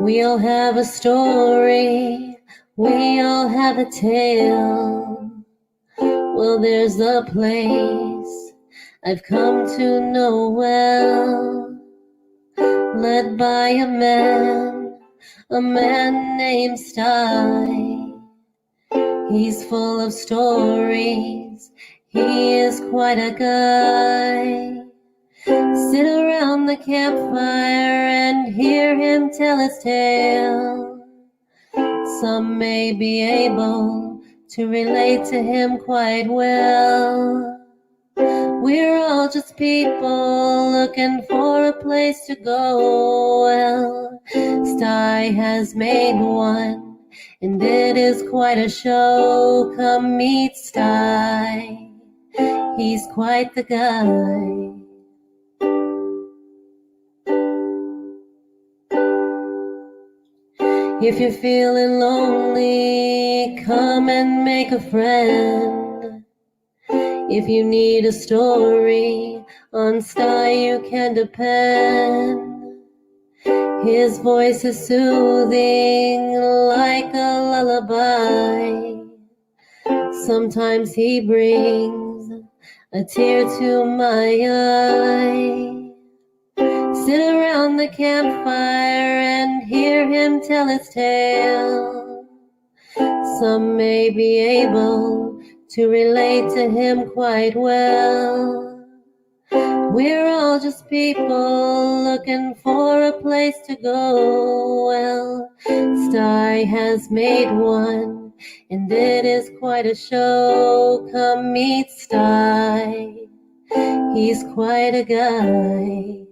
We all have a story, we all have a tale. Well, there's a place I've come to know well, led by a man named Sty. He's full of stories, he is quite a guy. Sit around the campfire and hear him tell his tale. Some may be able to relate to him quite well. We're all just people looking for a place to go. Well, Sty has made one, and it is quite a show. Come meet Sty, he's quite the guy. If you're feeling lonely, come and make a friend. If you need a story, on Sty you can depend. His voice is soothing like a lullaby. Sometimes he brings a tear to my eye. Sit around the campfire and hear him tell his tale. Some may be able to relate to him quite well. We're all just people looking for a place to go. Well, Sty has made one, and it is quite a show. Come meet Sty, he's quite a guy.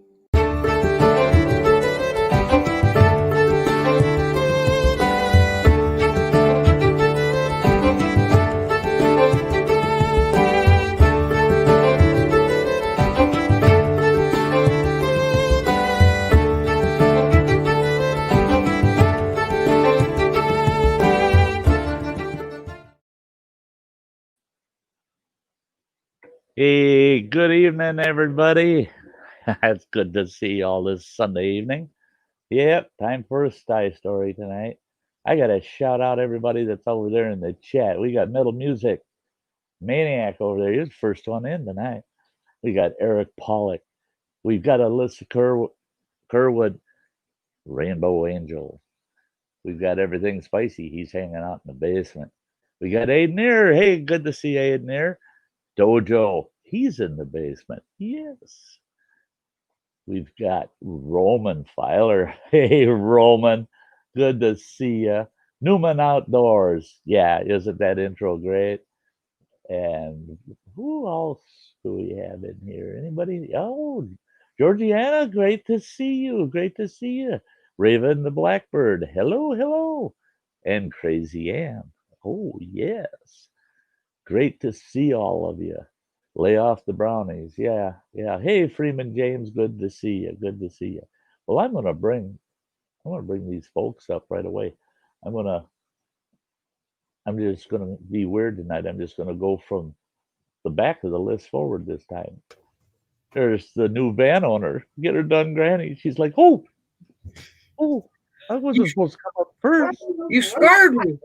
Hey, good evening, everybody. It's good to see you all this Sunday evening. Yep, time for a Sty Story tonight. I got to shout out everybody that's over there in the chat. We got Metal Music Maniac over there. He's the first one in tonight. We got Eric Pollock. We've got Alyssa Kerwood, Rainbow Angel. We've got Everything Spicy. He's hanging out in the basement. We got Aiden here. Hey, good to see Aiden here. Dojo, he's in the basement. Yes. We've got Roman Filer. Hey, Roman, good to see you. Newman Outdoors. Yeah, isn't that intro great? And who else do we have in here? Anybody? Oh, Georgiana, great to see you. Great to see you. Raven the Blackbird. Hello, hello. And Crazy Ann. Oh, yes. Great to see all of you. Lay off the brownies. Yeah, yeah. Hey, Freeman James, good to see you. Good to see you. Well, I'm gonna bring these folks up right away. I'm just gonna be weird tonight. I'm just gonna go from the back of the list forward this time. There's the new van owner. Get her done, Granny. She's like, oh, I wasn't supposed to come up first. You scared me.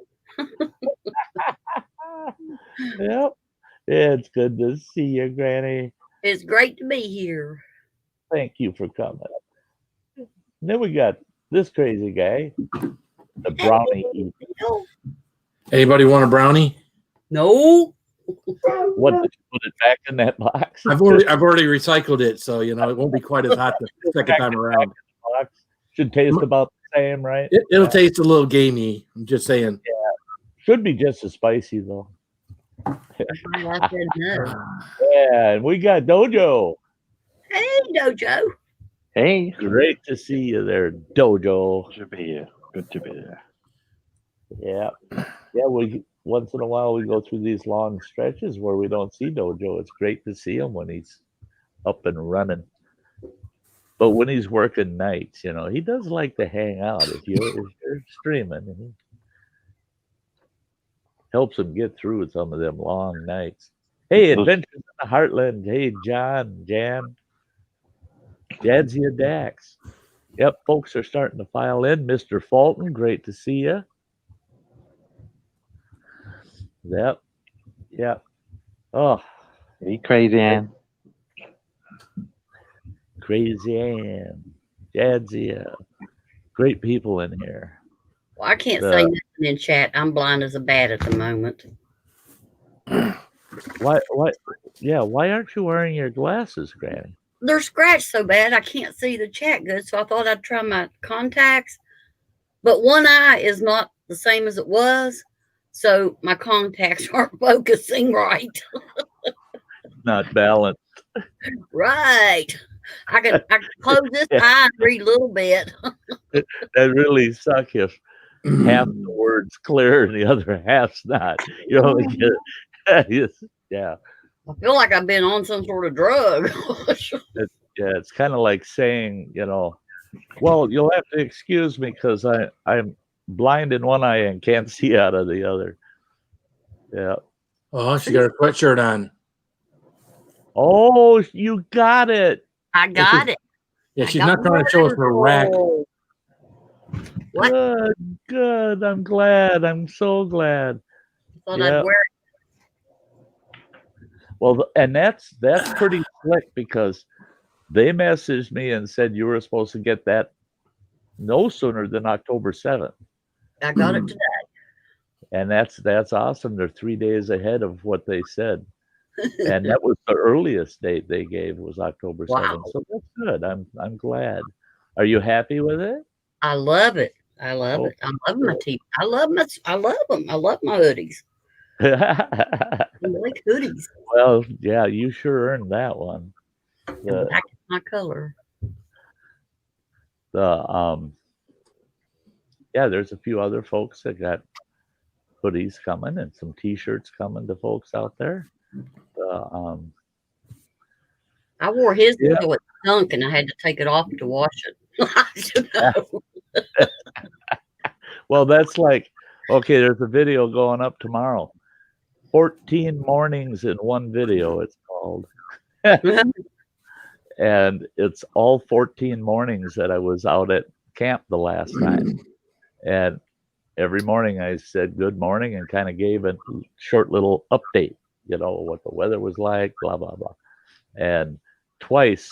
Yep. Yeah, it's good to see you, Granny. It's great to be here. Thank you for coming. And then we got this crazy guy, the brownie eater. Anybody want a brownie? No. What, did you put it back in that box? I've already recycled it, so it won't be quite as hot the second time around. Box. Should taste about the same, right? It'll taste a little gamey. I'm just saying. Yeah. Should be just as spicy though. Yeah, and we got Dojo. Hey, Dojo. Hey. Great to see you there, Dojo. Good to be here. Good to be there. Yeah. Yeah, we once in a while we go through these long stretches where we don't see Dojo. It's great to see him when he's up and running. But when he's working nights, he does like to hang out. If you're streaming, he helps him get through some of them long nights. Hey, Adventures in the Heartland. Hey, Jan, Jadzia Dax. Yep, folks are starting to file in. Mr. Fulton, great to see you. Yep. Yep. Oh, Hey, Crazy Ann. Crazy Ann. Jadzia. Great people in here. Well, I can't say nothing in chat. I'm blind as a bat at the moment. Why why aren't you wearing your glasses, Granny? They're scratched so bad I can't see the chat good, so I thought I'd try my contacts. But one eye is not the same as it was, so my contacts aren't focusing right. Not balanced. Right. I can close this eye and read a little bit. That really suck if half the word's clear and the other half's not. You only get yeah. I feel like I've been on some sort of drug. It's kind of like saying, well, you'll have to excuse me because I'm blind in one eye and can't see out of the other. Yeah. Oh, she got her sweatshirt on. Oh, you got it. I got it. Yeah, she's not trying to show us her rack. What? Good. I'm glad. I'm so glad. Thought I'd wear it. Well, and that's pretty slick because they messaged me and said you were supposed to get that no sooner than October 7th. I got it today. And that's awesome. They're 3 days ahead of what they said. And that was the earliest date they gave was October 7th. So that's good. I'm glad. Are you happy with it? I love it. I love it. I love my teeth. I love them. I love my hoodies. I like hoodies. Well, yeah, you sure earned that one. Black is my color. Yeah, there's a few other folks that got hoodies coming and some t-shirts coming to folks out there. I wore his until it stunk and I had to take it off to wash it. Well, that's like, okay, there's a video going up tomorrow. 14 mornings in one video, it's called. And it's all 14 mornings that I was out at camp the last time. And every morning I said good morning and kind of gave a short little update, what the weather was like, blah, blah, blah. And twice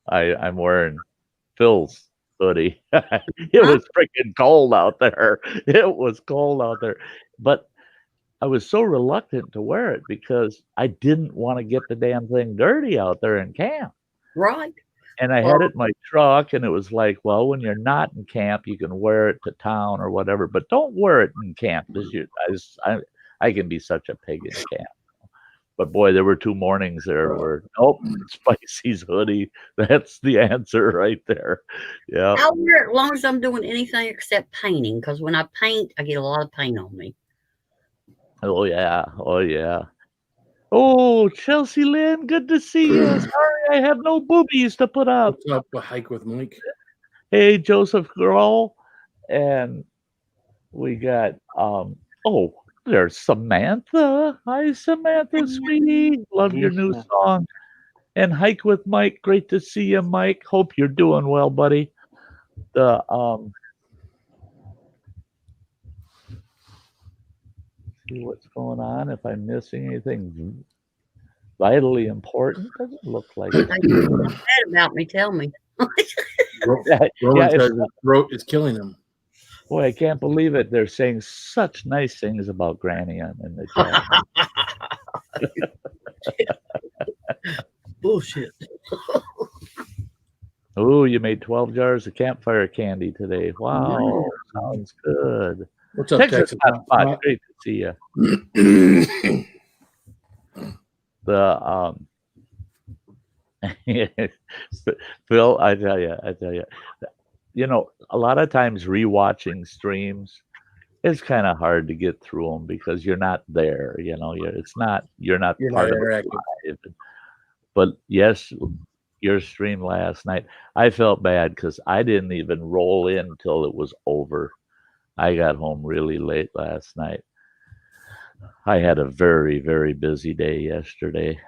I'm wearing Phil's hoodie. It was freaking cold out there. It was cold out there. But I was so reluctant to wear it because I didn't want to get the damn thing dirty out there in camp. Right. And I had it in my truck, and it was like, well, when you're not in camp, you can wear it to town or whatever, but don't wear it in camp. I can be such a pig in camp. But boy, there were 2 mornings there where, Spicy's hoodie. That's the answer right there. Yeah. I'll wear it as long as I'm doing anything except painting, because when I paint, I get a lot of paint on me. Oh, yeah. Oh, yeah. Oh, Chelsea Lynn, good to see you. Sorry, I have no boobies to put up. What's up, Hike with Mike? Hey, Joseph Grohl. And we got, there's Samantha. Hi, Samantha, sweetie. Love your new song. And Hike with Mike. Great to see you, Mike. Hope you're doing well, buddy. See what's going on. If I'm missing anything vitally important, doesn't look like it. Bad about me, tell me. Rowan says his throat is killing him. Boy, I can't believe it. They're saying such nice things about Granny in the chat. Bullshit. Oh, you made 12 jars of campfire candy today. Wow, sounds good. What's up, Texas Texas? Hotspot, great to see you. Phil, I tell you, a lot of times rewatching streams, it's kind of hard to get through them because you're not there. You're not part of it live. But yes, your stream last night, I felt bad because I didn't even roll in until it was over. I got home really late last night. I had a very, very busy day yesterday.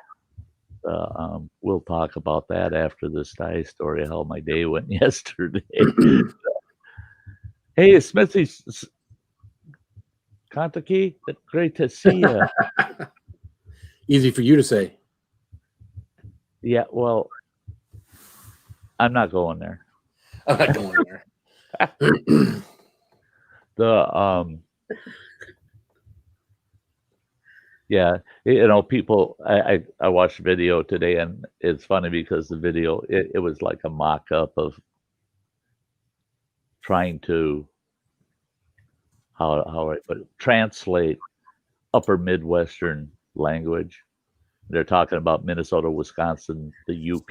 we'll talk about that after the Sty story, how my day went yesterday. Hey, Smithy Kontaki, great to see you. Easy for you to say. Yeah, well, I'm not going there. I'm not going there. Yeah, people. I watched a video today, and it's funny because the video it was like a mock-up of trying to translate upper Midwestern language. They're talking about Minnesota, Wisconsin, the UP,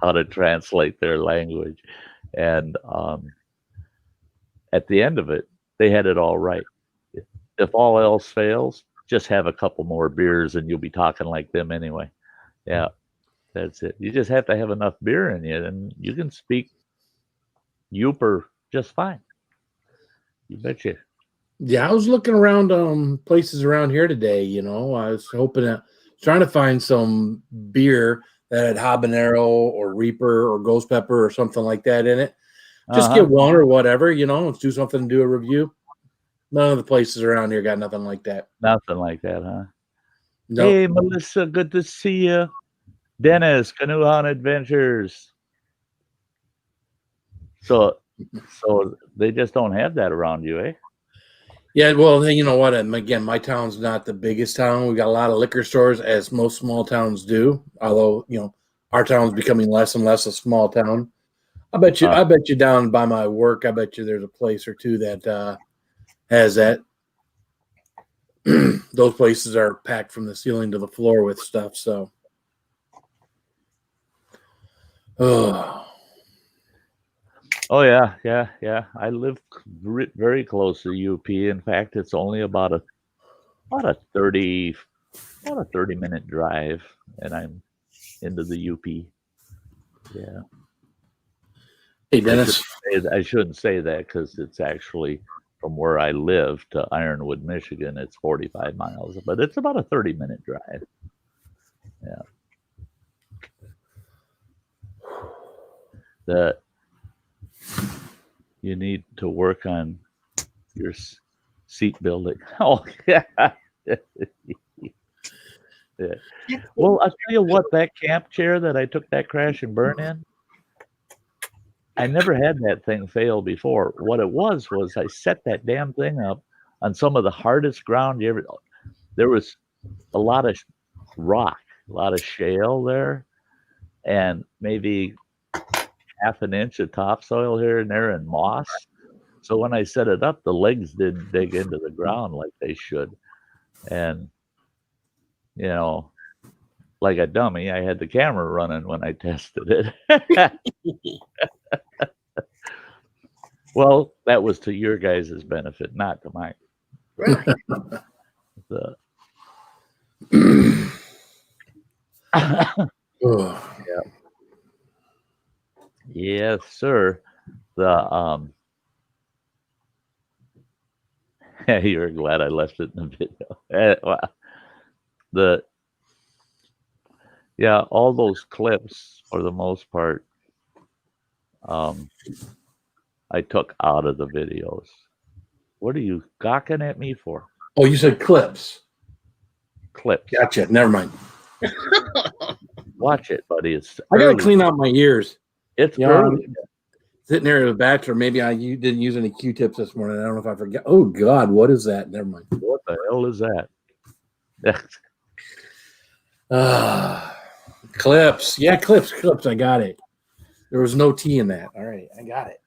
how to translate their language, and at the end of it, they had it all right. If all else fails, just have a couple more beers and you'll be talking like them anyway. Yeah, that's it. You just have to have enough beer in you and you can speak Yooper just fine. You betcha. Yeah, I was looking around places around here today, I was trying to find some beer that had habanero or Reaper or ghost pepper or something like that in it. Just get one or whatever, let's do something and do a review. None of the places around here got nothing like that. Nothing like that, huh? Nope. Hey, Melissa, good to see you. Dennis, Canoe Hunt Adventures. So they just don't have that around you, eh? Yeah, well, you know what? Again, my town's not the biggest town. We got a lot of liquor stores, as most small towns do. Although, our town's becoming less and less a small town. I bet you down by my work, I bet you there's a place or two that has that. Those places are packed from the ceiling to the floor with stuff. So, oh yeah. I live very close to UP. In fact, it's only about a 30-minute drive, and I'm into the UP. Yeah. Hey, Dennis. I shouldn't say that because it's actually from where I live to Ironwood, Michigan. It's 45 miles, but it's about a 30-minute drive. Yeah. You need to work on your seat building. Oh, yeah. Yeah. Well, I'll tell you what, that camp chair that I took that crash and burn in, I never had that thing fail before. What it was I set that damn thing up on some of the hardest ground you ever. There was a lot of rock, a lot of shale there, and maybe half an inch of topsoil here and there and moss. So when I set it up, the legs didn't dig into the ground like they should. And, like a dummy, I had the camera running when I tested it. Well, that was to your guys' benefit, not to mine. Right. Yeah. Yes, sir. You're glad I left it in the video. All those clips, for the most part, I took out of the videos. What are you gawking at me for? Oh, you said clips. Clips. Gotcha. Never mind. Watch it, buddy. I gotta clean out my ears. It's early. Sitting there at the bachelor, maybe you didn't use any Q-tips this morning. I don't know if I forgot. Oh God, what is that? Never mind. What the hell is that? Clips. Yeah, clips. I got it. There was no T in that. All right, I got it.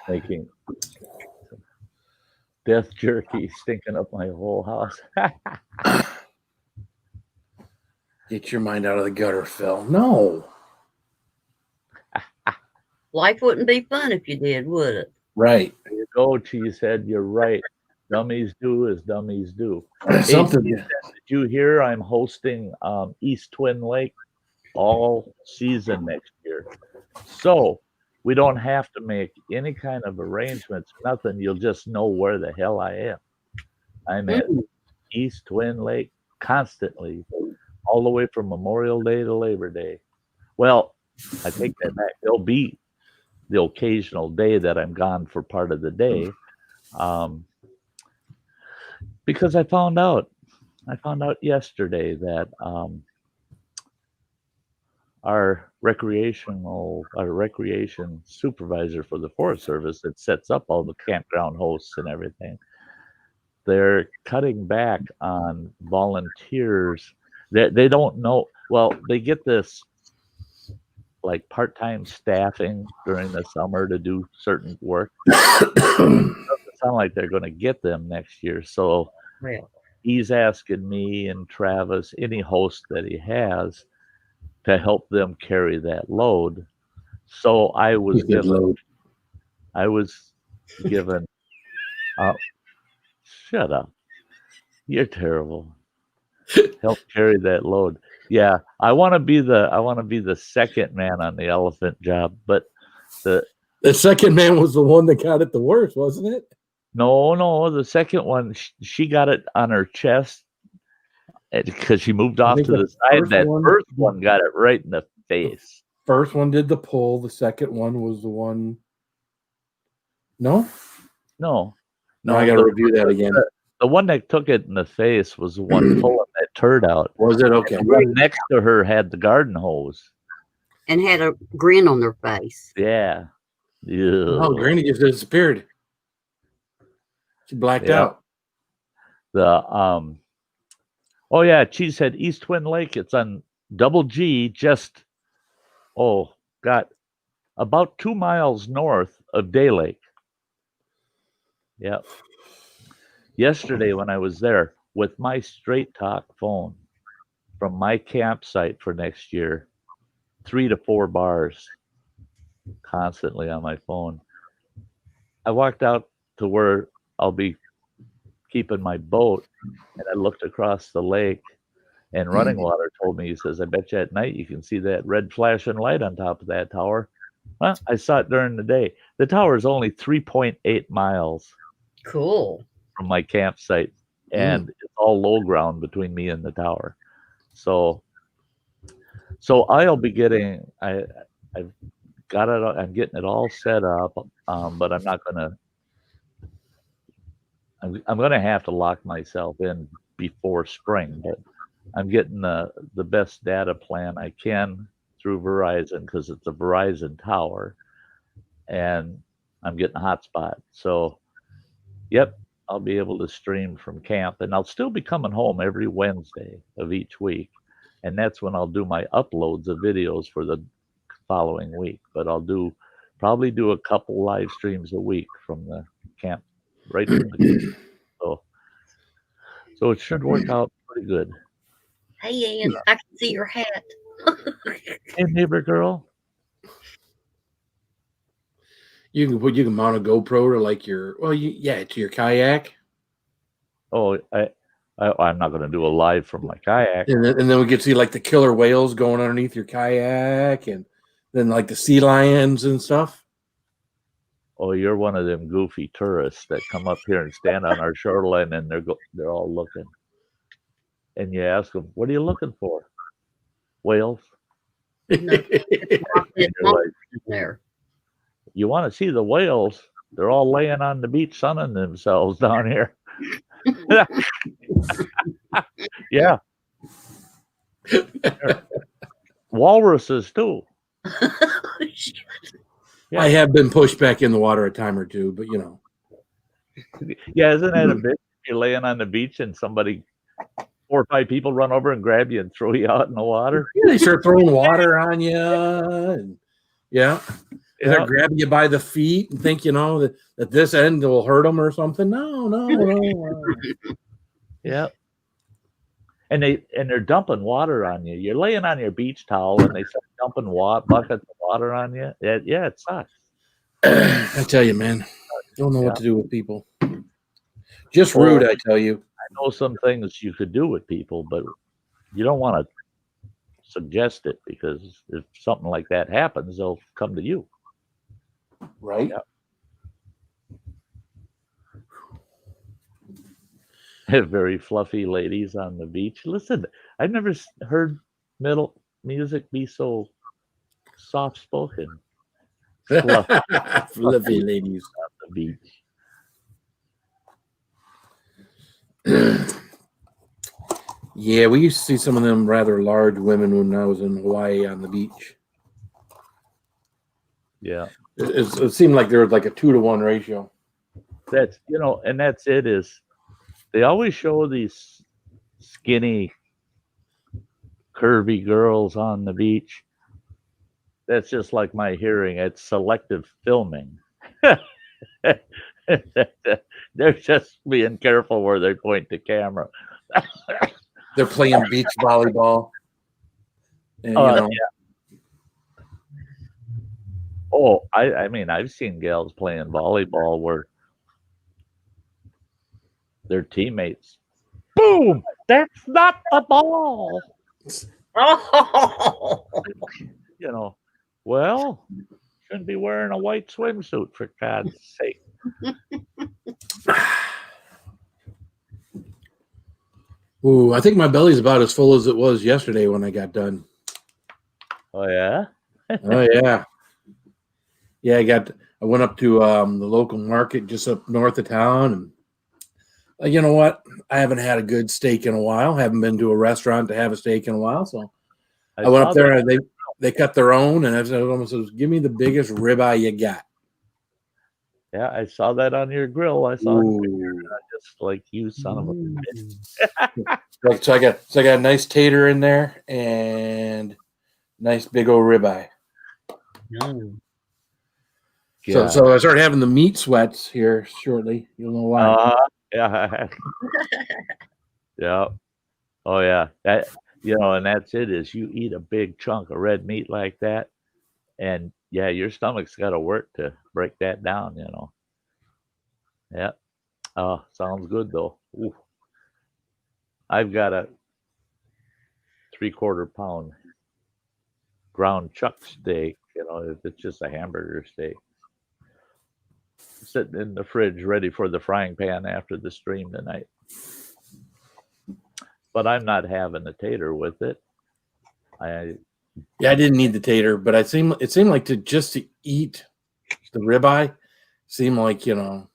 Making death jerky stinking up my whole house. Get your mind out of the gutter, Phil. No. Life wouldn't be fun if you did, would it? Right. There you go, Cheesehead. You're right. Dummies do as dummies do. Something. Hey, did you hear I'm hosting East Twin Lake all season next year? So we don't have to make any kind of arrangements, nothing. You'll just know where the hell I am. I'm at East Twin Lake constantly, all the way from Memorial Day to Labor Day. Well, I take that back. There'll be the occasional day that I'm gone for part of the day, because I found out yesterday that our recreation supervisor for the Forest Service that sets up all the campground hosts and everything, they're cutting back on volunteers. They don't know. Well, they get this like part-time staffing during the summer to do certain work. It doesn't sound like they're going to get them next year. So he's asking me and Travis, any host that he has, to help them carry that load. So I was given. Shut up! You're terrible. Help carry that load. Yeah, I want to be the second man on the elephant job, but the second man was the one that got it the worst, wasn't it? No, the second one, she got it on her chest because she moved off to the side. That first one got it right in the face. First one did the pull. The second one was the one. No, I got to review that again. The one that took it in the face was the one pulling that turd out. Was it? Okay. The one next to her had the garden hose. And had a grin on their face. Yeah. Oh, Granny just disappeared. She blacked out. Oh yeah, Cheesehead, East Twin Lake. It's on Double G, just about 2 miles north of Day Lake. Yep. Yesterday when I was there with my Straight Talk phone from my campsite for next year, 3 to 4 bars constantly on my phone. I walked out to where I'll be keeping my boat, and I looked across the lake, and Running Water told me, he says, I bet you at night you can see that red flashing light on top of that tower. Well, I saw it during the day. The tower is only 3.8 miles. Cool. From my campsite, and it's all low ground between me and the tower. So I'll be getting. I've got it. I'm getting it all set up, but I'm not gonna. I'm gonna have to lock myself in before spring, but I'm getting the best data plan I can through Verizon because it's a Verizon tower, and I'm getting a hotspot. So, yep. I'll be able to stream from camp, and I'll still be coming home every Wednesday of each week. And that's when I'll do my uploads of videos for the following week. But I'll probably do a couple live streams a week from the camp, right from the camp. So it should work out pretty good. Hey, Ann, I can see your hat. Hey, neighbor girl. You can mount a GoPro to like to your kayak. Oh, I'm not going to do a live from my kayak. And then we get to see like the killer whales going underneath your kayak, and then like the sea lions and stuff. Oh, you're one of them goofy tourists that come up here and stand on our shoreline, and they're all looking. And you ask them, "What are you looking for?" Whales. No, there. You want to see the whales? They're all laying on the beach sunning themselves down here. Yeah. Walruses too. Yeah. I have been pushed back in the water a time or two, but you know. Yeah, isn't that a bitch? You're laying on the beach and 4 or 5 people run over and grab you and throw you out in the water. Yeah, they start throwing water on you. And, they're grabbing you by the feet and think, that this end will hurt them or something. No. Yeah. And they're dumping water on you. You're laying on your beach towel and they start dumping buckets of water on you. Yeah, it sucks. I tell you, man, don't know what to do with people. Just rude, I tell you. I know some things you could do with people, but you don't want to suggest it because if something like that happens, they'll come to you. Right? Yep. Very fluffy ladies on the beach. Listen, I've never heard metal music be so soft spoken. Fluffy ladies on the beach. Yeah, we used to see some of them rather large women when I was in Hawaii on the beach. Yeah. It seemed like there was like a 2-to-1 ratio. That's, and that's it is they always show these skinny, curvy girls on the beach. That's just like my hearing. It's selective filming. They're just being careful where they point the camera. They're playing beach volleyball. And, Yeah. Oh, I mean, I've seen gals playing volleyball where their teammates, boom, that's not the ball. Oh, Well, shouldn't be wearing a white swimsuit for God's sake. Ooh, I think my belly's about as full as it was yesterday when I got done. Oh yeah. Oh yeah. Yeah, I went up to the local market just up north of town, and you know what? I haven't had a good steak in a while. Haven't been to a restaurant to have a steak in a while, so I went up there and they cut their own, and I said, "Give me the biggest ribeye you got." Yeah, I saw that on your grill. I saw it. Just like you, son of a bitch. So I got a nice tater in there and nice big old ribeye. Yeah. So I started having the meat sweats here shortly. You'll know why. Yeah. Yeah. Oh yeah. That and that's it. Is you eat a big chunk of red meat like that, and yeah, your stomach's got to work to break that down. Yeah. Oh, sounds good though. Ooh. I've got a 3/4 pound ground chuck steak. If it's just a hamburger steak, sitting in the fridge ready for the frying pan after the stream tonight. But I'm not having a tater with it. I didn't need the tater, but it seemed like to eat the ribeye seemed like you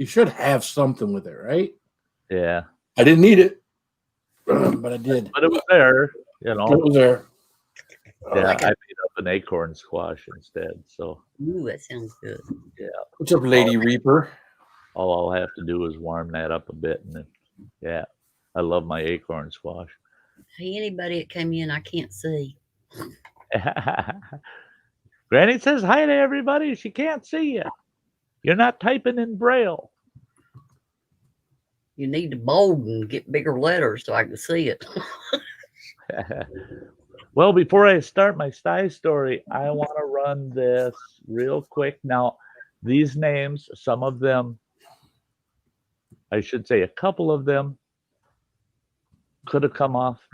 should have something with it, right? Yeah. I didn't need it, but I did. But it was there, It was there. Yeah, I made up an acorn squash instead. So. Ooh, that sounds good. Yeah. What's up, Lady Reaper? All I'll have to do is warm that up a bit, and then, yeah, I love my acorn squash. Hey, anybody that came in, I can't see. Granny says hi to everybody. She can't see you. You're not typing in Braille. You need to bold and get bigger letters so I can see it. Well, before I start my Sty story, I want to run this real quick. Now, these names, some of them, I should say a couple of them could have come off.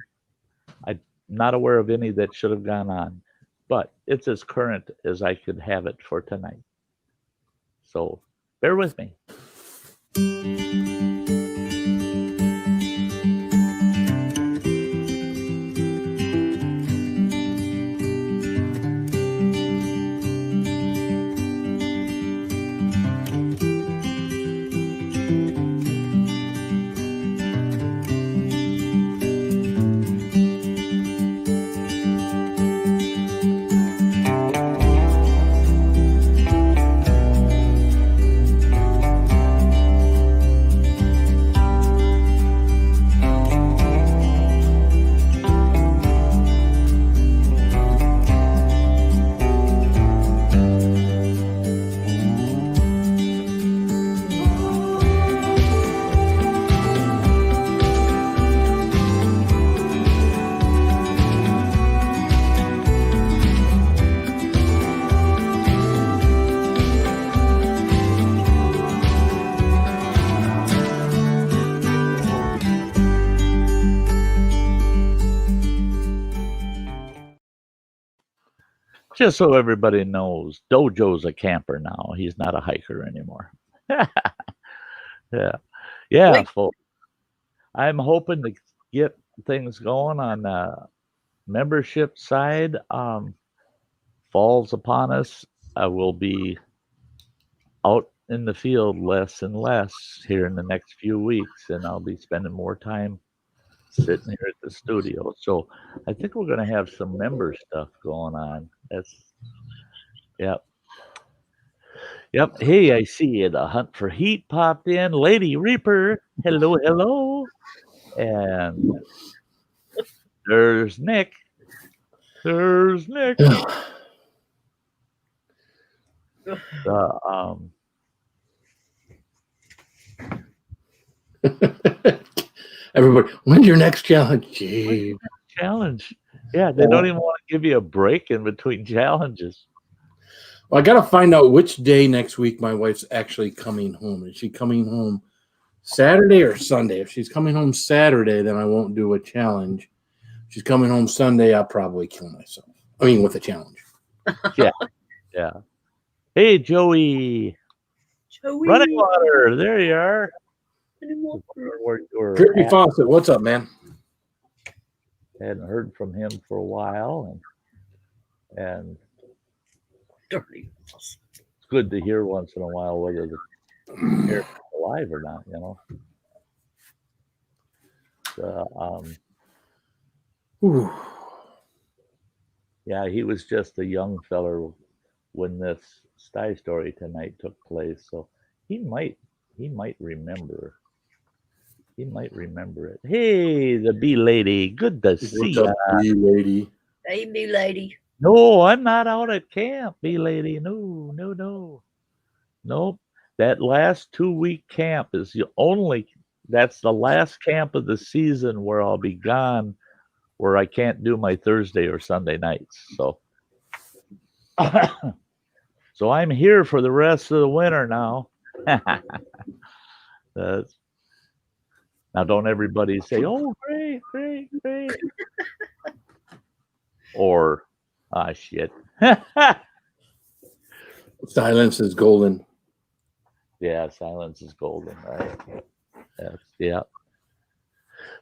I'm not aware of any that should have gone on, but it's as current as I could have it for tonight. So bear with me. Just so everybody knows, Dojo's a camper now. He's not a hiker anymore. Yeah. Yeah, Wait. folks. I'm hoping to get things going on the membership side. Falls upon us. I will be out in the field less and less here in the next few weeks, and I'll be spending more time sitting here at the studio. So I think we're going to have some member stuff going on. Yep. Hey, I see you. The Hunt for Heat popped in. Lady Reaper. Hello, hello. And there's Nick. There's Nick. Everybody, when's your next challenge? Gee. Challenge. Yeah, they don't even want to give you a break in between challenges. Well, I got to find out which day next week my wife's actually coming home. Is she coming home Saturday or Sunday? If she's coming home Saturday, then I won't do a challenge. If she's coming home Sunday, I'll probably kill myself. I mean, with a challenge. Yeah. Hey, Joey. Running Water. There you are. Drippy Faucet, what's up, man? Hadn't heard from him for a while, and it's good to hear once in a while whether they're alive or not. Yeah, he was just a young feller when this Sty Story tonight took place, so he might remember. He might remember it. Hey, the bee lady. Good to see you. Bee lady. Hey, bee lady. No, I'm not out at camp, bee lady. No. Nope. That last 2-week camp is that's the last camp of the season where I'll be gone, where I can't do my Thursday or Sunday nights. So so I'm here for the rest of the winter now. Now, don't everybody say, "Oh, great." Or, shit. Silence is golden. Yeah, silence is golden, right? Yeah.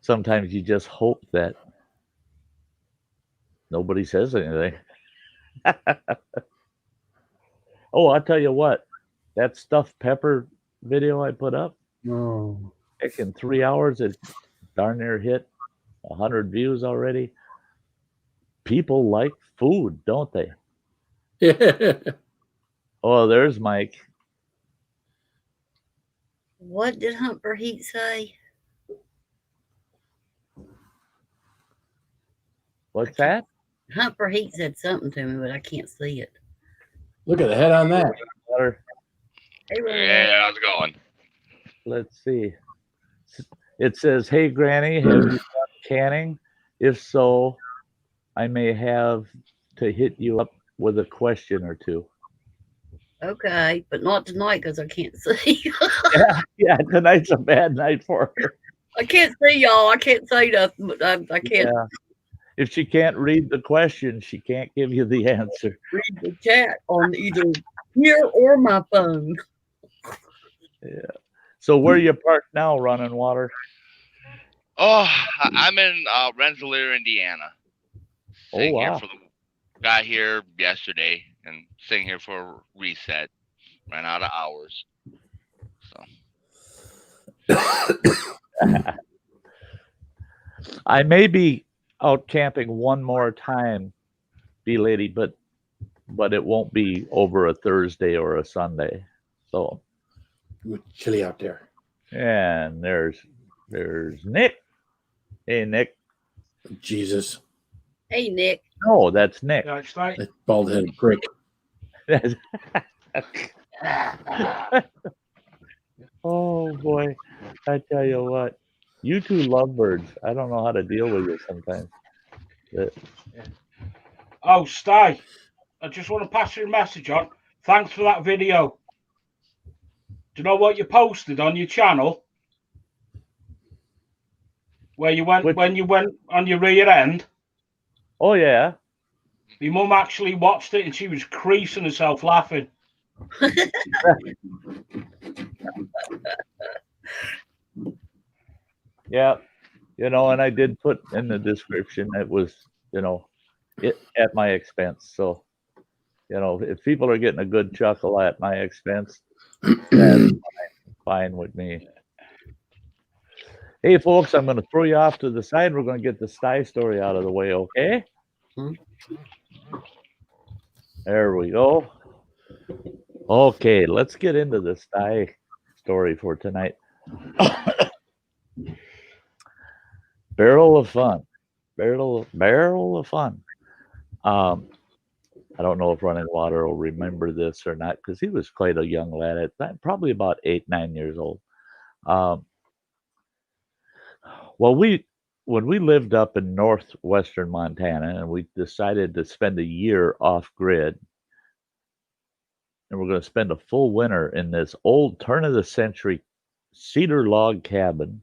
Sometimes you just hope that nobody says anything. Oh, I'll tell you what. That stuffed pepper video I put up, heck, in 3 hours, it darn near hit 100 views already. People like food, don't they? Yeah. Oh, there's Mike. What did Hunt for Heat say? What's that? Hunt for Heat said something to me, but I can't see it. Look at the head on that. Yeah, how's it going? Let's see. It says, "Hey, Granny, have you done canning? If so, I may have to hit you up with a question or two." Okay, but not tonight because I can't see. Yeah, tonight's a bad night for her. I can't see y'all. I can't say nothing, but I can't If she can't read the question, she can't give you the answer. read the chat on either here or my phone. Yeah. So where you parked now, Running Water? Oh, I'm in Rensselaer, Indiana. Sitting here for got here yesterday and sitting here for a reset. Ran out of hours. So I may be out camping one more time, bee lady, but it won't be over a Thursday or a Sunday. So it's chilly out there. And there's Nick. Hey, Nick. Jesus. Hey, Nick. No, that's Nick. That bald-headed prick. Oh boy, I tell you what, you two lovebirds. I don't know how to deal with you sometimes. Oh, Sty, I just want to pass you a message on. Thanks for that video. Do you know what you posted on your channel? Where you went when you went on your rear end? Oh yeah. My mum actually watched it and she was creasing herself laughing. Yeah, and I did put in the description it was, it at my expense. So, if people are getting a good chuckle at my expense, that's fine with me. Hey, folks, I'm going to throw you off to the side. We're going to get the Sty story out of the way, okay? There we go. Okay, let's get into the Sty story for tonight. Barrel of fun. Barrel of fun. I don't know if Running Water will remember this or not because he was quite a young lad at that, probably about 8, 9 years old. Well, when we lived up in northwestern Montana and we decided to spend a year off grid, and we're going to spend a full winter in this old turn of the century cedar log cabin.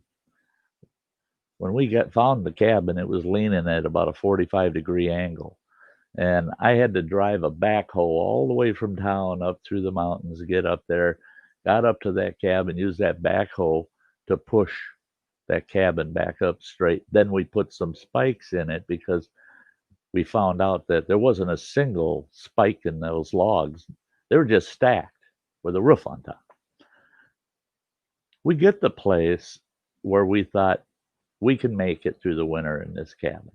When we found the cabin, it was leaning at about a 45-degree angle. And I had to drive a backhoe all the way from town up through the mountains to get up there, got up to that cabin, used that backhoe to push that cabin back up straight. Then we put some spikes in it because we found out that there wasn't a single spike in those logs. They were just stacked with a roof on top. We get the place where we thought we can make it through the winter in this cabin.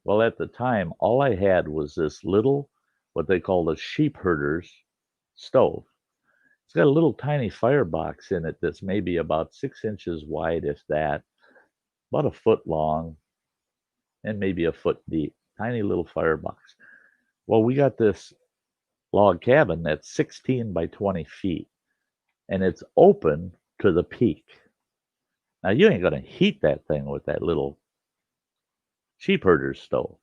Well, at the time, all I had was this little, what they call the sheep herder's stove. It's got a little tiny firebox in it that's maybe about 6 inches wide, if that, about a foot long, and maybe a foot deep. Tiny little firebox. Well, we got this log cabin that's 16 by 20 feet, and it's open to the peak. Now, you ain't going to heat that thing with that little sheep herder's stove.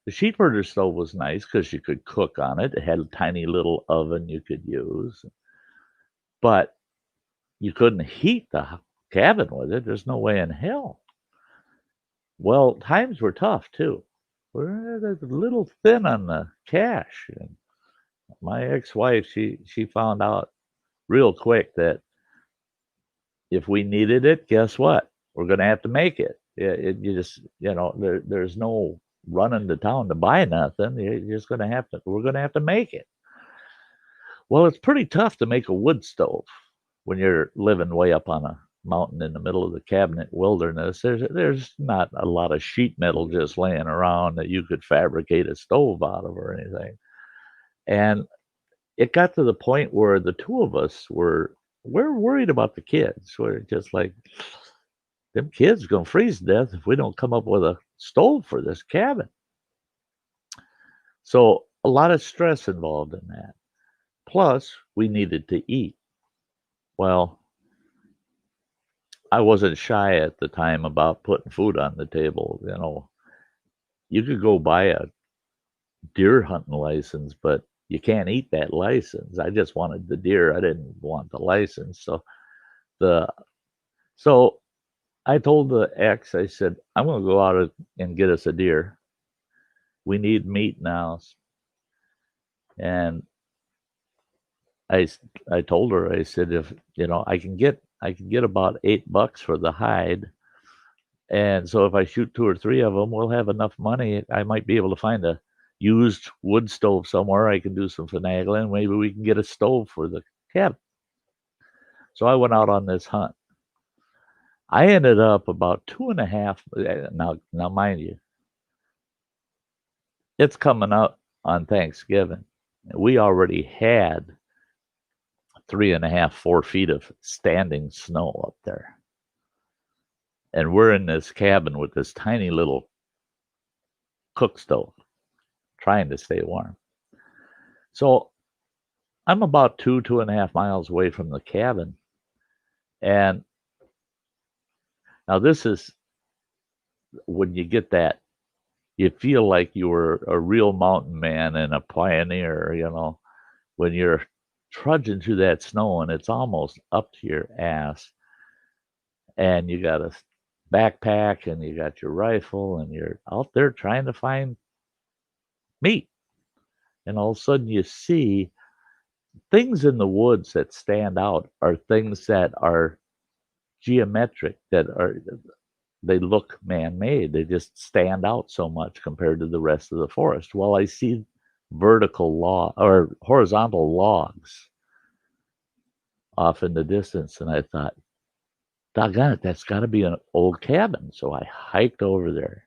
The sheep herder's stove was nice because you could cook on it. It had a tiny little oven you could use, but you couldn't heat the cabin with it. There's no way in hell. Well, times were tough too. We're a little thin on the cash. And my ex-wife, she found out real quick that if we needed it, guess what? We're going to have to make it. You just, there's no running to town to buy nothing. You're just going to have to, we're going to have to make it. Well, it's pretty tough to make a wood stove when you're living way up on a mountain in the middle of the cabinet wilderness. There's not a lot of sheet metal just laying around that you could fabricate a stove out of or anything. And it got to the point where the two of us we're worried about the kids. We're just like, them kids are going to freeze to death if we don't come up with a stove for this cabin. So a lot of stress involved in that. Plus, we needed to eat. Well, I wasn't shy at the time about putting food on the table. You could go buy a deer hunting license, but you can't eat that license. I just wanted the deer. I didn't want the license. So I told the ex, I said, I'm going to go out and get us a deer. We need meat now. And I told her, I said, if I can get about $8 for the hide. And so if I shoot 2 or 3 of them, we'll have enough money. I might be able to find a used wood stove somewhere. I can do some finagling. Maybe we can get a stove for the cabin. So I went out on this hunt. I ended up about 2.5. Now, mind you, it's coming up on Thanksgiving. We already had 3.5, 4 feet of standing snow up there. And we're in this cabin with this tiny little cook stove, trying to stay warm. So I'm about 2.5 miles away from the cabin. And now this is when you get that, you feel like you were a real mountain man and a pioneer, when you're trudging through that snow and it's almost up to your ass. And you got a backpack and you got your rifle and you're out there trying to find meat. And all of a sudden you see things in the woods that stand out are things that are geometric, they look man-made. They just stand out so much compared to the rest of the forest. Well, I see horizontal logs off in the distance, and I thought, doggone it, that's got to be an old cabin. So I hiked over there,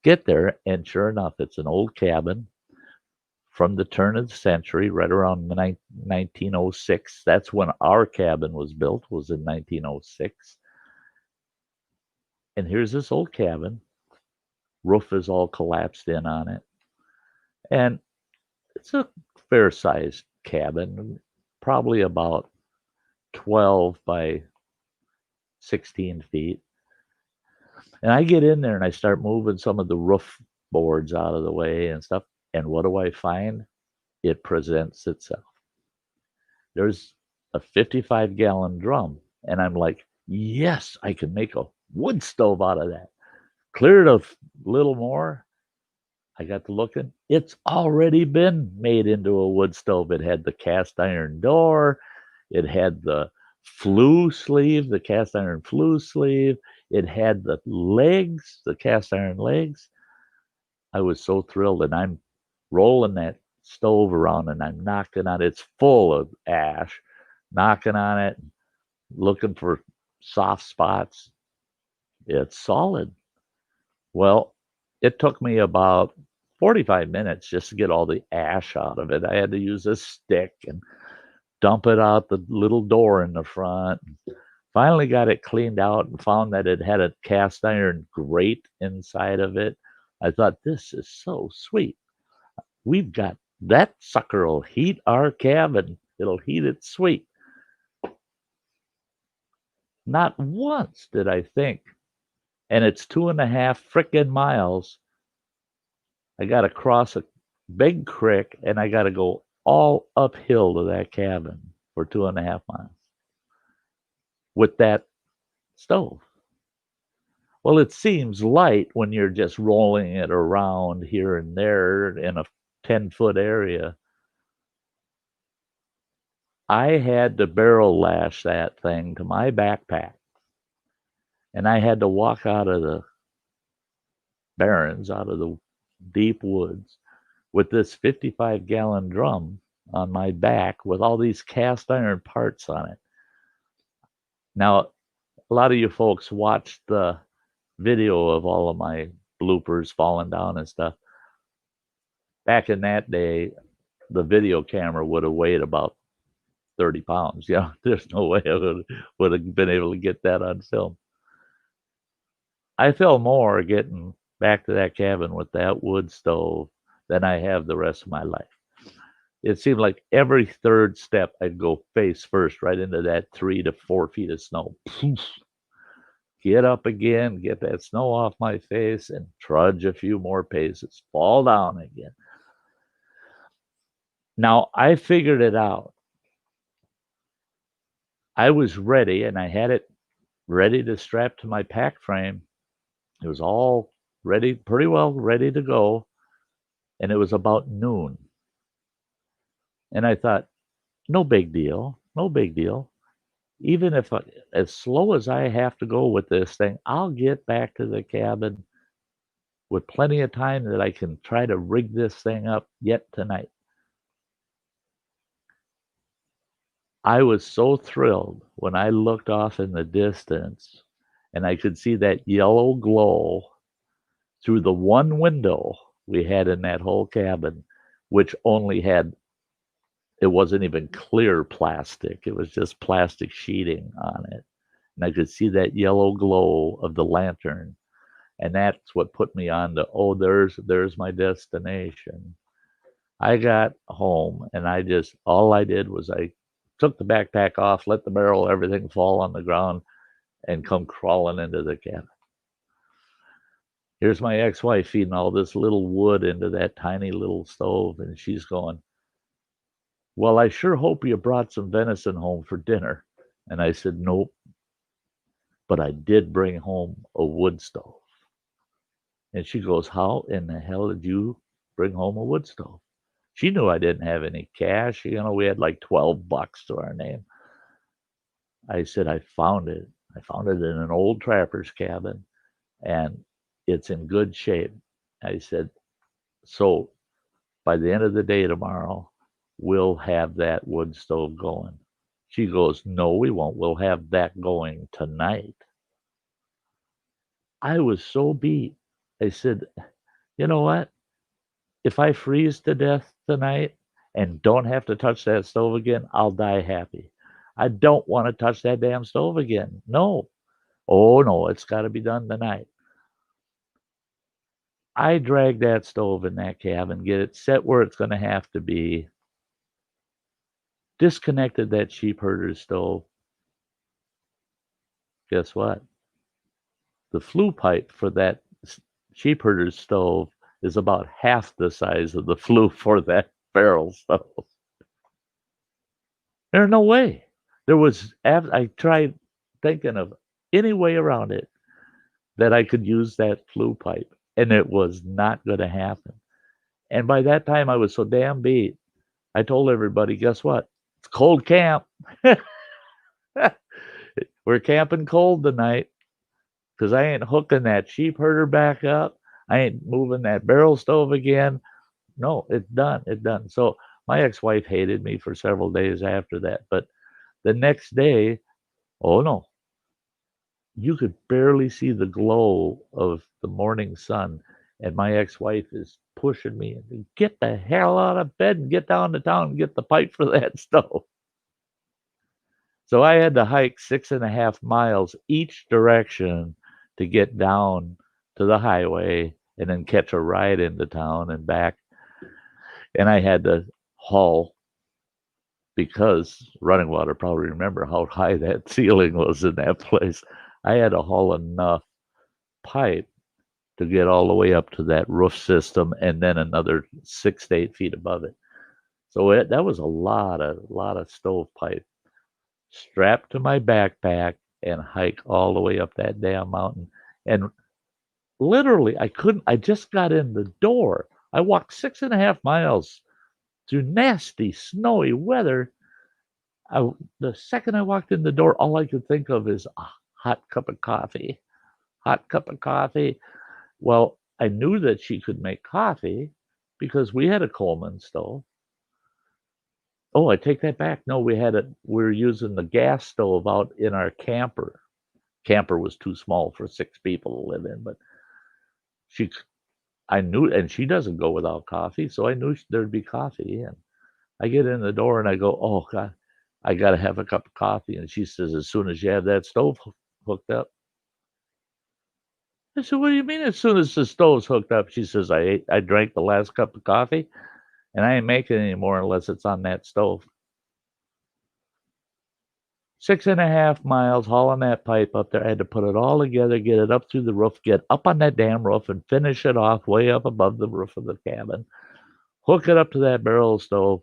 get there, and sure enough, it's an old cabin from the turn of the century, right around 1906. That's when our cabin was built, was in 1906. And here's this old cabin. Roof is all collapsed in on it. And it's a fair-sized cabin, probably about 12 by 16 feet. And I get in there and I start moving some of the roof boards out of the way and stuff. And what do I find? It presents itself. There's a 55-gallon drum. And I'm like, yes, I can make a wood stove out of that. Cleared a little more. I got to looking. It's already been made into a wood stove. It had the cast iron door. It had the flue sleeve, the cast iron flue sleeve. It had the legs, the cast iron legs. I was so thrilled, and I'm rolling that stove around and I'm knocking on it. It's full of ash, knocking on it, looking for soft spots. It's solid. Well, it took me about 45 minutes just to get all the ash out of it. I had to use a stick and dump it out the little door in the front. Finally got it cleaned out and found that it had a cast iron grate inside of it. I thought, this is so sweet. We've got that sucker will heat our cabin. It'll heat it sweet. Not once did I think, and it's 2.5 frickin' miles. I got to cross a big creek and I got to go all uphill to that cabin for 2.5 miles with that stove. Well, it seems light when you're just rolling it around here and there in a 10-foot area. I had to barrel lash that thing to my backpack. And I had to walk out of the barrens, out of the deep woods, with this 55-gallon drum on my back with all these cast iron parts on it. Now, a lot of you folks watched the video of all of my bloopers falling down and stuff. Back in that day, the video camera would have weighed about 30 pounds. You know, there's no way I would have been able to get that on film. I feel more getting back to that cabin with that wood stove than I have the rest of my life. It seemed like every third step I'd go face first right into that 3 to 4 feet of snow. Get up again, get that snow off my face, and trudge a few more paces. Fall down again. Now, I figured it out. I was ready, and I had it ready to strap to my pack frame. It was all ready, pretty well ready to go. And it was about noon. And I thought, no big deal, no big deal. Even if as slow as I have to go with this thing, I'll get back to the cabin with plenty of time that I can try to rig this thing up yet tonight. I was so thrilled when I looked off in the distance and I could see that yellow glow through the one window we had in that whole cabin, which only had, it wasn't even clear plastic. It was just plastic sheeting on it. And I could see that yellow glow of the lantern. And that's what put me on the, oh, there's my destination. I got home and all I did was I took the backpack off, let the barrel, everything fall on the ground, and come crawling into the cabin. Here's my ex-wife feeding all this little wood into that tiny little stove, and she's going, well, I sure hope you brought some venison home for dinner. And I said, nope, but I did bring home a wood stove. And she goes, how in the hell did you bring home a wood stove. She knew I didn't have any cash. We had like $12 to our name. I said, I found it. I found it in an old trapper's cabin, and it's in good shape. I said, so by the end of the day tomorrow, we'll have that wood stove going. She goes, no, we won't. We'll have that going tonight. I was so beat. I said, you know what? If I freeze to death tonight and don't have to touch that stove again, I'll die happy. I don't want to touch that damn stove again. No. Oh, no, it's got to be done tonight. I dragged that stove in that cabin, get it set where it's going to have to be, disconnected that sheep herder's stove. Guess what? The flue pipe for that sheep herder's stove is about half the size of the flue for that barrel stove. There's no way. I tried thinking of any way around it that I could use that flue pipe, and it was not going to happen. And by that time, I was so damn beat. I told everybody, guess what? It's cold camp. We're camping cold tonight because I ain't hooking that sheep herder back up. I ain't moving that barrel stove again. No, it's done. It's done. So my ex-wife hated me for several days after that. But the next day, oh no, you could barely see the glow of the morning sun. And my ex-wife is pushing me and get the hell out of bed and get down to town and get the pipe for that stove. So I had to hike 6.5 miles each direction to get down to the highway and then catch a ride into town and back. And I had to haul, because Running Water probably remember how high that ceiling was in that place. I had to haul enough pipe to get all the way up to that roof system and then another 6 to 8 feet above it. So that was a lot of stovepipe strapped to my backpack and hike all the way up that damn mountain. And literally, I just got in the door. I walked 6.5 miles through nasty, snowy weather. The second I walked in the door, all I could think of is a hot cup of coffee. Hot cup of coffee. Well, I knew that she could make coffee because we had a Coleman stove. Oh, I take that back. No, we were using the gas stove out in our camper. Camper was too small for 6 people to live in, but I knew, and she doesn't go without coffee, so I knew there'd be coffee. And I get in the door and I go, oh God, I got to have a cup of coffee. And she says, as soon as you have that stove hooked up. I said, what do you mean as soon as the stove's hooked up? She says, I drank the last cup of coffee and I ain't making it anymore unless it's on that stove. 6.5 miles hauling that pipe up there. I had to put it all together, get it up through the roof, get up on that damn roof and finish it off way up above the roof of the cabin, hook it up to that barrel stove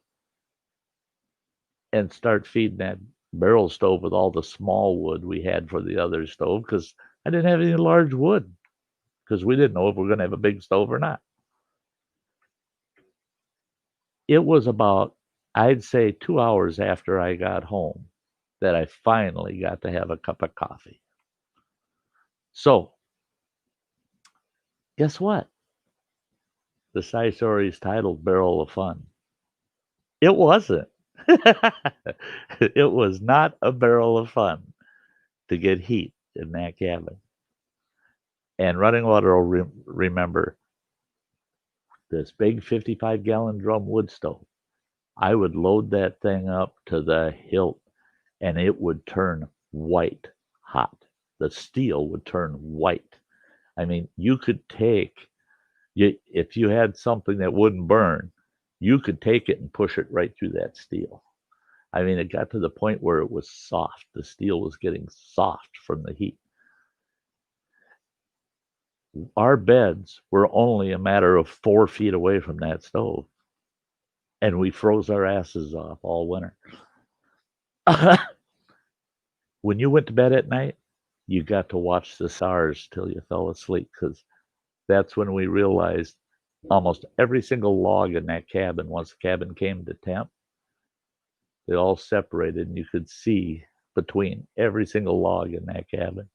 and start feeding that barrel stove with all the small wood we had for the other stove, because I didn't have any large wood because we didn't know if we were going to have a big stove or not. It was about, I'd say, 2 hours after I got home that I finally got to have a cup of coffee. So, guess what? The Sty Story is titled Barrel of Fun. It wasn't. It was not a barrel of fun to get heat in that cabin. And Running Water will remember this big 55-gallon drum wood stove. I would load that thing up to the hilt and it would turn white hot. The steel would turn white. I mean, you could if you had something that wouldn't burn, you could take it and push it right through that steel. I mean, it got to the point where it was soft. The steel was getting soft from the heat. Our beds were only a matter of 4 feet away from that stove. And we froze our asses off all winter. When you went to bed at night, you got to watch the stars till you fell asleep, because that's when we realized almost every single log in that cabin, once the cabin came to temp, they all separated and you could see between every single log in that cabin.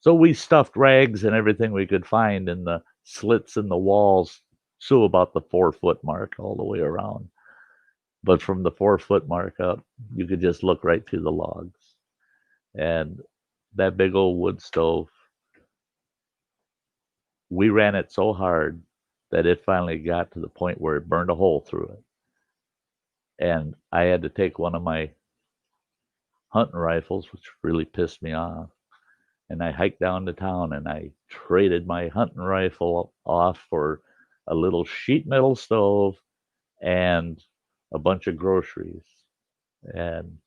So we stuffed rags and everything we could find in the slits in the walls, so about the 4-foot mark all the way around. But from the 4-foot mark up, you could just look right through the logs. And that big old wood stove, we ran it so hard that it finally got to the point where it burned a hole through it. And I had to take one of my hunting rifles, which really pissed me off. And I hiked down to town and I traded my hunting rifle off for a little sheet metal stove and a bunch of groceries. And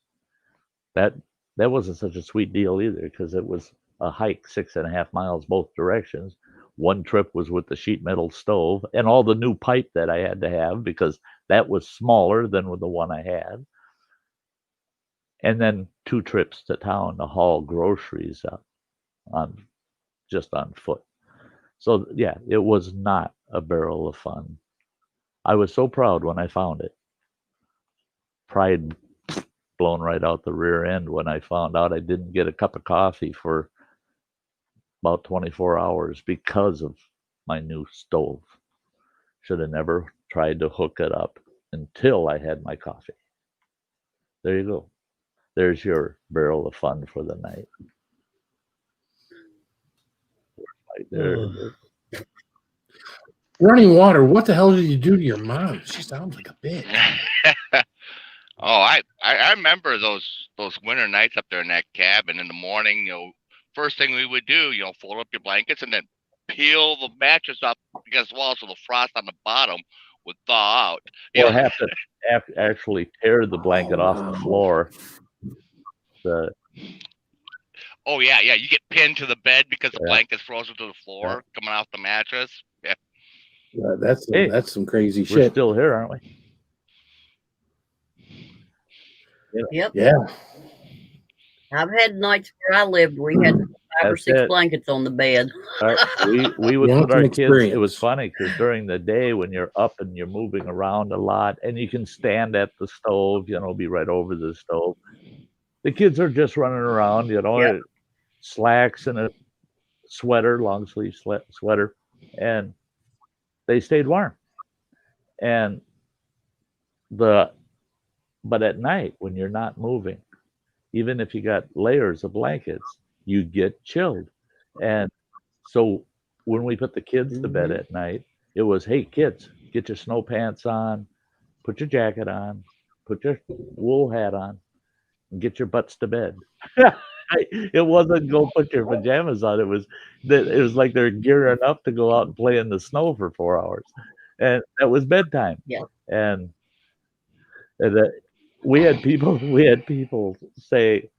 that wasn't such a sweet deal either, because it was a hike 6.5 miles both directions. One trip was with the sheet metal stove and all the new pipe that I had to have, because that was smaller than with the one I had. And then 2 trips to town to haul groceries up just on foot. So yeah, it was not a barrel of fun. I was so proud when I found it. Pride blown right out the rear end when I found out I didn't get a cup of coffee for about 24 hours because of my new stove. Should have never tried to hook it up until I had my coffee. There you go. There's your barrel of fun for the night. Right there. Running water. What the hell did you do to your mom? She sounds like a bitch. Oh, I remember those winter nights up there in that cabin. In the morning, first thing we would do, fold up your blankets and then peel the mattress up against the wall so the frost on the bottom would thaw out. Or have to actually tear the blanket off the floor. Oh yeah, you get pinned to the bed because the blanket's frozen to the floor coming off the mattress. Yeah. That's some crazy shit. We're still here, aren't we? Yep. Yeah. I've had nights where I lived where we had 5 or 6 blankets on the bed. We would put our kids. It was funny because during the day when you're up and you're moving around a lot and you can stand at the stove, be right over the stove. The kids are just running around, slacks and a sweater, long sleeve sweater, and they stayed warm. But at night when you're not moving, even if you got layers of blankets, you get chilled. And so when we put the kids to bed at night, it was, hey kids, get your snow pants on, put your jacket on, put your wool hat on, and get your butts to bed. It wasn't go put your pajamas on. It was like they're gearing up to go out and play in the snow for 4 hours, and that was bedtime. Yeah. And we had people say,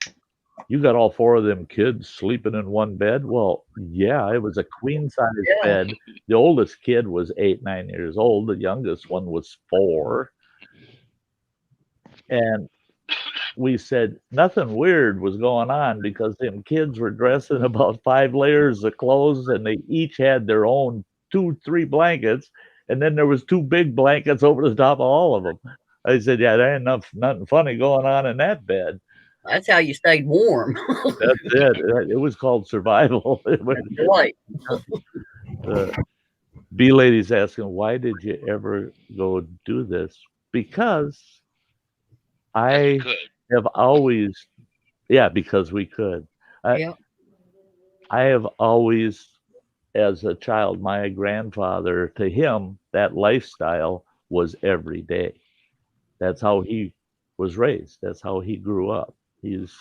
"You got all 4 of them kids sleeping in one bed?" Well, yeah, it was a queen size bed. The oldest kid was 8, 9 years old. The youngest one was 4, and we said nothing weird was going on because them kids were dressed in about 5 layers of clothes, and they each had their own 2-3 blankets, and then there was 2 big blankets over the top of all of them. I said, yeah, there ain't nothing funny going on in that bed. That's how you stayed warm. That's it. It was called survival. Right. B lady's asking, why did you ever go do this? Because I have always, because we could. I have always, as a child, my grandfather, to him, that lifestyle was every day. That's how he was raised. That's how he grew up. He's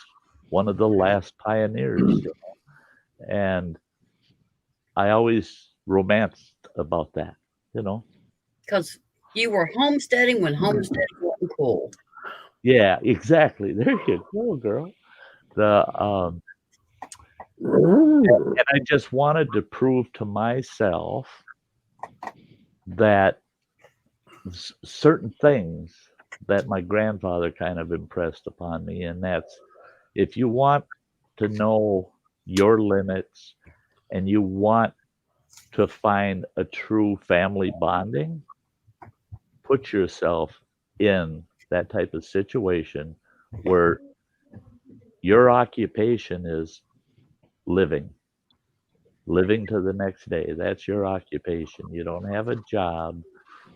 one of the last pioneers. And I always romanced about that, Because you were homesteading when homesteading wasn't cool. Yeah, exactly. There you go, girl. And I just wanted to prove to myself that certain things that my grandfather kind of impressed upon me, and that's, if you want to know your limits and you want to find a true family bonding, put yourself in that type of situation where your occupation is living to the next day. That's your occupation. You don't have a job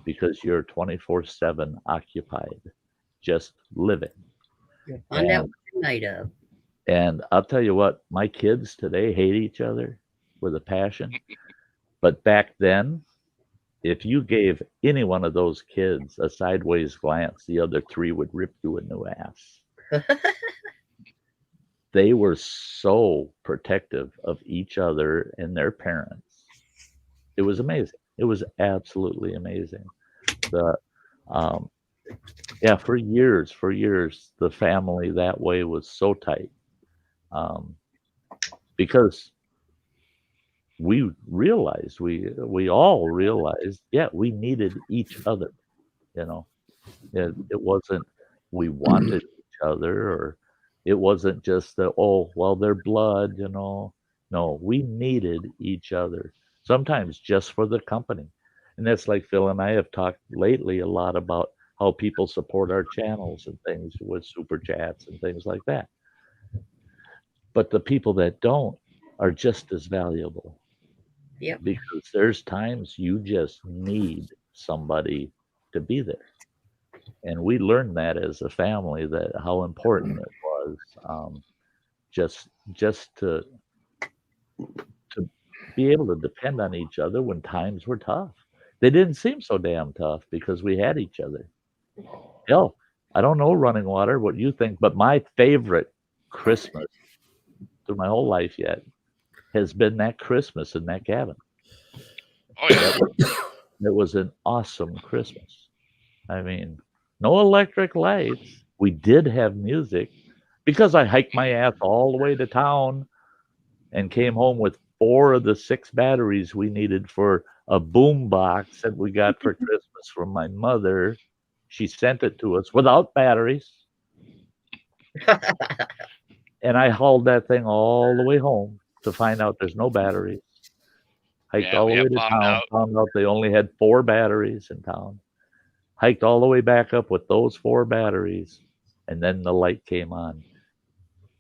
because you're 24/7 occupied, just living. Find out And, what you're made of. and I'll tell you what, my kids today hate each other with a passion. But back then, if you gave any one of those kids a sideways glance, the other three would rip you a new ass. They were so protective of each other and their parents. It was amazing. It was absolutely amazing. The for years, the family that way was so tight, because we realized, we all realized, we needed each other. You know, it wasn't we wanted each other, or it wasn't just that, oh, well, they're blood, you know. No, we needed each other, sometimes just for the company. And that's like Phil and I have talked lately a lot about how people support our channels and things with super chats and things like that. But the people that don't are just as valuable. Yep. Because there's times you just need somebody to be there. And we learned that as a family, that how important it was, just to be able to depend on each other when times were tough. They didn't seem so damn tough because we had each other. Hell, I don't know, Running Water, what you think, but my favorite Christmas through my whole life yet has been that Christmas in that cabin. Oh yeah. It was an awesome Christmas. I mean, no electric lights. We did have music because I hiked my ass all the way to town and came home with 4 of the 6 batteries we needed for a boom box that we got for Christmas from my mother. She sent it to us without batteries. And I hauled that thing all the way home to find out there's no batteries. Hiked all the way to town, found out they only had 4 batteries in town. Hiked all the way back up with those 4 batteries, and then the light came on.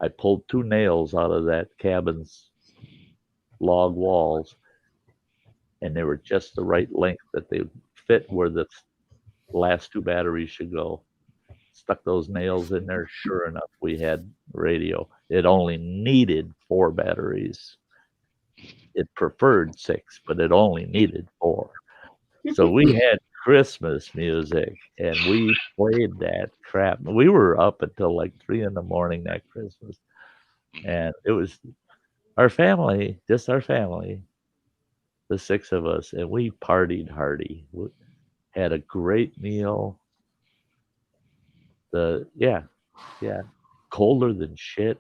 I pulled 2 nails out of that cabin's log walls, and they were just the right length that they fit where the last 2 batteries should go. Stuck those nails in there. Sure enough, we had radio. It only needed 4 batteries. It preferred 6, but it only needed 4. So we had Christmas music, and we played that crap. We were up until like 3 in the morning that Christmas, and it was our family, just our family, the 6 of us, and we partied hardy. We had a great meal. Colder than shit.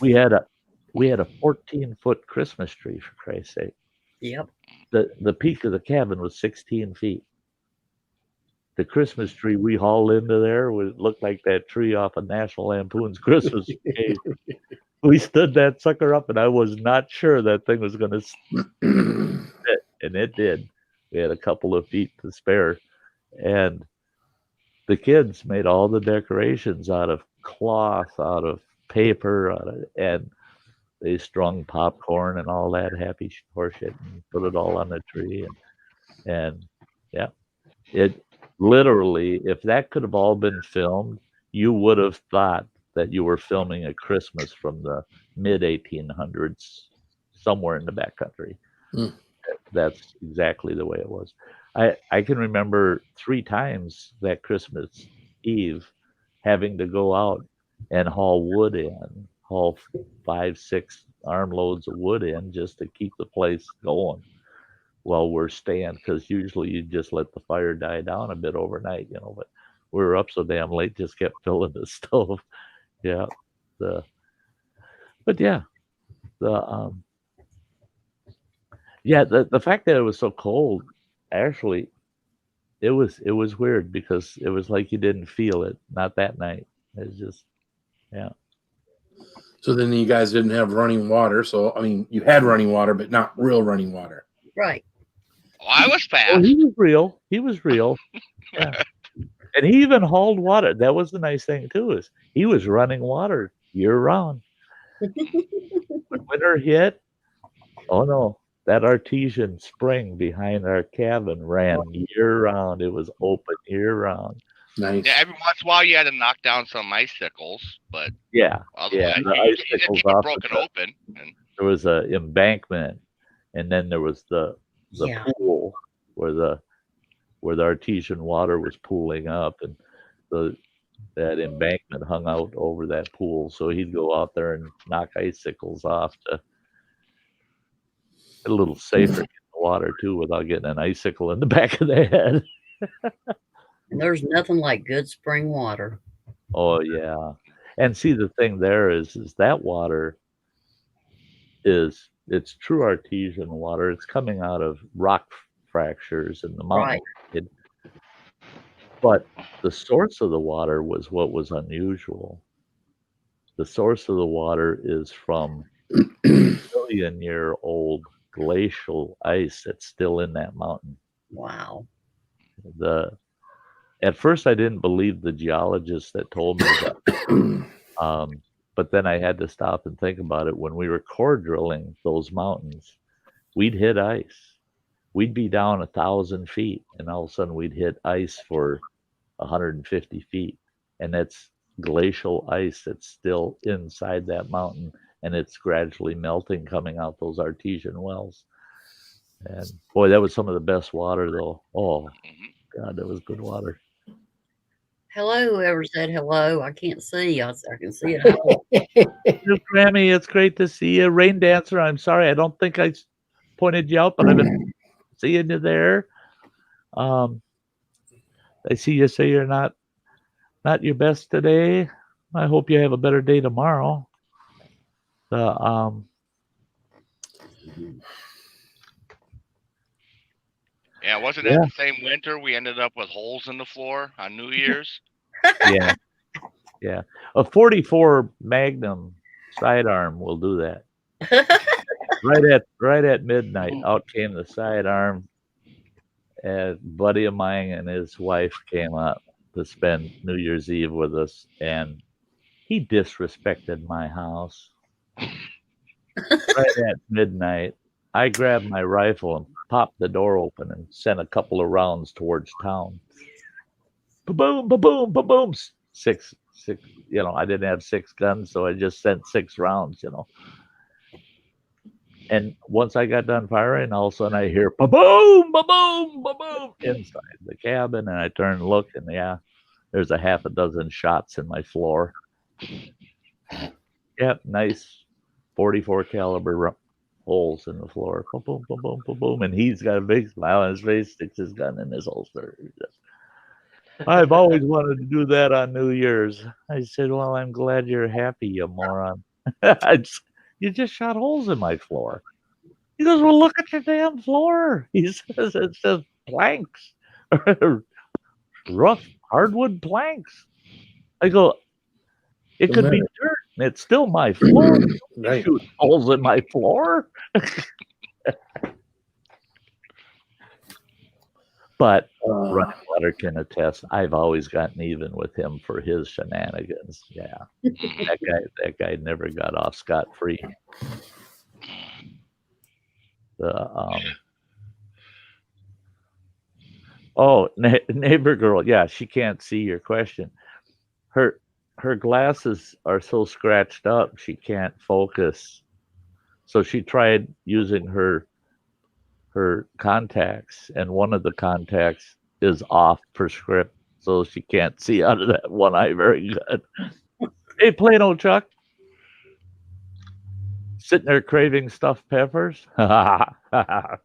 We had a 14-foot Christmas tree, for Christ's sake. Yep. The peak of the cabin was 16 feet. The Christmas tree we hauled into there looked like that tree off of National Lampoon's Christmas Vacation. We stood that sucker up, and I was not sure that thing was going to sit, and it did. We had a couple of feet to spare, and the kids made all the decorations out of cloth, out of paper, and they strung popcorn and all that happy horseshit and put it all on the tree. And yeah, it literally, if that could have all been filmed, you would have thought that you were filming a Christmas from the mid 1800s somewhere in the backcountry. That's exactly the way it was. I can remember 3 times that Christmas Eve having to go out and haul wood in, haul 5-6 armloads of wood in just to keep the place going while we're staying, because usually you just let the fire die down a bit overnight, you know, but we were up so damn late, just kept filling the stove. Yeah. The fact that it was so cold, actually, it was weird, because it was like you didn't feel it, not that night. It's just, yeah. So then you guys didn't have running water. So, I mean, you had running water, but not real running water. Right. Oh, I was fast. Well, he was real. He was real. Yeah. And he even hauled water. That was the nice thing too, is he was running water year round. When winter hit, oh no, that artesian spring behind our cabin ran year round. It was open year round. Nice. Yeah, every once in a while you had to knock down some icicles, but Yeah, otherwise the you just icicles keep it off broken open. And there was a embankment, and then there was the Yeah. pool where the artesian water was pooling up, and that embankment hung out over that pool. So he'd go out there and knock icicles off to get a little safer in the water too, without getting an icicle in the back of the head. And there's nothing like good spring water. Oh yeah, and see the thing there is that water it's true artesian water. It's coming out of rock fractures in the mountain. Right. But the source of the water was what was unusual. The source of the water is from million-year-old glacial ice that's still in that mountain. Wow. At first, I didn't believe the geologists that told me that. But then I had to stop and think about it. When we were core drilling those mountains, we'd hit ice. We'd be down 1,000 feet, and all of a sudden we'd hit ice for 150 feet. And that's glacial ice that's still inside that mountain, and it's gradually melting, coming out those artesian wells. And boy, that was some of the best water, though. Oh, God, that was good water. Hello, whoever said hello. I can't see. I can see it. Grammy, it's great to see you. Rain Dancer, I'm sorry. I don't think I pointed you out, but I've been seeing you there. I see you say you're not your best today. I hope you have a better day tomorrow. Yeah, wasn't that the same winter we ended up with holes in the floor on New Year's? Yeah. A 44 Magnum sidearm will do that. right at midnight, out came the sidearm. A buddy of mine and his wife came up to spend New Year's Eve with us, and he disrespected my house. Right at midnight, I grabbed my rifle and popped the door open and sent a couple of rounds towards town. Ba-boom, ba-boom, ba-boom. Six, I didn't have 6 guns, so I just sent 6 rounds, And once I got done firing, all of a sudden I hear ba-boom, ba-boom, ba-boom inside the cabin, and I turn and look, and there's a half a dozen shots in my floor. Yep, nice 44 caliber holes in the floor. Boom, boom, boom, boom, boom, boom. And he's got a big smile on his face, sticks his gun in his holster. I've always wanted to do that on New Year's. I said, well, I'm glad you're happy, you moron. You just shot holes in my floor. He goes, well, look at your damn floor. He says, it says planks. Rough hardwood planks. I go, it could be dirt. It's still my floor. Right. Shoot holes in my floor. But Running Water can attest, I've always gotten even with him for his shenanigans. Yeah. That guy never got off scot-free. Neighbor girl. Yeah, she can't see your question. Her glasses are so scratched up she can't focus. So she tried using her contacts, and one of the contacts is off prescript, so she can't see out of that one eye very good. Hey, Plano Chuck. Sitting there craving stuffed peppers. I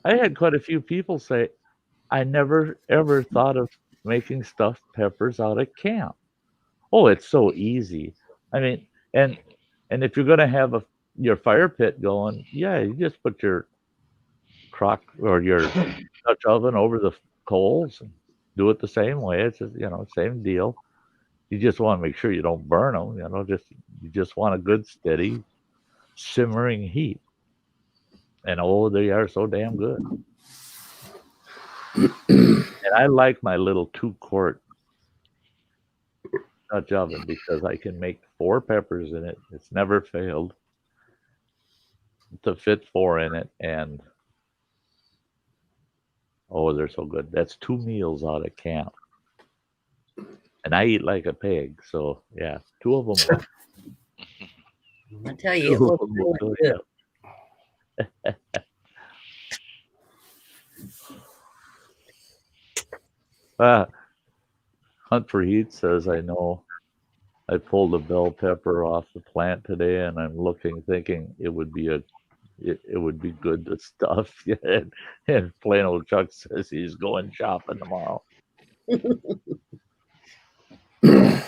had quite a few people say, I never ever thought of making stuffed peppers out of camp. Oh, it's so easy. I mean, and if you're going to have your fire pit going, you just put your crock or your Dutch oven over the coals and do it the same way. It's just, same deal. You just want to make sure you don't burn them. You just want a good, steady, simmering heat. And they are so damn good. And I like my little 2-quart Dutch oven because I can make 4 peppers in it. It's never failed to fit 4 in it, and they're so good. That's 2 meals out at camp, and I eat like a pig. So yeah, 2 of them. I tell you, it looks really good. Hunt for Heat says, I know I pulled a bell pepper off the plant today, and I'm thinking it would be good to stuff. And plain old Chuck says he's going shopping tomorrow. I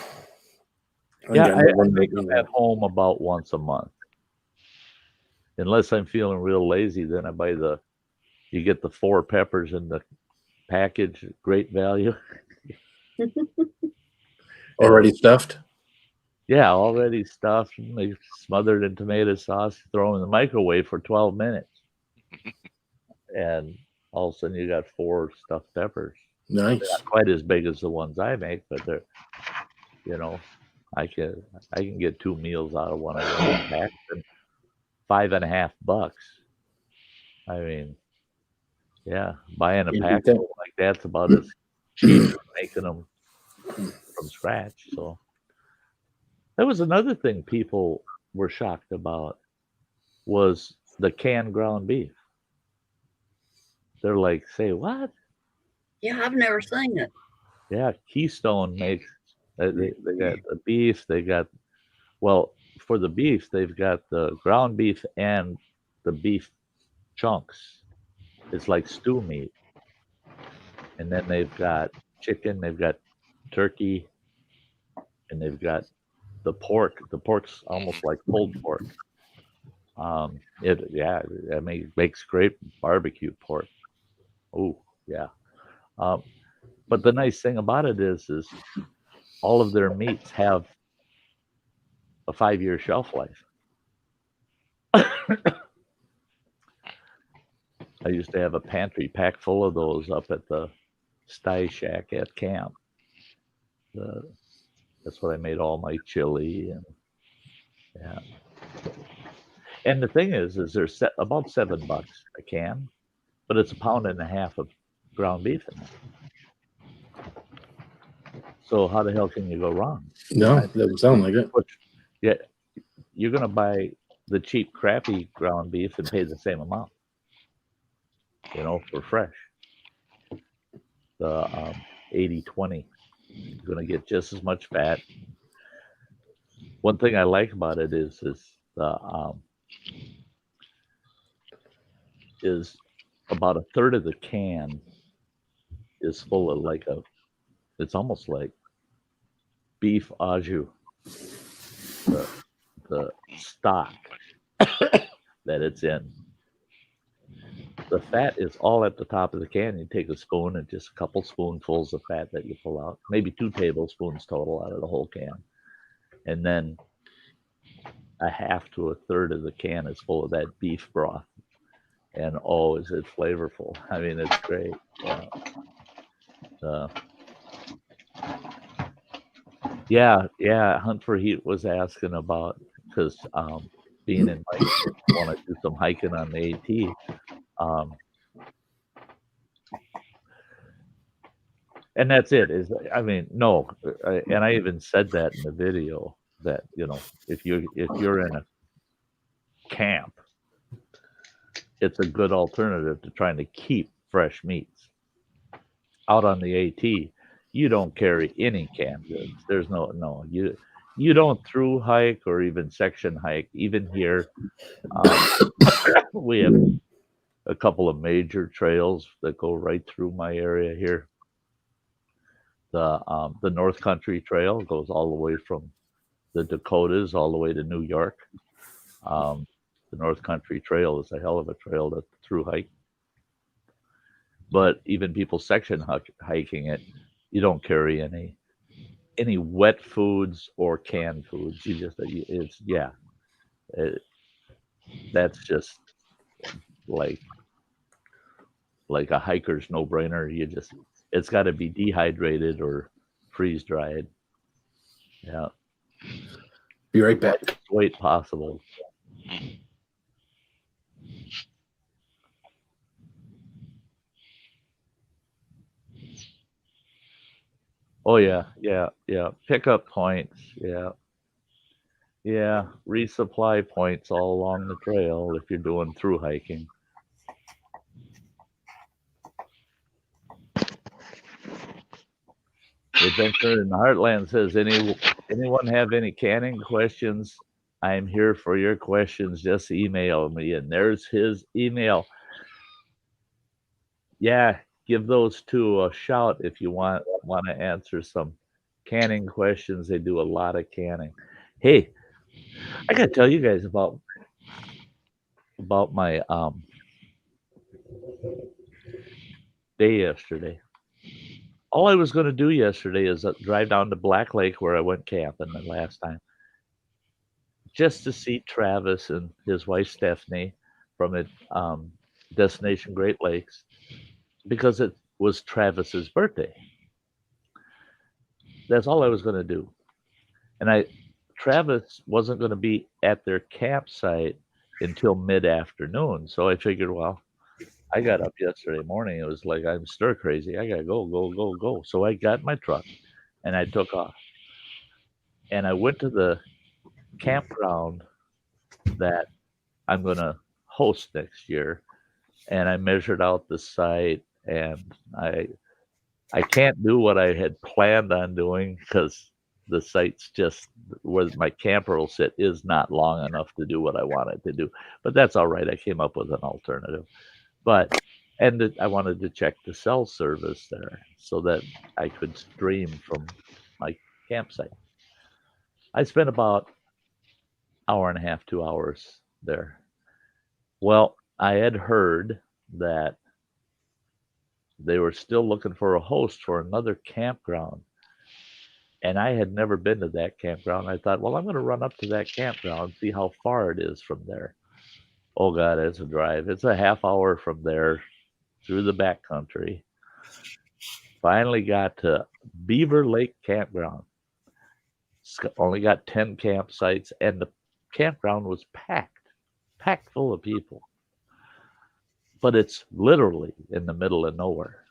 make them at home about once a month. Unless I'm feeling real lazy, then I buy you get the 4 peppers in the package, great value. Already stuffed? Yeah, already stuffed. They smothered in tomato sauce, throw them in the microwave for 12 minutes. And all of a sudden you got 4 stuffed peppers. Nice. They're not quite as big as the ones I make, but they're, I can get 2 meals out of one of those packs and $5.50. I mean, yeah, buying a pack like that's about as cheap as making them from scratch. So that was another thing people were shocked about was the canned ground beef. They're like, say what? Yeah, I've never seen it. Yeah, Keystone makes. They got the beef. They got, well, for the beef, they've got the ground beef and the beef chunks. It's like stew meat. And then they've got chicken, they've got turkey, and they've got the pork. The pork's almost like pulled pork. It makes great barbecue pork. Oh, yeah. But the nice thing about it is all of their meats have a 5-year shelf life. I used to have a pantry packed full of those up at the Sty Shack at camp. That's what I made all my chili and yeah. And the thing is they're about $7 a can, but it's 1.5 pounds of ground beef in it. So how the hell can you go wrong? No, it doesn't sound like it. Yeah, you're gonna buy the cheap, crappy ground beef and pay the same amount. For fresh. The 80-20. You're going to get just as much fat. One thing I like about it is about a third of the can is full of it's almost like beef au jus. The stock that it's in. The fat is all at the top of the can. You take a spoon and just a couple spoonfuls of fat that you pull out, maybe 2 tablespoons total out of the whole can. And then a half to a third of the can is full of that beef broth. And is it flavorful? I mean, it's great. Hunt for Heat was asking about, because being in Mike, want to do some hiking on the AT. And that's it. No, and I even said that in the video that if you're in a camp, it's a good alternative to trying to keep fresh meats. Out on the AT, you don't carry any canned goods. There's you don't through hike or even section hike. Even here, we have a couple of major trails that go right through my area here. The North Country Trail goes all the way from the Dakotas all the way to New York. The North Country Trail is a hell of a trail to through hike. But even people section hiking it, you don't carry any any wet foods or canned foods. That's just like a hiker's no-brainer. It's got to be dehydrated or freeze dried. Yeah. Be right back. Wait possible. Oh yeah. Pickup points. Yeah. Resupply points all along the trail if you're doing through hiking. Adventure in the Heartland says, anyone have any canning questions? I'm here for your questions. Just email me. And there's his email. Yeah, give those two a shout if you want to answer some canning questions. They do a lot of canning. Hey, I got to tell you guys about my day yesterday. All I was going to do yesterday is drive down to Black Lake where I went camping the last time, just to see Travis and his wife Stephanie from Destination Great Lakes, because it was Travis's birthday. That's all I was going to do. And Travis wasn't going to be at their campsite until mid-afternoon. So I figured, well, I got up yesterday morning. It was like I'm stir crazy. I got to go. So I got my truck and I took off. And I went to the campground that I'm going to host next year. And I measured out the site, and I can't do what I had planned on doing because the site's just where my camper will sit is not long enough to do what I wanted to do. But that's all right. I came up with an alternative. And I wanted to check the cell service there so that I could stream from my campsite. I spent about hour and a half, 2 hours there. Well, I had heard that they were still looking for a host for another campground. And I had never been to that campground. I thought, well, I'm going to run up to that campground, see how far it is from there. Oh, God, it's a drive. It's a half hour from there through the backcountry. Finally got to Beaver Lake Campground. Only got 10 campsites, and the campground was packed full of people. But it's literally in the middle of nowhere.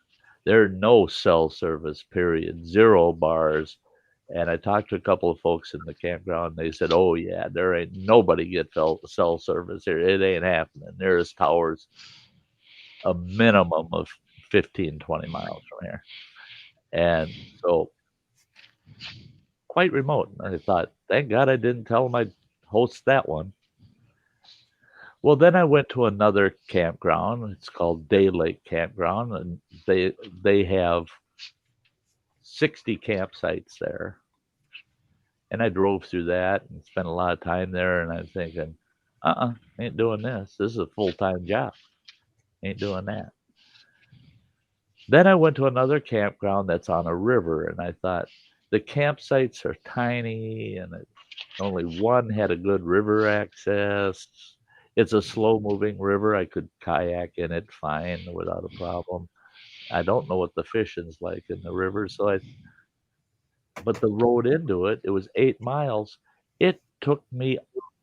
There are no cell service, period, 0 bars. And I talked to a couple of folks in the campground. They said, oh, yeah, there ain't nobody get cell service here. It ain't happening. There's towers a minimum of 15, 20 miles from here. And so quite remote. And I thought, thank God I didn't tell them I'd host that one. Well, then I went to another campground. It's called Day Lake Campground, and they have 60 campsites there. And I drove through that and spent a lot of time there, and I'm thinking, ain't doing this. This is a full-time job. Ain't doing that. Then I went to another campground that's on a river, and I thought, the campsites are tiny, and only one had a good river access. It's a slow-moving river. I could kayak in it fine without a problem. I don't know what the fishing's like in the river, but the road into it was 8 miles. It took me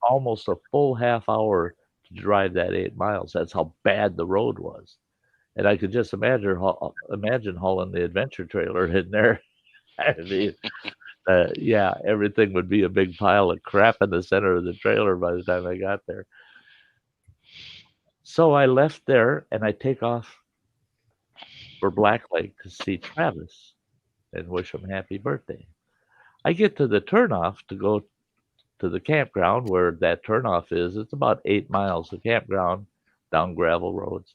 almost a full half hour to drive that 8 miles. That's how bad the road was. And I could just imagine hauling the adventure trailer in there. I mean, everything would be a big pile of crap in the center of the trailer by the time I got there. So I left there and I take off for Black Lake to see Travis and wish him happy birthday. I get to the turnoff to go to the campground where that turnoff is. It's about 8 miles of campground down gravel roads.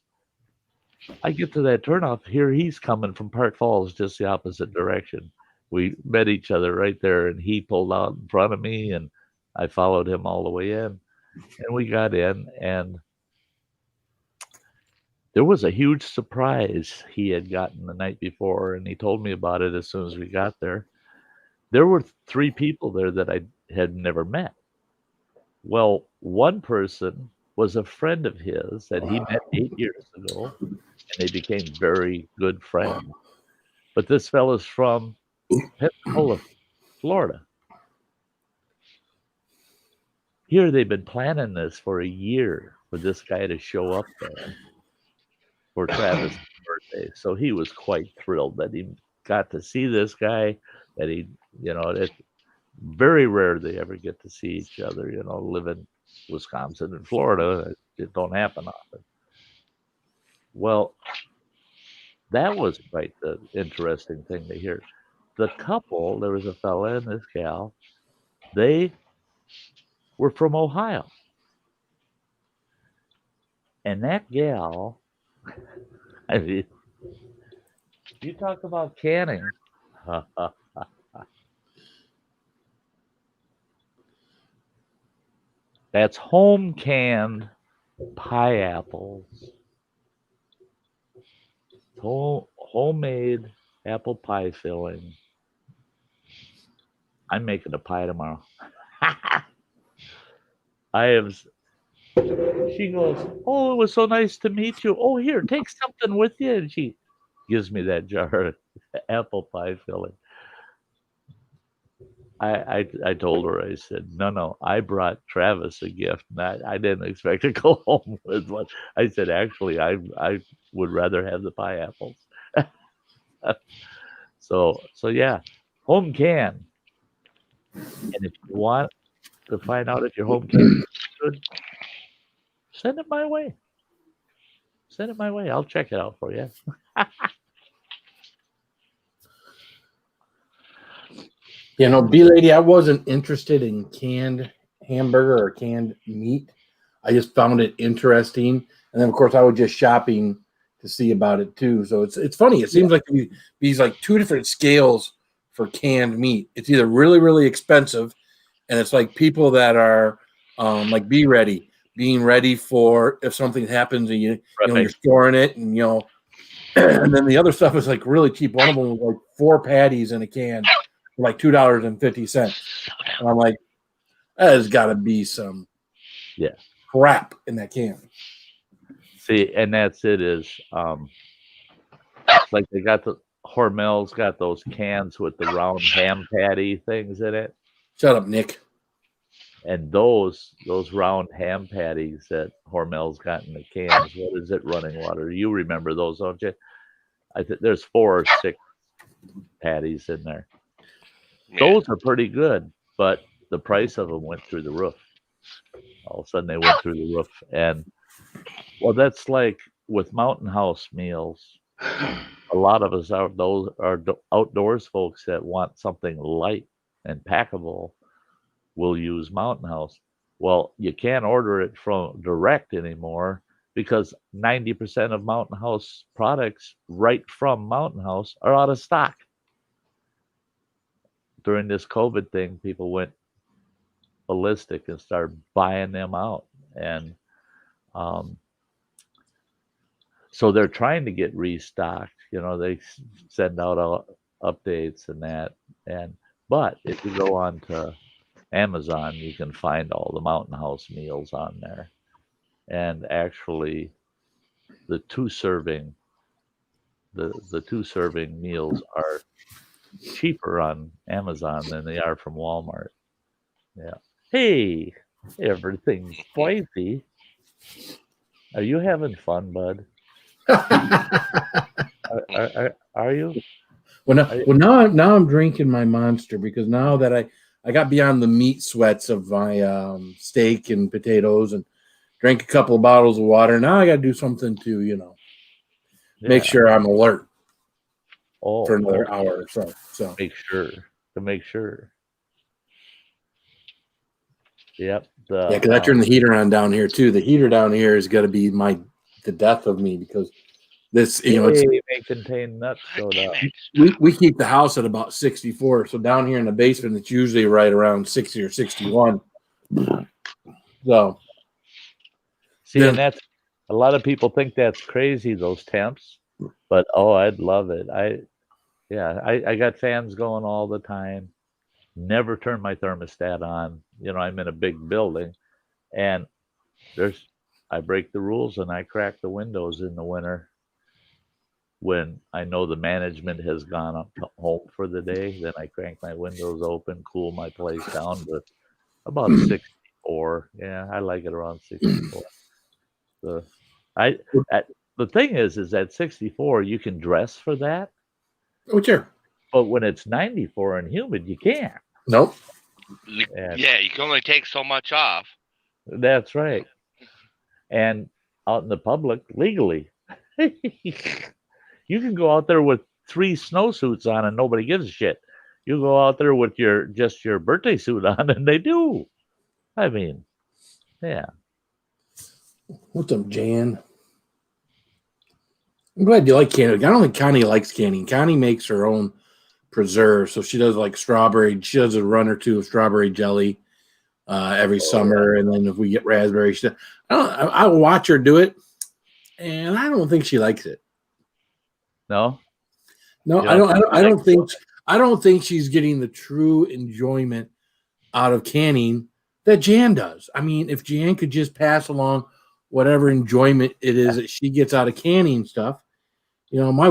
I get to that turnoff. Here he's coming from Park Falls, just the opposite direction. We met each other right there, and he pulled out in front of me, and I followed him all the way in. And we got in, and there was a huge surprise he had gotten the night before, and he told me about it as soon as we got there. there were 3 people there that I had never met. Well, one person was a friend of his that he met 8 years ago, and they became very good friends. But this fella's from Pensacola, Florida. Here they've been planning this for a year for this guy to show up there for Travis' birthday. So he was quite thrilled that he got to see this guy, that he, it's very rare they ever get to see each other, live in Wisconsin and Florida. It don't happen often. Well, that was quite the interesting thing to hear. The couple, there was a fella and this gal, they were from Ohio. And that gal, I mean, you talk about canning. That's home canned pie apples. Homemade apple pie filling. I'm making a pie tomorrow. She goes, "Oh, it was so nice to meet you. Oh, here, take something with you." And she gives me that jar of apple pie filling. I told her, I said, no, I brought Travis a gift. And I didn't expect to go home with one. I said, actually, I would rather have the pie apples. So yeah, home can. And if you want to find out if your home can is good, send it my way. Send it my way. I'll check it out for you. B-Lady, I wasn't interested in canned hamburger or canned meat. I just found it interesting. And then, of course, I was just shopping to see about it, too. So it's funny. It seems like these like 2 different scales for canned meat. It's either really, really expensive, and it's like people that are like being ready for if something happens and you're storing it, and and then the other stuff is like really cheap. One of them was like 4 patties in a can for like $2.50. And I'm like, there's got to be some crap in that can. See, and that's it is like they got Hormel's got those cans with the round ham patty things in it. Shut up, Nick. And those round ham patties that Hormel's got in the cans, what is it, running water? You remember those, don't you? I think there's 4 or 6 patties in there. Yeah. Those are pretty good, but the price of them went through the roof. All of a sudden they went through the roof. And well, that's like with Mountain House meals. A lot of us are outdoors folks that want something light and packable will use Mountain House. Well, you can't order it from direct anymore because 90% of Mountain House products right from Mountain House are out of stock. During this COVID thing, people went ballistic and started buying them out. And so they're trying to get restocked. They send out updates and that. But if you go on to Amazon, you can find all the Mountain House meals on there. And actually, the 2-serving meals are cheaper on Amazon than they are from Walmart. Yeah. Hey, everything's spicy. Are you having fun, bud? Are you? Well, now I'm drinking my Monster because now that I got beyond the meat sweats of my steak and potatoes and drank a couple of bottles of water. Now I got to do something to, make sure I'm alert for another hour or so. So make sure. Yep. Because I turned the heater on down here too. The heater down here is going to be the death of me because this, it may contain nut soda. We keep the house at about 64. So down here in the basement, it's usually right around 60 or 61. So see, and that's a lot of people think that's crazy, those temps, but I'd love it. I got fans going all the time. never turn my thermostat on. You know, I'm in a big building, and I break the rules and I crack the windows in the winter when I know the management has gone up home for the day. Then I crank my windows open, cool my place down to about 64. Yeah, I like it around 64. The thing is at 64 you can dress for that. Oh, sure. But when it's 94 and humid, you can't. Nope. Yeah, you can only take so much off. That's right. And out in the public, legally, you can go out there with 3 snowsuits on and nobody gives a shit. You go out there with just your birthday suit on and they do. I mean, yeah. What's up, Jan? I'm glad you like canning. I don't think Connie likes canning. Connie makes her own preserve. So she does like strawberry. She does a run or two of strawberry jelly every summer. And then if we get raspberry, I watch her do it. And I don't think she likes it. No? No, I don't think she's getting the true enjoyment out of canning that Jan does. I mean, if Jan could just pass along whatever enjoyment it is that she gets out of canning stuff. You know, my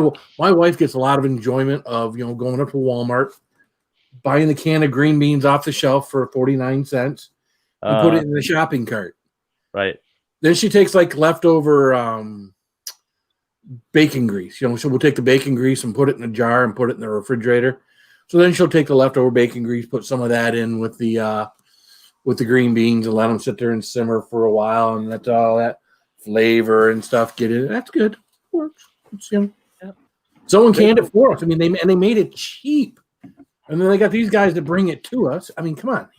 wife gets a lot of enjoyment of, you know, going up to Walmart, buying the can of green beans off the shelf for 49 cents and put it in the shopping cart. Right. Then she takes like leftover bacon grease. You know, so we'll take the bacon grease and put it in a jar and put it in the refrigerator. So then she'll take the leftover bacon grease, put some of that in with the green beans and let them sit there and simmer for a while, and that's all that flavor and stuff get in. That's good. Works. It's, you know, yeah. Someone canned it for us. I mean, they made it cheap, and then they got these guys to bring it to us. I mean, come on.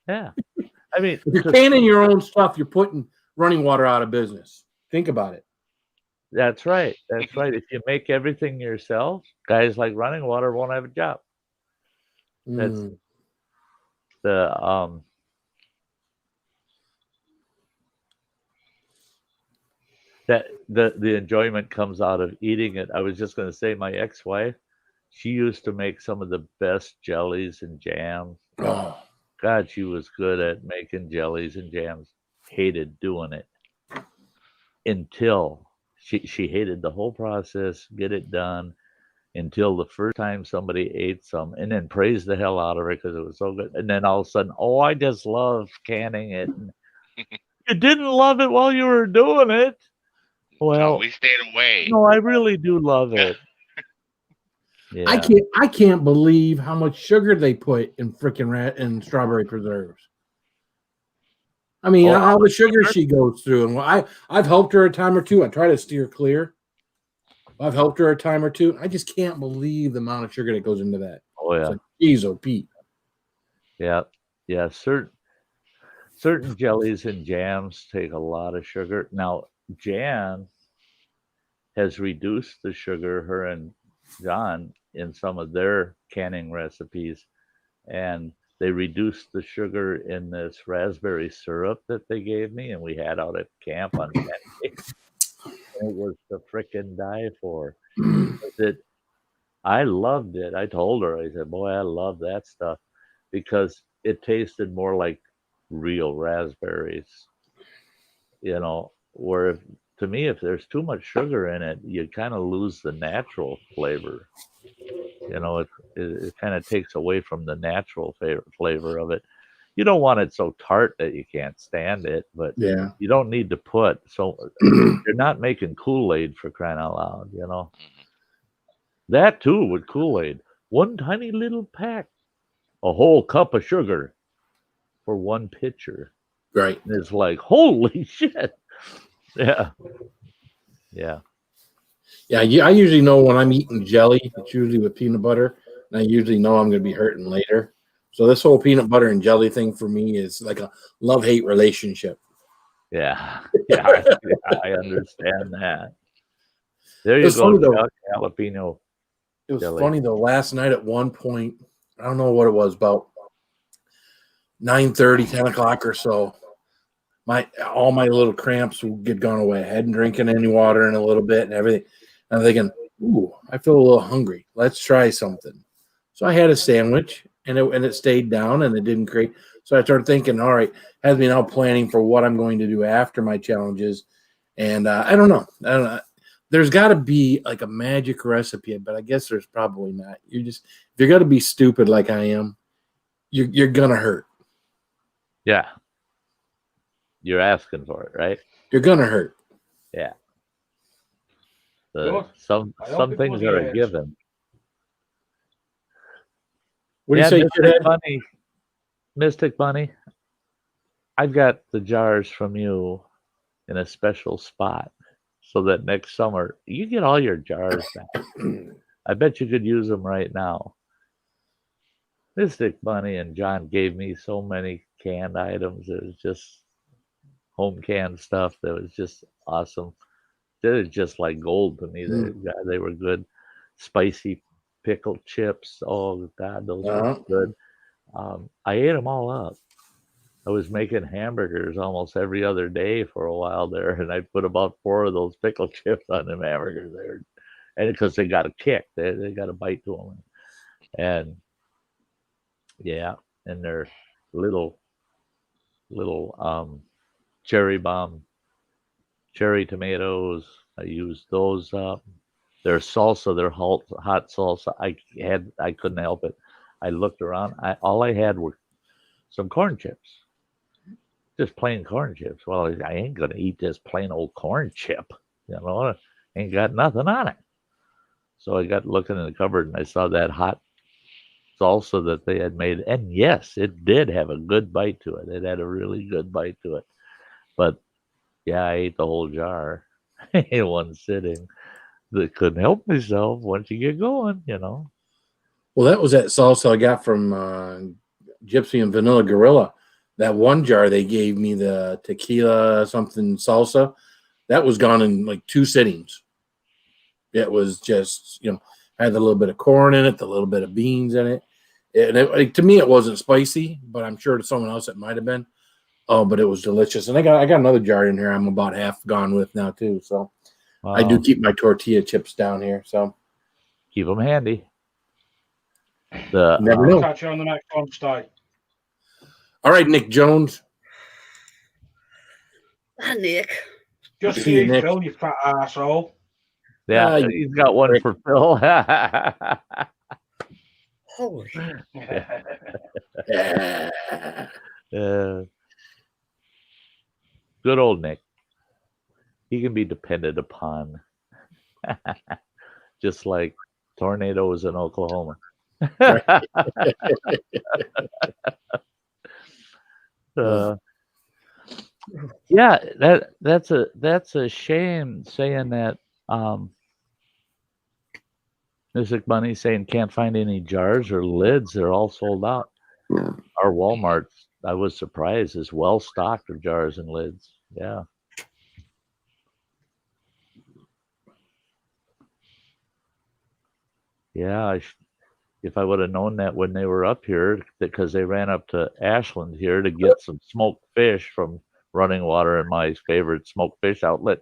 Yeah. I mean, if you're canning your own stuff, you're putting running water out of business. Think about it. That's right. That's right. If you make everything yourself, guys like running water won't have a job. That's the the enjoyment comes out of eating it. I was just going to say, my ex-wife, she used to make some of the best jellies and jams. Oh. God, she was good at making jellies and jams. Hated doing it until she hated the whole process, get it done, until the first time somebody ate some and then praised the hell out of it because it was so good. And then all of a sudden, oh, I just love canning it. You didn't love it while you were doing it. Well, no, we stayed away. No, I really do love it. Yeah. I can't believe how much sugar they put in freaking strawberry preserves. I mean, all the sugar she goes through, and I've helped her a time or two. I try to steer clear. I've helped her a time or two. I just can't believe the amount of sugar that goes into that. Oh yeah, like, geez, oh Pete. Yeah, yeah. Certain jellies and jams take a lot of sugar. Now, Jan has reduced the sugar, her and John, in some of their canning recipes, and they reduced the sugar in this raspberry syrup that they gave me, and we had out at camp on pancakes. It was the frickin' die for. I loved it. I told her, I said, boy, I love that stuff because it tasted more like real raspberries. You know, where to me, if there's too much sugar in it, you kind of lose the natural flavor. You know, it kind of takes away from the natural flavor of it. You don't want it so tart that you can't stand it, but yeah, you don't need to put so. You're not making Kool-Aid, for crying out loud, you know. That too with Kool-Aid, one tiny little pack, a whole cup of sugar for one pitcher. Right. And it's like, holy shit. Yeah. Yeah. Yeah, I usually know when I'm eating jelly, it's usually with peanut butter, and I usually know I'm going to be hurting later. So this whole peanut butter and jelly thing for me is like a love-hate relationship. Yeah. Yeah, I understand that. There you go, jalapeno. It was funny though. Last night at one point, I don't know what it was, about 9:30, 10 o'clock or so. All my little cramps would get gone away. I hadn't drinking any water in a little bit and everything. I'm thinking, ooh, I feel a little hungry. Let's try something. So I had a sandwich, and it stayed down, and it didn't create. So I started thinking, all right, has me now planning for what I'm going to do after my challenges. And I don't know. There's got to be like a magic recipe, but I guess there's probably not. If you're going to be stupid like I am, you're going to hurt. Yeah. You're asking for it, right? You're going to hurt. Yeah. Good. Some things are a given. What do you say, Mystic Bunny? I've got the jars from you in a special spot so that next summer you get all your jars back. I bet you could use them right now. Mystic Bunny and John gave me so many canned items. It was just home canned stuff that was just awesome. They're just like gold to me. They were good. Spicy pickled chips. Oh, God, those were good. I ate them all up. I was making hamburgers almost every other day for a while there, and I put about 4 of those pickled chips on them hamburgers there, and because they got a kick, they got a bite to them, and yeah, and they're little cherry bomb cherry tomatoes. I used those up. Their salsa, their hot salsa. I couldn't help it. I looked around. All I had were some corn chips. Just plain corn chips. Well, I ain't gonna eat this plain old corn chip. You know, ain't got nothing on it. So I got looking in the cupboard and I saw that hot salsa that they had made. And yes, it did have a good bite to it. It had a really good bite to it. But yeah, I ate the whole jar in one sitting. That couldn't help myself once you get going, you know. Well, that was that salsa I got from Gypsy and Vanilla Gorilla. That one jar they gave me, the tequila something salsa, that was gone in like 2 sittings. It was just, had a little bit of corn in it, a little bit of beans in it. And to me, it wasn't spicy, but I'm sure to someone else it might have been. Oh, but it was delicious. And I got another jar in here I'm about half gone with now too. So wow. I do keep my tortilla chips down here. So keep them handy. Never know. Catch you on the next one, Sty. All right, Nick Jones. Hi, Nick. Just see you, Phil, you fat asshole. Yeah, he's got one for Phil. Holy. Good old Nick. He can be depended upon. Just like tornadoes in Oklahoma. Yeah, that's a shame saying that. Mystic Bunny saying can't find any jars or lids. They're all sold out. Yeah. Our Walmart, I was surprised, is well stocked of jars and lids. Yeah. Yeah, if I would have known that when they were up here, because they ran up to Ashland here to get some smoked fish from Running Water and my favorite smoked fish outlet.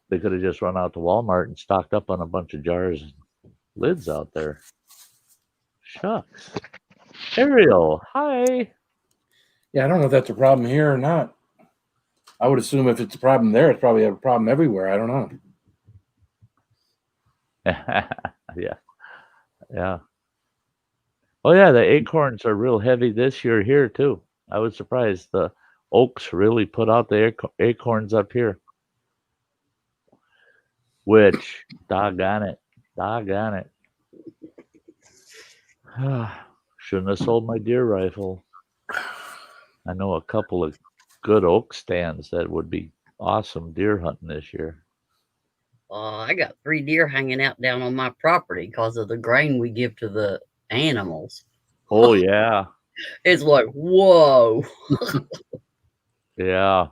They could have just run out to Walmart and stocked up on a bunch of jars and lids out there. Shucks. Ariel, hi. Yeah, I don't know if that's a problem here or not. I would assume if it's a problem there, it's probably a problem everywhere. I don't know. Yeah. Oh, yeah, the acorns are real heavy this year here, too. I was surprised. The oaks really put out the acorns up here. Which, doggone it. Shouldn't have sold my deer rifle. I know a couple of good oak stands that would be awesome deer hunting this year. I got 3 deer hanging out down on my property because of the grain we give to the animals. Oh, yeah. It's like, whoa. Yeah.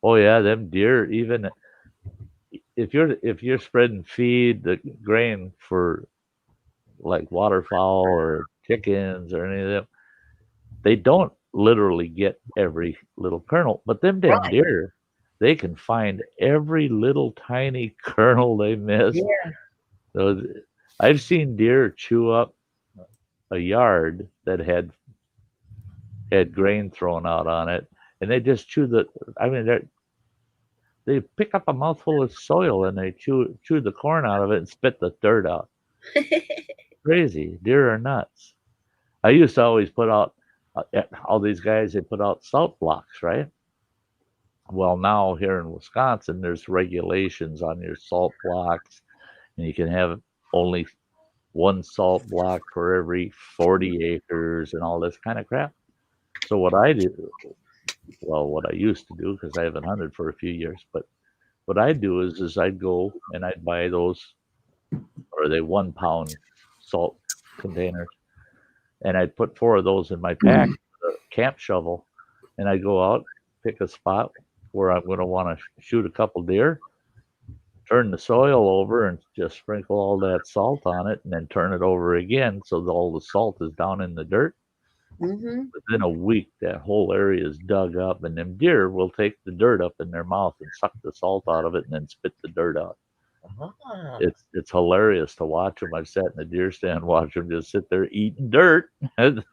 Oh, yeah, them deer, even if you're spreading feed, the grain for like waterfowl or chickens or any of them, they don't literally get every little kernel, but them damn deer, they can find every little tiny kernel they miss. Yeah. So I've seen deer chew up a yard that had grain thrown out on it, and they just chew the. I mean, they pick up a mouthful of soil and they chew the corn out of it and spit the dirt out. Crazy. Deer are nuts. I used to always put out all these guys. They put out salt blocks, right? Well, now here in Wisconsin, there's regulations on your salt blocks, and you can have only one salt block for every 40 acres and all this kind of crap. So what I do, well, what I used to do, because I haven't hunted for a few years, but what I do is I'd go and I'd buy those, or they 1 pound salt containers, and I'd put 4 of those in my pack, the camp shovel, and I'd go out, pick a spot where I'm going to want to shoot a couple deer, turn the soil over and just sprinkle all that salt on it, and then turn it over again so that all the salt is down in the dirt. Mm-hmm. Within a week, that whole area is dug up, and them deer will take the dirt up in their mouth and suck the salt out of it and then spit the dirt out. Ah. It's hilarious to watch them. I've sat in the deer stand, watch them just sit there eating dirt. Yep,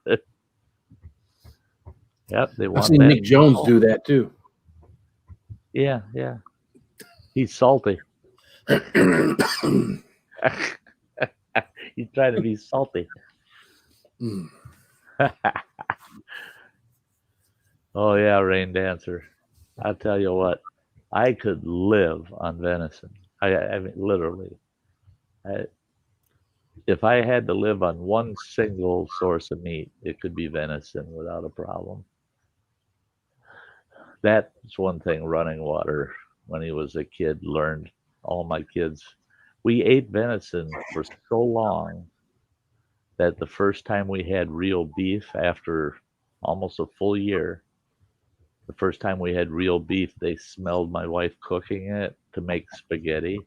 they want I've seen that. Nick Jones do that too. Yeah. He's salty. He's trying to be salty. Oh yeah, Rain Dancer. I'll tell you what, I could live on venison. I mean, literally. If I had to live on one single source of meat, it could be venison without a problem. That's one thing Running Water, when he was a kid, learned. All my kids, we ate venison for so long that the first time we had real beef after almost a full year, the first time we had real beef, they smelled my wife cooking it to make spaghetti.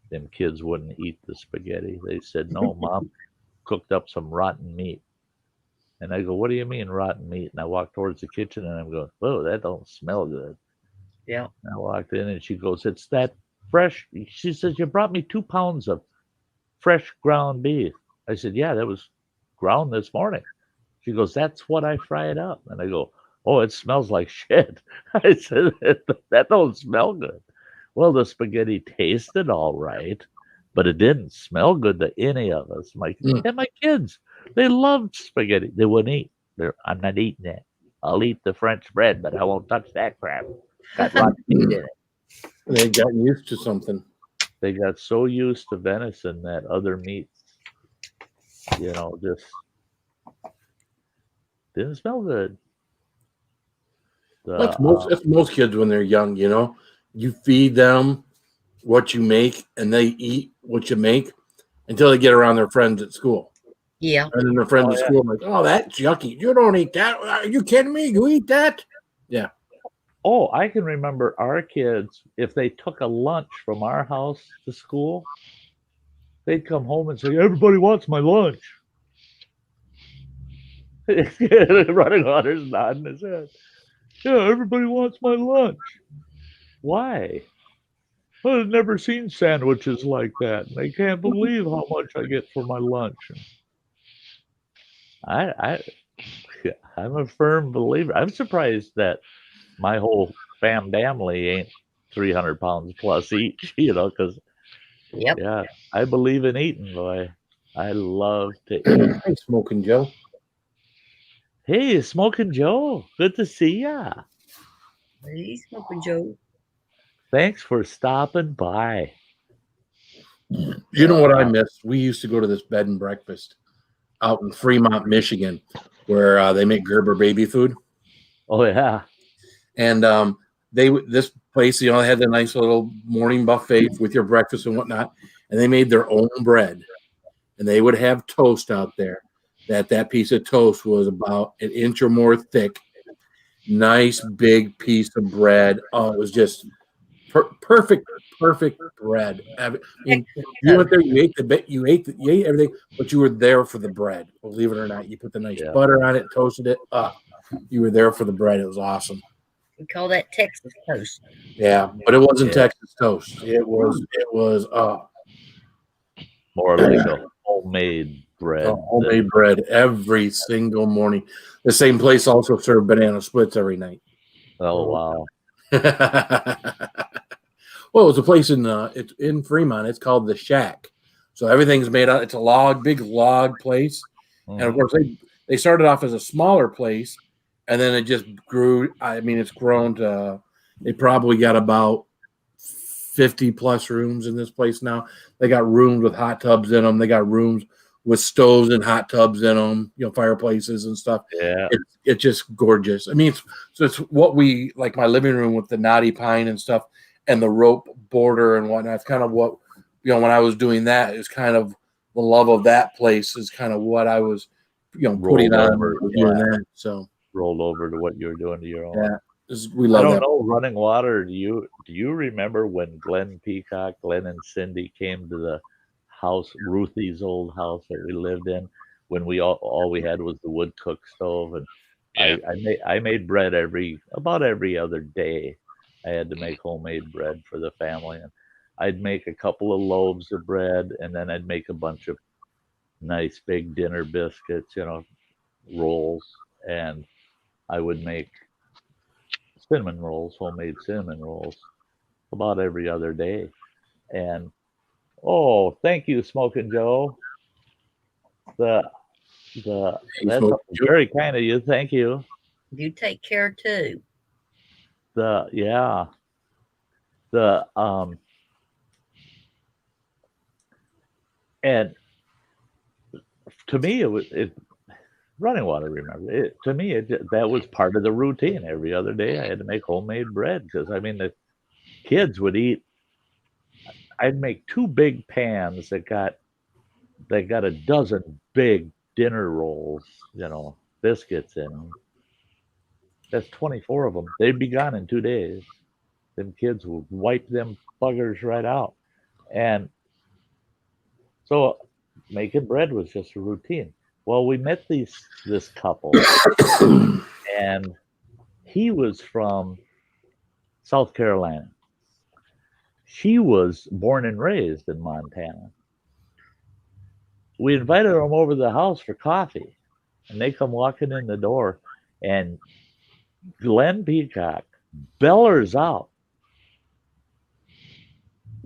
Them kids wouldn't eat the spaghetti. They said, no, Mom cooked up some rotten meat. And I go, what do you mean rotten meat? And I walk towards the kitchen and I'm going, whoa, that don't smell good. Yeah. And I walked in and she goes, it's that fresh. She says, you brought me 2 pounds of fresh ground beef. I said, yeah, that was ground this morning. She goes, that's what I fried up. And I go, oh, it smells like shit. I said, that don't smell good. Well, the spaghetti tasted all right, but it didn't smell good to any of us. And my kids, they loved spaghetti. They wouldn't eat. I'm not eating that. I'll eat the French bread, but I won't touch that crap. Got rotten meat in it. They got used to something. They got so used to venison that other meats, just didn't smell good. That's most kids when they're young, You feed them what you make, and they eat what you make until they get around their friends at school. Yeah. And then their friends at school are like, oh, that's yucky. You don't eat that. Are you kidding me? You eat that? Yeah. Oh, I can remember our kids, if they took a lunch from our house to school, they'd come home and say, everybody wants my lunch. Running Water's nodding his head. Yeah, everybody wants my lunch. Why? Well, I've never seen sandwiches like that. And they can't believe how much I get for my lunch. I'm a firm believer. I'm surprised that my whole family ain't 300 pounds plus each, because yeah, I believe in eating, boy. I love to eat. Hey, Smoking Joe. Hey, Smoking Joe. Good to see ya. Hey, Smoking Joe. Thanks for stopping by. You know what I miss? We used to go to this bed and breakfast out in Fremont, Michigan, where they make Gerber baby food. Oh yeah. And this place, they had a nice little morning buffet with your breakfast and whatnot, and they made their own bread, and they would have toast out there. That piece of toast was about 1 inch or more thick, nice big piece of bread. Oh, it was just perfect bread. I mean, you went there, you ate everything, but you were there for the bread. Believe it or not, you put the nice butter on it, toasted it. You were there for the bread. It was awesome. We call that Texas toast. Yeah, but it wasn't Texas toast. It was more like a homemade bread. Homemade bread every single morning. The same place also served banana splits every night. Oh wow! Well, it was a place it's in Fremont. It's called the Shack. So everything's made out. It's a big log place, and of course they started off as a smaller place, and then it just grew. I mean, it's grown to. They probably got about 50 plus rooms in this place now. They got rooms with hot tubs in them. They got rooms with stoves and hot tubs in them. Fireplaces and stuff. Yeah, it's just gorgeous. I mean, it's what we like. My living room with the knotty pine and stuff, and the rope border and whatnot. It's kind of what. When I was doing that, it was kind of the love of that place is kind of what I was, putting on doing that. So rolled over to what you were doing to your own. Yeah, we love. I don't know running water. Do you remember when Glenn and Cindy came to the house, Ruthie's old house that we lived in, when we all we had was the wood cook stove, and I made bread about every other day. I had to make homemade bread for the family, and I'd make a couple of loaves of bread, and then I'd make a bunch of nice big dinner biscuits, rolls, and I would make cinnamon rolls, homemade cinnamon rolls, about every other day. And thank you, Smoking Joe. That's very kind of you. Thank you. You take care too. And to me, running water. Remember, that was part of the routine. Every other day, I had to make homemade bread because the kids would eat. I'd make 2 big pans that got a dozen big dinner rolls, biscuits in them. That's 24 of them. They'd be gone in 2 days. Them kids would wipe them buggers right out, and so making bread was just a routine. Well, we met this couple, and he was from South Carolina. She was born and raised in Montana. We invited them over to the house for coffee, and they come walking in the door, and Glenn Peacock bellers out.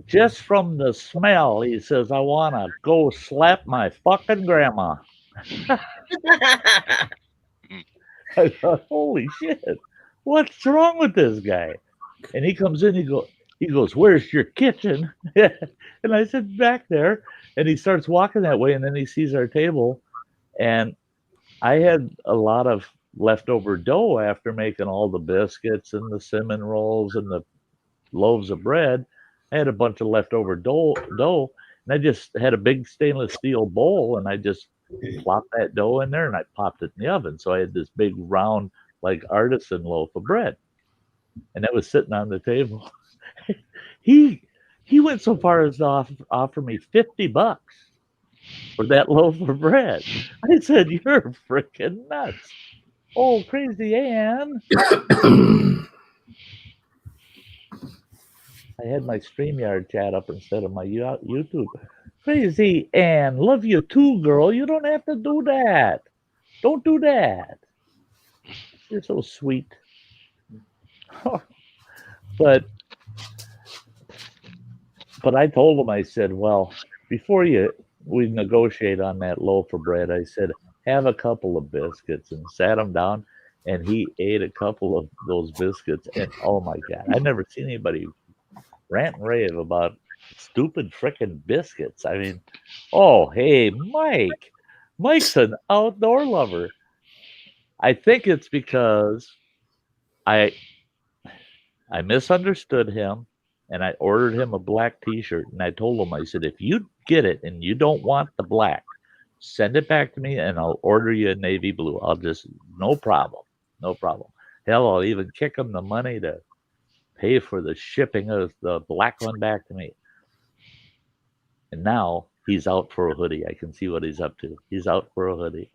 Just from the smell, he says, "I want to go slap my fucking grandma." I thought, holy shit, what's wrong with this guy? And he comes in, he goes, "Where's your kitchen?" And I said, "Back there." And he starts walking that way, and then he sees our table. And I had a lot of leftover dough after making all the biscuits and the cinnamon rolls and the loaves of bread. I had a bunch of leftover dough, and I just had a big stainless steel bowl, and I just plopped that dough in there, and I popped it in the oven. So I had this big round, like artisan loaf of bread, and that was sitting on the table. He went so far as to offer me $50 for that loaf of bread. I said, "You're freaking nuts." Oh, Crazy Ann. I had my StreamYard chat up instead of my YouTube. Crazy Ann, love you too, girl. You don't have to do that. Don't do that. You're so sweet. But I told him, I said, well, before we negotiate on that loaf of bread, I said, have a couple of biscuits, and sat him down, and he ate a couple of those biscuits, and oh my God, I've never seen anybody rant and rave about stupid frickin' biscuits. I mean, oh, hey, Mike's an outdoor lover. I think it's because I misunderstood him, and I ordered him a black t-shirt, and I told him, I said, if you get it and you don't want the black, send it back to me and I'll order you a navy blue. No problem. Hell, I'll even kick him the money to pay for the shipping of the black one back to me. And now he's out for a hoodie. I can see what he's up to. He's out for a hoodie.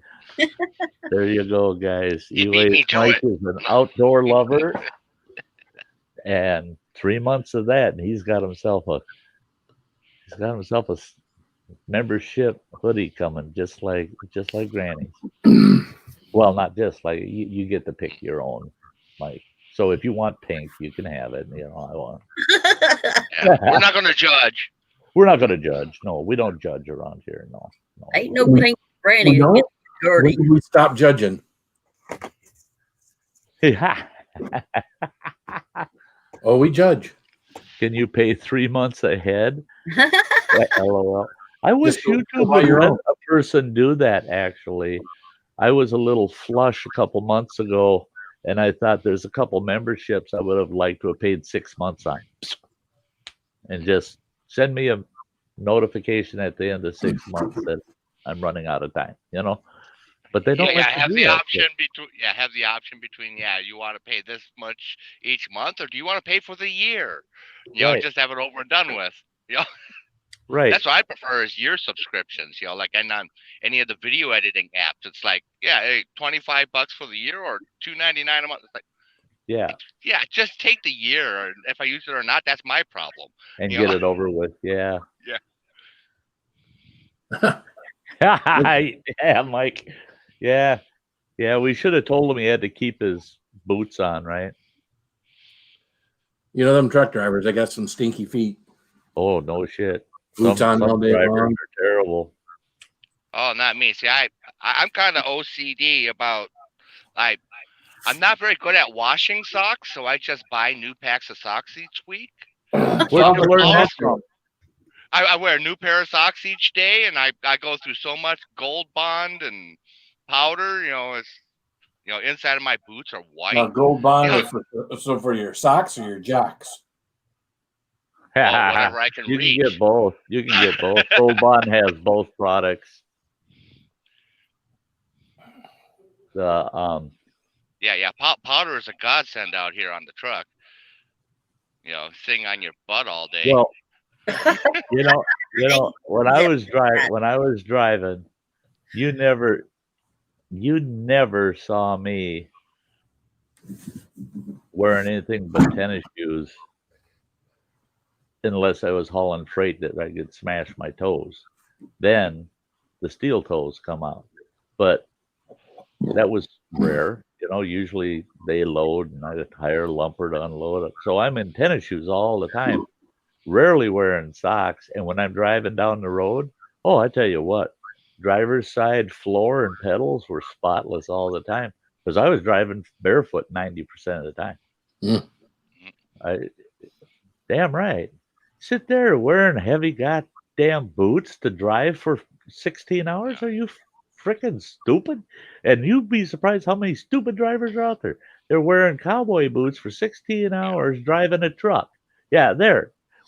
There you go, guys. Mike is an outdoor lover, and 3 months of that, and he's got himself a membership hoodie coming, just like Granny's. Well, not just like you get to pick your own, Mike. So if you want pink, you can have it. You know, I want. Yeah, we're not going to judge. We're not going to judge. No, we don't judge around here. No. Ain't no pink granny. We don't? It's dirty. When did we stop judging? Oh, we judge. Can you pay 3 months ahead? LOL. I wish Just go YouTube buy would your let own. a person do that, actually. I was a little flush a couple months ago, and I thought there's a couple memberships I would have liked to have paid 6 months on. And just send me a notification at the end of 6 months that I'm running out of time, you know? But they don't have the option between you want to pay this much each month, or do you want to pay for the year? You know, just have it over and done with. You know, right. That's what I prefer is year subscriptions. You know, like and on any of the video editing apps, it's like hey, $25 for the year or $2.99 a month. It's like just take the year, and if I use it or not, that's my problem. And get it over with. Yeah. Yeah, Mike. Yeah. We should have told him he had to keep his boots on, right? You know, them truck drivers, they got some stinky feet. Oh, no shit. Boots on all day long. Are terrible. Oh, not me. See, I'm kind of OCD about I'm not very good at washing socks, so I just buy new packs of socks each week. Where'd you learn that from? I wear a new pair of socks each day, and I go through so much Gold Bond and powder. You know, inside of my boots are white. Now, Gold Bond is for your socks or your jocks? Whatever I can reach. You can get both. Gold Bond has both products. The powder is a godsend out here on the truck. You know, sitting on your butt all day. Well, you know, when I was driving, you never saw me wearing anything but tennis shoes unless I was hauling freight that I could smash my toes. Then the steel toes come out. But that was rare. You know, usually they load and I hire a lumper to unload it. So I'm in tennis shoes all the time, rarely wearing socks. And when I'm driving down the road, I tell you what, driver's side floor and pedals were spotless all the time because I was driving barefoot 90% of the time. Damn right. Sit there wearing heavy goddamn boots to drive for 16 hours? Are you freaking stupid? And you'd be surprised how many stupid drivers are out there. They're wearing cowboy boots for 16 hours driving a truck. Yeah,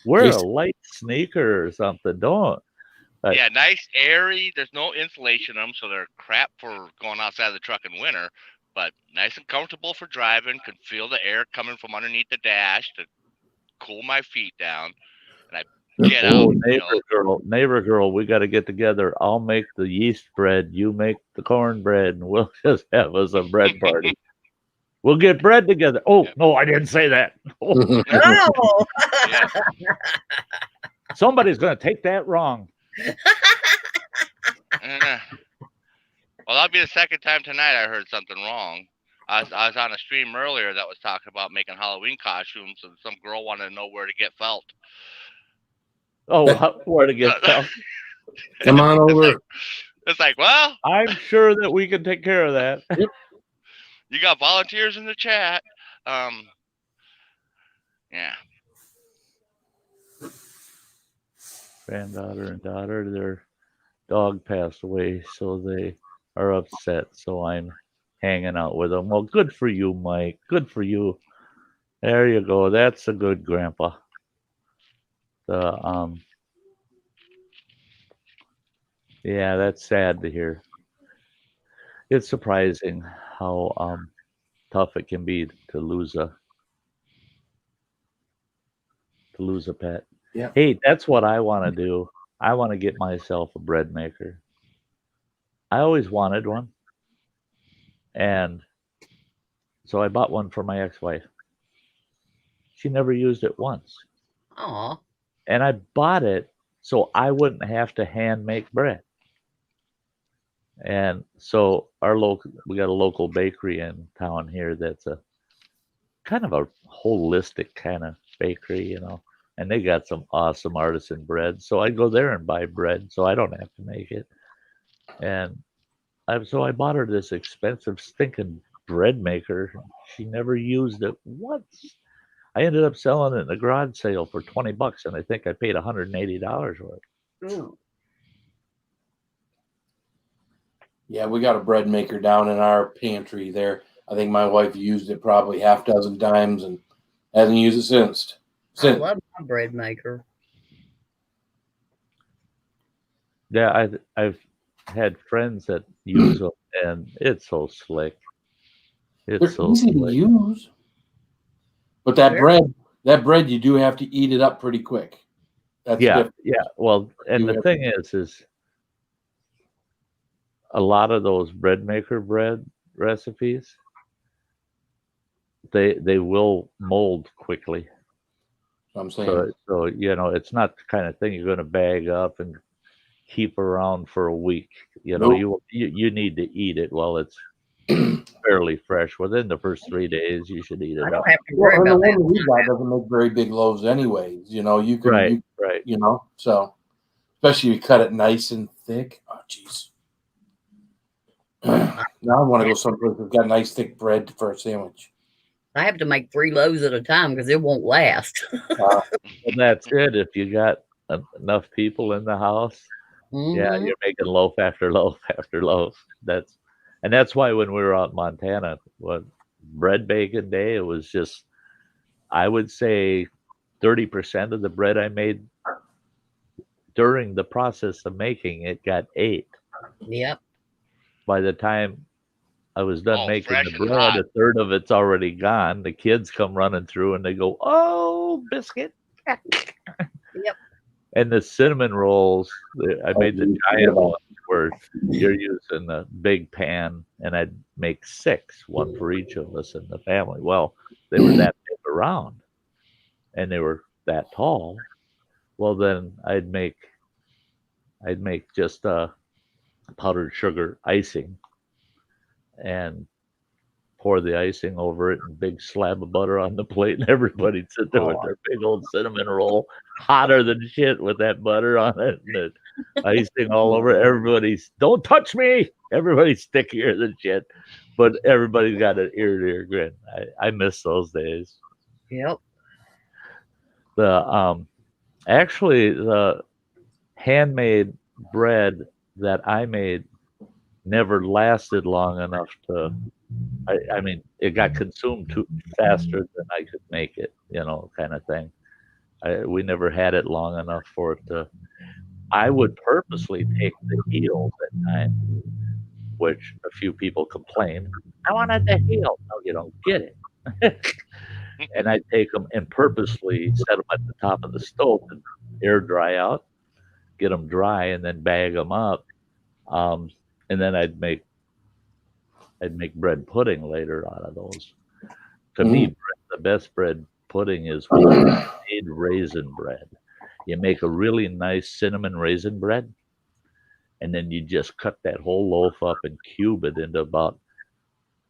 wear a light sneaker or something. Don't. Nice, airy. There's no insulation in them, so they're crap for going outside of the truck in winter. But nice and comfortable for driving. Can feel the air coming from underneath the dash to cool my feet down. And I get out. Neighbor girl, we got to get together. I'll make the yeast bread. You make the cornbread, and we'll just have us a bread party. We'll get bread together. Oh, no, I didn't say that. Oh. Somebody's going to take that wrong. Well, that'll be the second time tonight I heard something wrong. I was on a stream earlier that was talking about making Halloween costumes, and some girl wanted to know where to get felt. Oh, where to get felt? Come on over. It's like, well, I'm sure that we can take care of that. You got volunteers in the chat. Granddaughter and daughter, their dog passed away, so they are upset. So I'm hanging out with them. Well, good for you, Mike. Good for you. There you go. That's a good grandpa. That's sad to hear. It's surprising how tough it can be to lose a pet. Yeah. Hey, that's what I want to do. I want to get myself a bread maker. I always wanted one. And so I bought one for my ex-wife. She never used it once. Aw. And I bought it so I wouldn't have to hand make bread. And so we got a local bakery in town here that's a kind of a holistic kind of bakery, you know, and they got some awesome artisan bread. So I go there and buy bread, so I don't have to make it. And so I bought her this expensive stinking bread maker. She never used it once. I ended up selling it in a garage sale for $20, and I think I paid $180 for it. Ooh. Yeah, we got a bread maker down in our pantry there. I think my wife used it probably half dozen times and hasn't used it since. I love my bread maker. Yeah, I've had friends that use them, and it's so slick. They're easy to use. But that bread, you do have to eat it up pretty quick. That's different. Yeah. Well, and the thing is a lot of those bread maker bread recipes, they will mold quickly. I'm saying. So you know, it's not the kind of thing you're going to bag up and keep around for a week. You know, you need to eat it while it's fairly fresh. Within the first 3 days, you should eat it. I don't have to worry about that. The one we got doesn't make very big loaves, anyways. You know, you can, right. You know, so especially if you cut it nice and thick. Oh, jeez. Now I want to go someplace that's got nice thick bread for a sandwich. I have to make 3 loaves at a time because it won't last. And that's it. If you got enough people in the house, yeah, you're making loaf after loaf after loaf. That's why when we were out in Montana, bread baking day, it was just, I would say 30% of the bread I made during the process of making it got ate. Yep. By the time I was done making the bread, a third of it's already gone. The kids come running through and they go, "Oh, biscuit." Yep. And the cinnamon rolls, I made the giant ones where you're using a big pan, and I'd make 6, one for each of us in the family. Well, they were that big around, and they were that tall. Well, then I'd make just powdered sugar icing and pour the icing over it and big slab of butter on the plate, and everybody'd sit there with their big old cinnamon roll, hotter than shit with that butter on it and the icing all over. Everybody's, "Don't touch me!" Everybody's stickier than shit, but everybody's got an ear-to-ear grin. I miss those days. Yep. Actually, the handmade bread that I made never lasted long enough to. I mean, it got consumed too faster than I could make it, you know, kind of thing. We never had it long enough for it to. I would purposely take the heels at times, which a few people complained. "I wanted the heel." No, you don't get it. And I'd take them and purposely set them at the top of the stove and air dry out, get them dry, and then bag them up. And then I'd make bread pudding later out of those. To me, the best bread pudding is made raisin bread. You make a really nice cinnamon raisin bread, and then you just cut that whole loaf up and cube it into about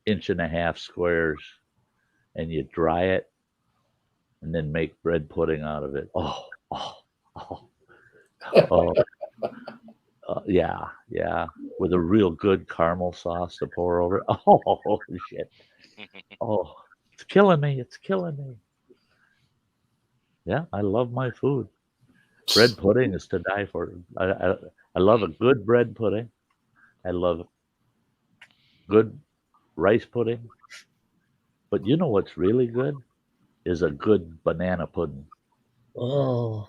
1.5 inch squares, and you dry it, and then make bread pudding out of it. Yeah, with a real good caramel sauce to pour over it. Oh, shit. Oh, it's killing me. Yeah, I love my food. Bread pudding is to die for. I love a good bread pudding. I love good rice pudding. But you know what's really good is a good banana pudding. Oh.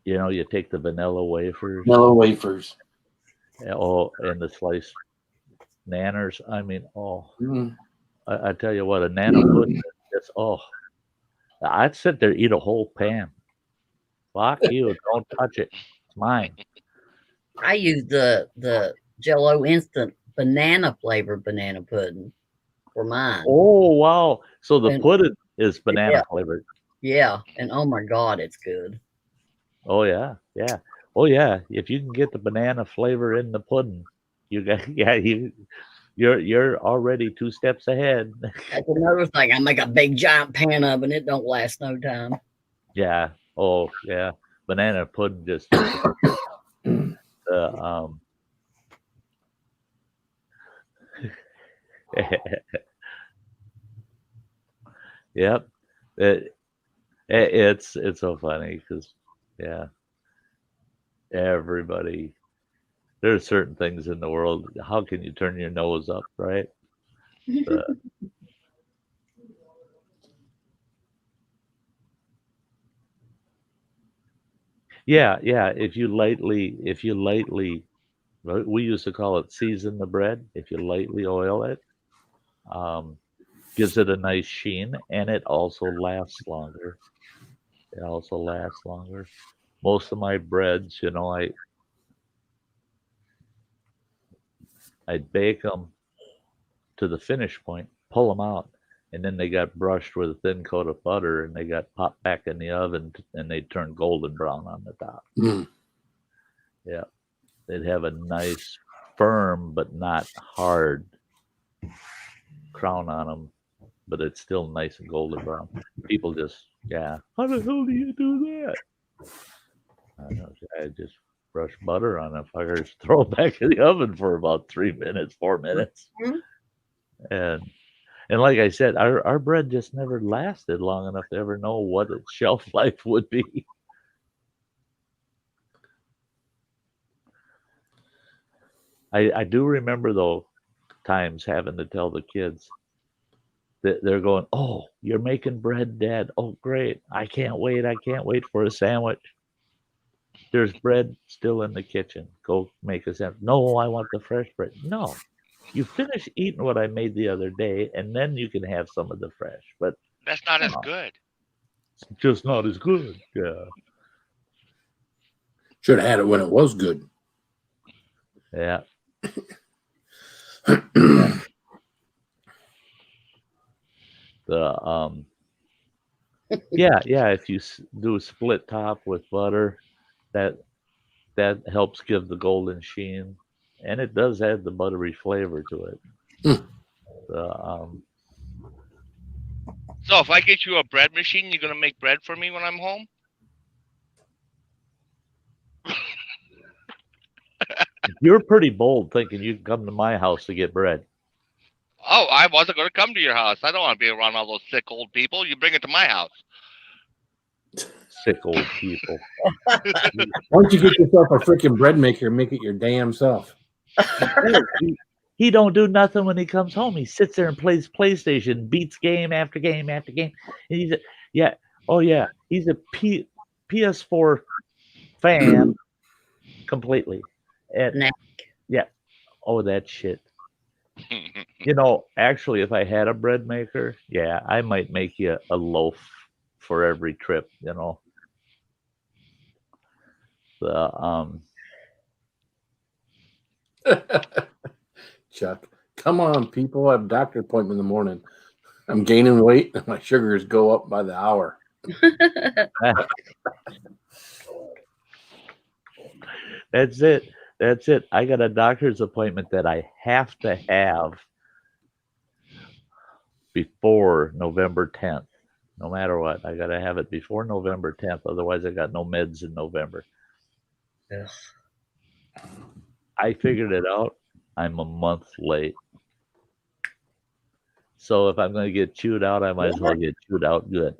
You know, you take the vanilla wafers. Oh, and the sliced nanners. I mean, I tell you what, a nana pudding is, I'd sit there, eat a whole pan. Fuck you, don't touch it. It's mine. I use the Jell-O instant banana flavored banana pudding for mine. Oh, wow. So the pudding is banana flavored. Yeah, and oh my God, it's good. Oh yeah, yeah. Oh yeah. If you can get the banana flavor in the pudding, you got you're already 2 steps ahead. That's another thing. I make a big giant pan of, and it don't last no time. Yeah. Oh yeah. Banana pudding just yep. It's so funny because yeah, everybody. There's certain things in the world. How can you turn your nose up, right? Yeah, yeah. If you lightly, we used to call it season the bread. If you lightly oil it, gives it a nice sheen, and it also lasts longer. It also lasts longer. Most of my breads, I'd bake them to the finish point, pull them out, and then they got brushed with a thin coat of butter, and they got popped back in the oven, and they turned golden brown on the top. Yeah, they'd have a nice, firm but not hard crown on them, but it's still nice and golden brown. People just, yeah, how the hell do you do that? I just brush butter on it, fuckers, throw it back in the oven for about 3 minutes, 4 minutes. And like I said, our bread just never lasted long enough to ever know what its shelf life would be. I do remember, though, times having to tell the kids that they're going, oh, you're making bread, Dad. Oh, great. I can't wait for a sandwich. There's bread still in the kitchen. Go make a sandwich. No, I want the fresh bread. No. You finish eating what I made the other day, and then you can have some of the fresh. But that's not as good. It's just not as good. Yeah. Should have had it when it was good. Yeah. If you do a split top with butter, that helps give the golden sheen, and it does add the buttery flavor to it. So if I get you a bread machine, you're gonna make bread for me when I'm home? You're pretty bold thinking you can come to my house to get bread. Oh, I wasn't going to come to your house. I don't want to be around all those sick old people. You bring it to my house. Sick old people. Why don't you get yourself a freaking bread maker and make it your damn self? He don't do nothing when he comes home. He sits there and plays PlayStation, beats game after game after game. And he's he's a PS4 fan completely. And yeah, oh, that shit. Actually, if I had a bread maker, yeah, I might make you a loaf for every trip. Chuck, come on, people. I have a doctor appointment in the morning. I'm gaining weight and my sugars go up by the hour. That's it. I got a doctor's appointment that I have to have before November 10th. No matter what, I got to have it before November 10th. Otherwise, I got no meds in November. Ugh. I figured it out. I'm a month late. So if I'm going to get chewed out, I might as well get chewed out good.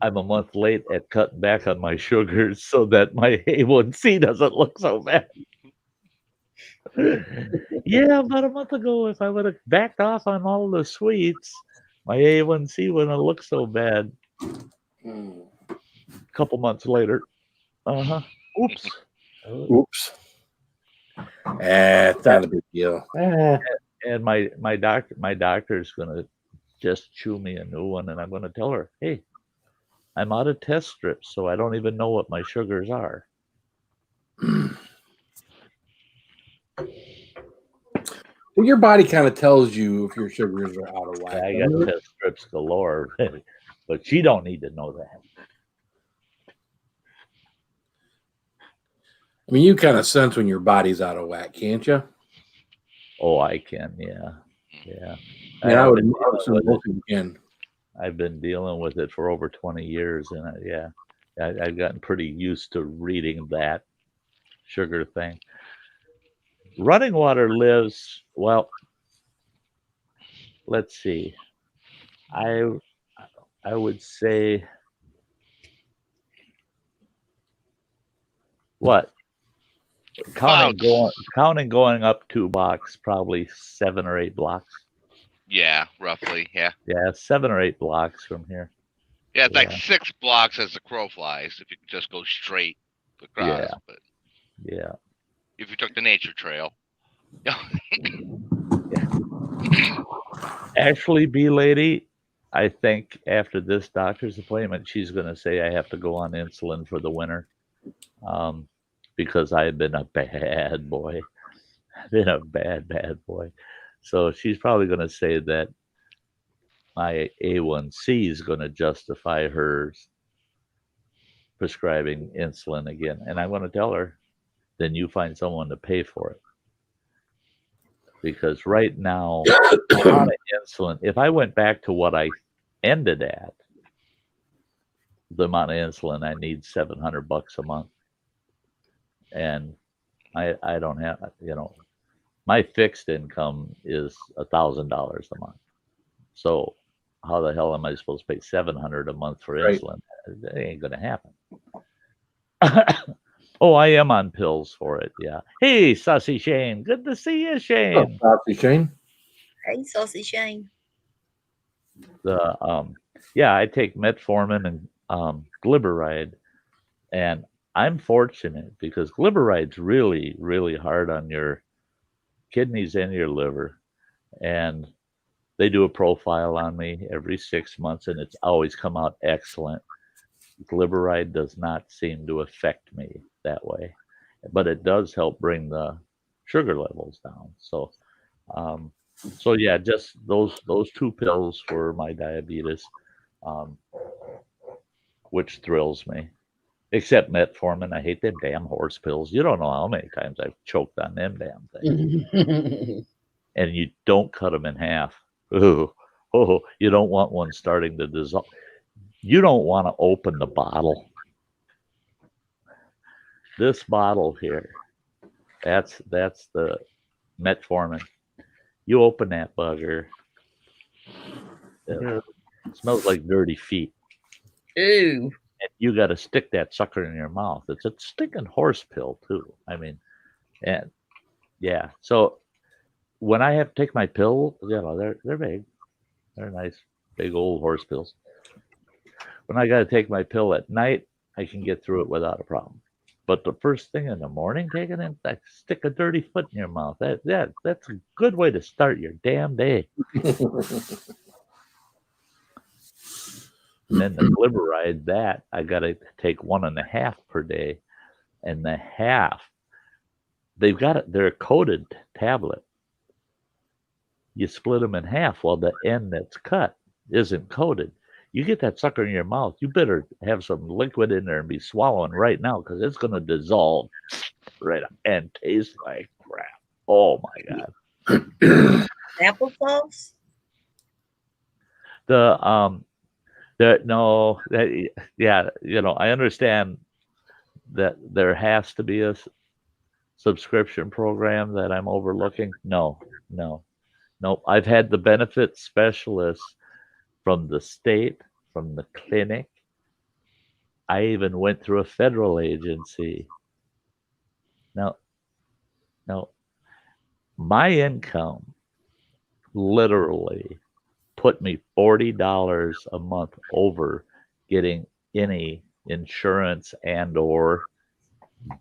I'm a month late at cutting back on my sugars so that my A1C doesn't look so bad. Yeah, about a month ago, if I would have backed off on all the sweets, my A1C wouldn't have looked so bad. A couple months later. Oops. It's not a big deal. And my doctor's gonna just chew me a new one, and I'm gonna tell her, hey, I'm out of test strips, so I don't even know what my sugars are. Well, your body kind of tells you if your sugars are out of whack. I got test strips galore, but she don't need to know that. I mean, you kind of sense when your body's out of whack, can't you? Oh, I can. Yeah. Yeah. Yeah, I I've would been most dealing with people can. I've been dealing with it for over 20 years, and I've gotten pretty used to reading that sugar thing. Running water lives, well, let's see. I would say what? Counting going up 2 blocks, probably 7 or 8 blocks. Yeah, roughly. Yeah. Yeah, 7 or 8 blocks from here. Yeah, it's like 6 blocks as the crow flies if you could just go straight across. Yeah. But Yeah. if you took the nature trail. Actually, bee lady, I think after this doctor's appointment, she's going to say I have to go on insulin for the winter, because I've been a bad boy. I've been a bad boy. So she's probably going to say that my A1C is going to justify her prescribing insulin again. And I'm going to tell her, then you find someone to pay for it. Because right now, a lot of insulin, if I went back to what I ended at, the amount of insulin I need, $700 a month. And I don't have, my fixed income is $1,000 a month. So how the hell am I supposed to pay $700 a month for insulin? That ain't gonna happen. Oh, I am on pills for it. Yeah. Hey, Saucy Shane. Good to see you, Shane. Oh, Saucy Shane. Hey, Saucy Shane. I take metformin and glyburide, and I'm fortunate because glyburide's really, really hard on your kidneys and your liver, and they do a profile on me every 6 months, and it's always come out excellent. Glyburide does not seem to affect me that way, but it does help bring the sugar levels down. So yeah, just those 2 pills for my diabetes, which thrills me. Except metformin, I hate them damn horse pills. You don't know how many times I've choked on them damn things. And you don't cut them in half. Oh, you don't want one starting to dissolve. You don't want to open the bottle. This bottle here, that's the metformin. You open that bugger, it smells like dirty feet. Ew. And you got to stick that sucker in your mouth. It's a stinking horse pill too. I mean, and yeah. So when I have to take my pill, they're big. They're nice, big old horse pills. When I got to take my pill at night, I can get through it without a problem. But the first thing in the morning, taking it, I stick a dirty foot in your mouth. That's a good way to start your damn day. And then the glyburide, that I got to take 1.5 per day, and the half, they've got it. They're a coated tablet. You split them in half while the end that's cut isn't coated. You get that sucker in your mouth, you better have some liquid in there and be swallowing right now, because it's going to dissolve right up and taste like crap. Oh my God. Applesauce? I understand that there has to be a subscription program that I'm overlooking. No. I've had the benefit specialists from the state, from the clinic. I even went through a federal agency. Now, my income literally put me $40 a month over getting any insurance and or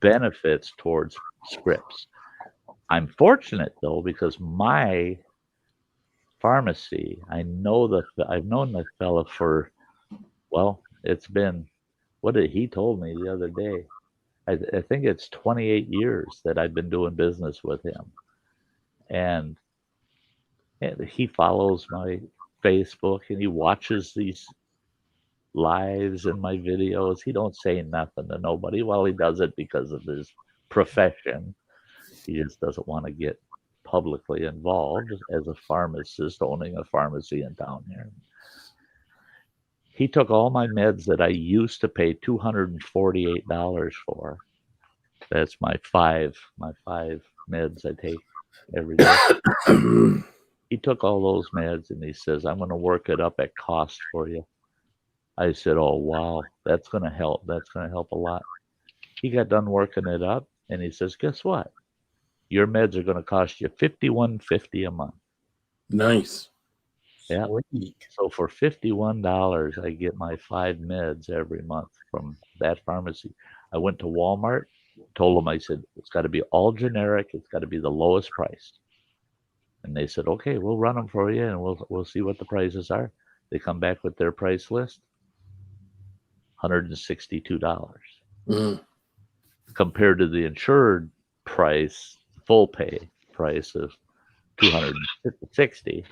benefits towards scripts. I'm fortunate though, because my pharmacy, I've known the fella for, well, it's been, what did he told me the other day? I think it's 28 years that I've been doing business with him. And he follows my Facebook and he watches these lives and my videos. He don't say nothing to nobody. Well, he does it because of his profession. He just doesn't want to get publicly involved as a pharmacist owning a pharmacy in town here. He took all my meds that I used to pay $248 for. That's my five meds I take every day. He took all those meds and he says, I'm going to work it up at cost for you. I said, oh, wow, that's going to help. That's going to help a lot. He got done working it up and he says, guess what? Your meds are going to cost you $51.50 a month. Nice. Yeah. Sweet. So for $51, I get my 5 meds every month from that pharmacy. I went to Walmart, told them, I said, it's got to be all generic. It's got to be the lowest priced. And they said, okay, we'll run them for you and we'll see what the prices are. They come back with their price list, $162. Compared to the insured price, full pay price of $260.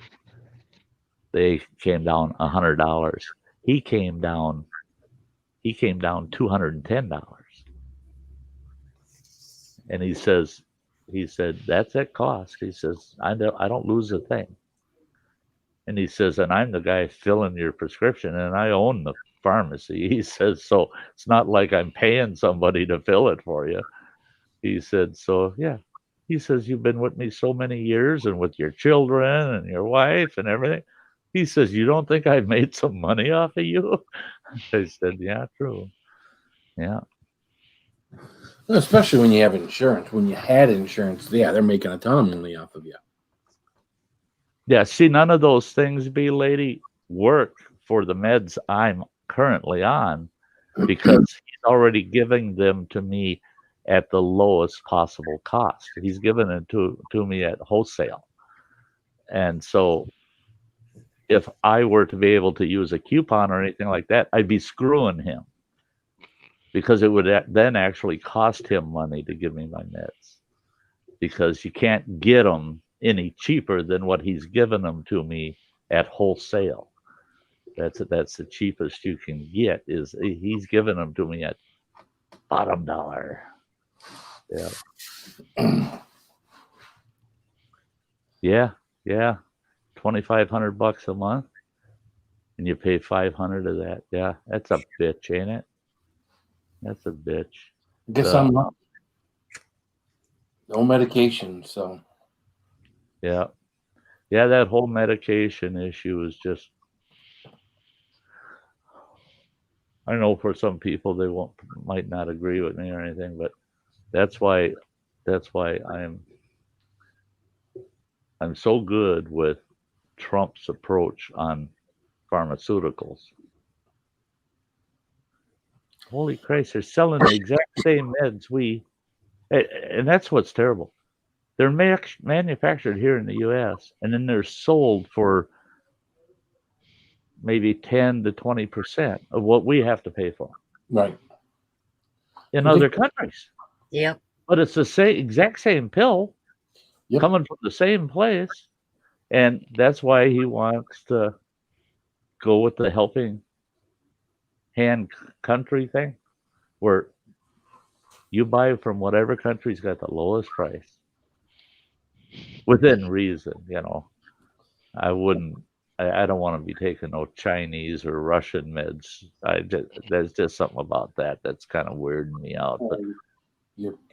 They came down $100. He came down $210. And he said, that's at cost. He says, I don't lose a thing. And he says, and I'm the guy filling your prescription and I own the pharmacy. He says, so it's not like I'm paying somebody to fill it for you. He said, so yeah. He says, you've been with me so many years and with your children and your wife and everything. He says, you don't think I've made some money off of you? I said, yeah, true. Yeah. Especially when you have insurance. When you had insurance, yeah, they're making a ton of money off of you. Yeah, see, none of those things, B-Lady, work for the meds I'm currently on because he's already giving them to me at the lowest possible cost. He's given it to me at wholesale. And so if I were to be able to use a coupon or anything like that, I'd be screwing him because it would then actually cost him money to give me my meds because you can't get them any cheaper than what he's given them to me at wholesale. That's the cheapest you can get is he's giving them to me at bottom dollar. Yeah. Yeah. $2,500 a month and you pay $500 of that. Yeah, that's a bitch, ain't it? That's a bitch. Guess I'm not. No medication, so. Yeah. Yeah, that whole medication issue is just, I know for some people they might not agree with me or anything, but that's why I'm so good with Trump's approach on pharmaceuticals. Holy Christ, they're selling the exact same meds and that's what's terrible. They're manufactured here in the U.S. and then they're sold for maybe 10 to 20% of what we have to pay for. Right. In other countries. Yep. But it's the exact same pill coming from the same place. And that's why he wants to go with the helping hand country thing, where you buy from whatever country's got the lowest price. Within reason, I don't want to be taking no Chinese or Russian meds. There's just something about that that's kind of weirding me out. But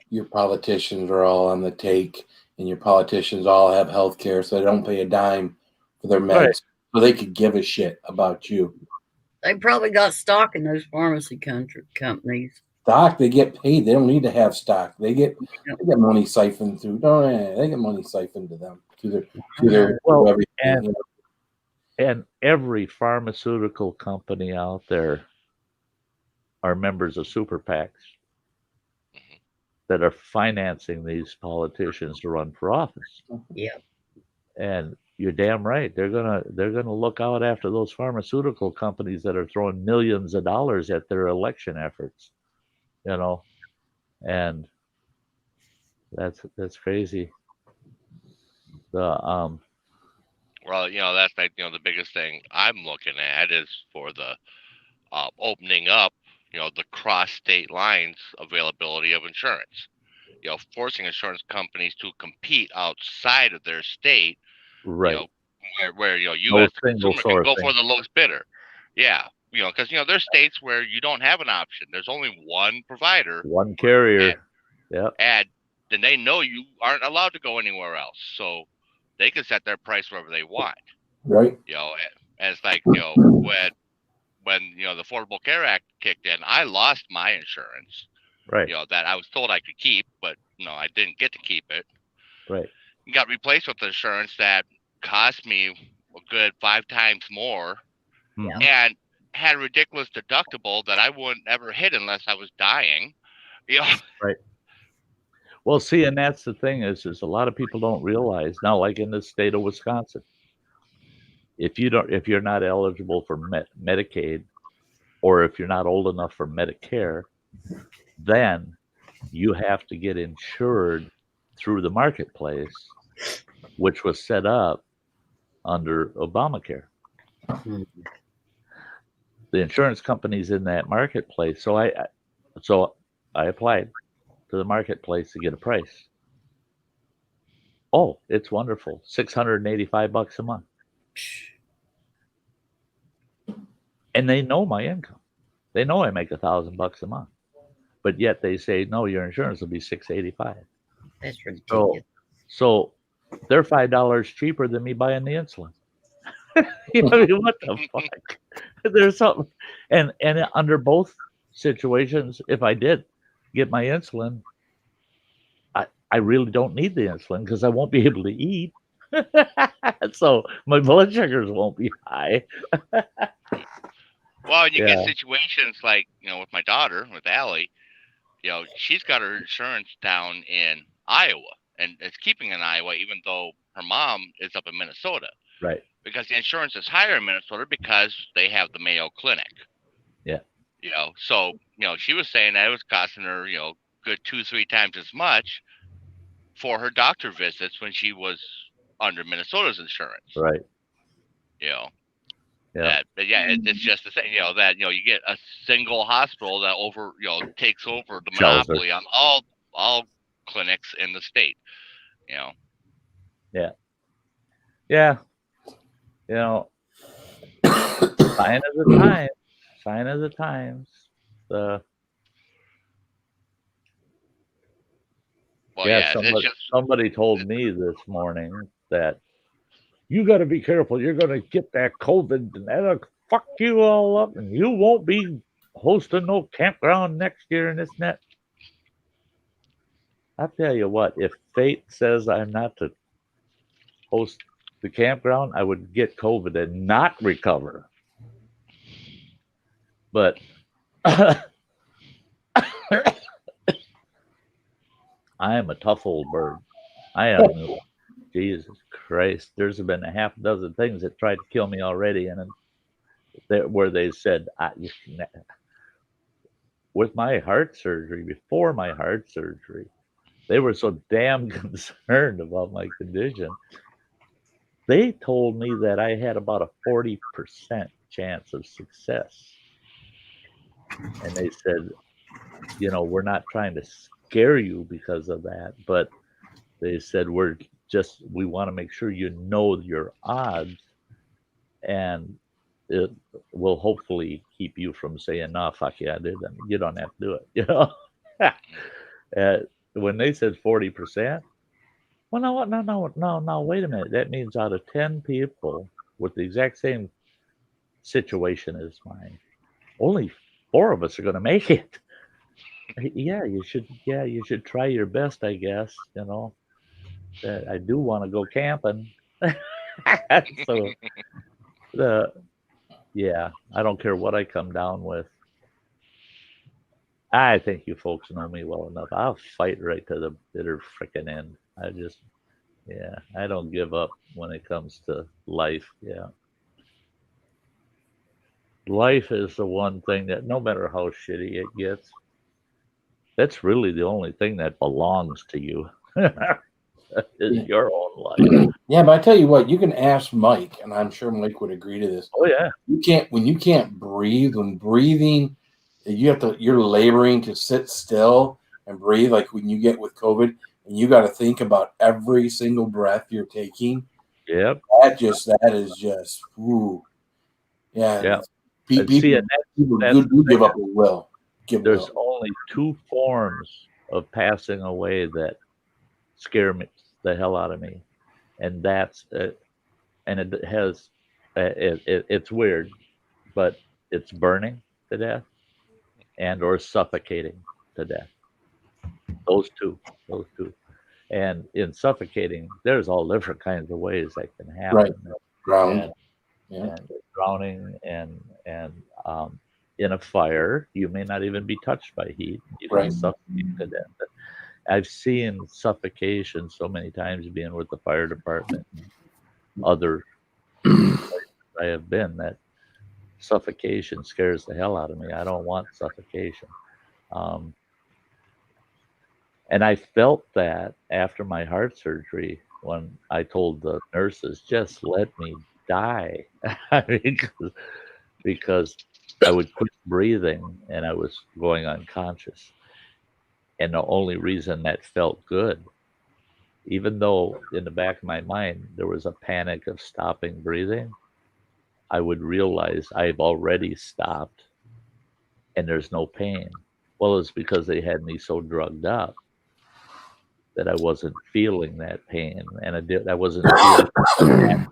your politicians are all on the take, and your politicians all have health care, so they don't pay a dime for their meds. Right. So they could give a shit about you. They probably got stock in those pharmacy companies. Stock, they get paid. They don't need to have stock. They get money siphoned through. They get money siphoned to them to their everything. And every pharmaceutical company out there are members of super PACs that are financing these politicians to run for office. Yeah. And you're damn right. They're gonna look out after those pharmaceutical companies that are throwing millions of dollars at their election efforts. And that's crazy. Well, that's like the biggest thing I'm looking at is for the opening up, the cross-state lines availability of insurance. forcing insurance companies to compete outside of their state, Right. where you No as a single consumer can go sourcing. for the lowest bidder. Yeah, because there's states where you don't have an option. There's only one provider, One carrier. Yep. and then they know you aren't allowed to go anywhere else, so they can set their price wherever they want. Right. And it's like when the Affordable Care Act kicked in, I lost my insurance. Right. That I was told I could keep, but I didn't get to keep it. Right. Got replaced with insurance that cost me a good 5 times more, and had a ridiculous deductible that I wouldn't ever hit unless I was dying. Right. Well, see, and that's the thing is a lot of people don't realize now, like in the state of Wisconsin, if you're not eligible for Medicaid, or if you're not old enough for Medicare, then you have to get insured through the marketplace, which was set up under Obamacare. The insurance companies in that marketplace. So I applied to the marketplace to get a price. Oh, it's wonderful. $685 a month. And they know my income. They know I make $1,000 a month. But yet they say, no, your insurance will be $685. That's ridiculous. So they're $5 cheaper than me buying the insulin. What the fuck? There's something. And under both situations, if I did get my insulin, I really don't need the insulin because I won't be able to eat. So my blood sugars won't be high. Well, you get situations like, with my daughter, with Allie, she's got her insurance down in Iowa, and it's keeping in Iowa, even though her mom is up in Minnesota. Right. Because the insurance is higher in Minnesota because they have the Mayo Clinic. Yeah. So, she was saying that it was costing her, good 2-3 times as much for her doctor visits when she was under Minnesota's insurance. Right. Yeah. But it's just the thing, that you get a single hospital that takes over the monopoly on all clinics in the state. Yeah. Sign of the times. Somebody told me this morning that you got to be careful. You're going to get that COVID and that'll fuck you all up and you won't be hosting no campground next year and this and that. I'll tell you what, if fate says I'm not to host the campground, I would get COVID and not recover. But I am a tough old bird. I am. Jesus Christ. There's been a half dozen things that tried to kill me already. And where they said, with my heart surgery, before my heart surgery, they were so damn concerned about my condition. They told me that I had about a 40% chance of success. And they said, we're not trying to scare you because of that, but they said, we want to make sure you know your odds, and it will hopefully keep you from saying, no, fuck yeah, I did. I mean, you don't have to do it. When they said 40%, well, no, wait a minute. That means out of 10 people with the exact same situation as mine, only 4 of us are going to make it. You should try your best, I guess. I do want to go camping. So, I don't care what I come down with. I think you folks know me well enough. I'll fight right to the bitter frickin' end. I don't give up when it comes to life. Yeah. Life is the one thing that no matter how shitty it gets, that's really the only thing that belongs to you. Is your own life. Yeah, but I tell you what, you can ask Mike, and I'm sure Mike would agree to this. Oh yeah. When you can't breathe, when breathing, you're laboring to sit still and breathe, like when you get with COVID and you got to think about every single breath you're taking. Yep. That is just, ooh. Yeah. Yep. People that's do give up their will. There's only two forms of passing away that scare me the hell out of me, and that's and it has it's weird, but it's burning to death and or suffocating to death. Those two. And in suffocating, there's all different kinds of ways that can happen. Right. Drowning. And drowning and in a fire, you may not even be touched by heat. You can suffocate to death. I've seen suffocation so many times being with the fire department and other places I have been, that suffocation scares the hell out of me. I don't want suffocation. And I felt that after my heart surgery when I told the nurses, just let me die. because I would quit breathing and I was going unconscious. And the only reason that felt good, even though in the back of my mind there was a panic of stopping breathing, I would realize I've already stopped and there's no pain. Well, it's because they had me so drugged up that I wasn't feeling that pain, and I wasn't feeling that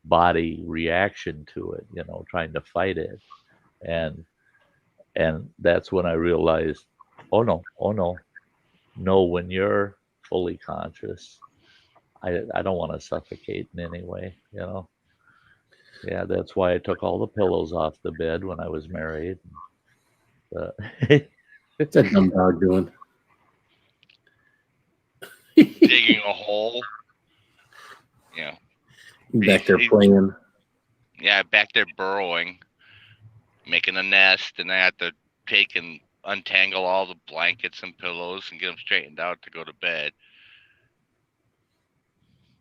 body reaction to it, trying to fight it. And that's when I realized, oh no, when you're fully conscious, I don't want to suffocate in any way, Yeah, that's why I took all the pillows off the bed when I was married. What's that dumb dog doing? Digging a hole. Back there playing. Yeah, back there burrowing, making a nest, and I had to take and untangle all the blankets and pillows and get them straightened out to go to bed.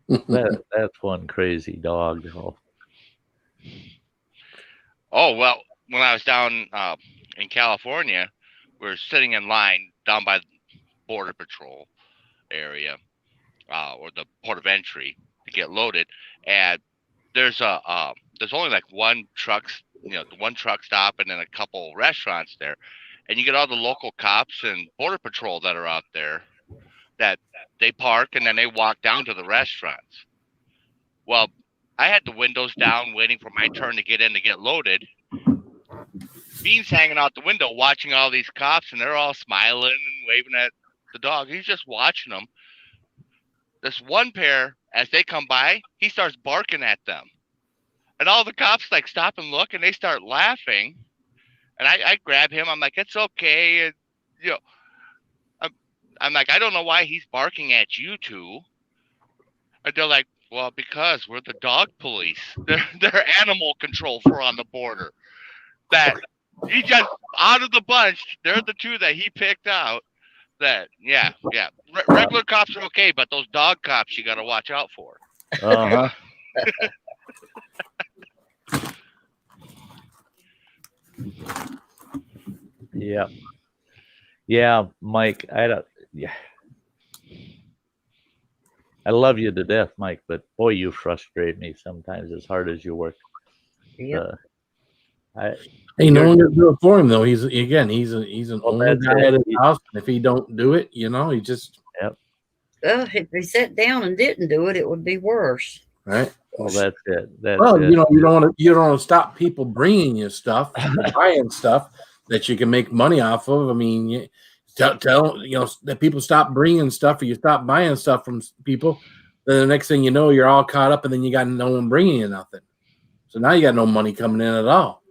That's one crazy dog. Oh, well, when I was down in California, we were sitting in line down by the Border Patrol area, or the port of entry to get loaded, and there's only like one truck stop and then a couple restaurants there, and you get all the local cops and Border Patrol that are out there that they park and then they walk down to the restaurants. Well, I had the windows down waiting for my turn to get in to get loaded. Bean's hanging out the window watching all these cops, and they're all smiling and waving at the dog. He's just watching them. This one pair, as they come by, he starts barking at them. And all the cops like stop and look, and they start laughing. And I grab him. I'm like, it's okay. And, I'm like, I don't know why he's barking at you two. And they're like, well, because we're the dog police. They're animal control for on the border. That he just out of the bunch, they're the two that he picked out. That regular cops are okay, but those dog cops you got to watch out for. Uh-huh. Yeah, Mike. I love you to death, Mike, but boy, you frustrate me sometimes as hard as you work. Yeah. Hey, no one can do it for him though. He's an older guy at his house. And if he don't do it, he just. Yep. Well, if he sat down and didn't do it, it would be worse. Right. Well, that's it. You don't want to stop people bringing you stuff, buying stuff that you can make money off of. I mean, tell that people stop bringing stuff, or you stop buying stuff from people. Then the next thing you know, you're all caught up, and then you got no one bringing you nothing. So now you got no money coming in at all.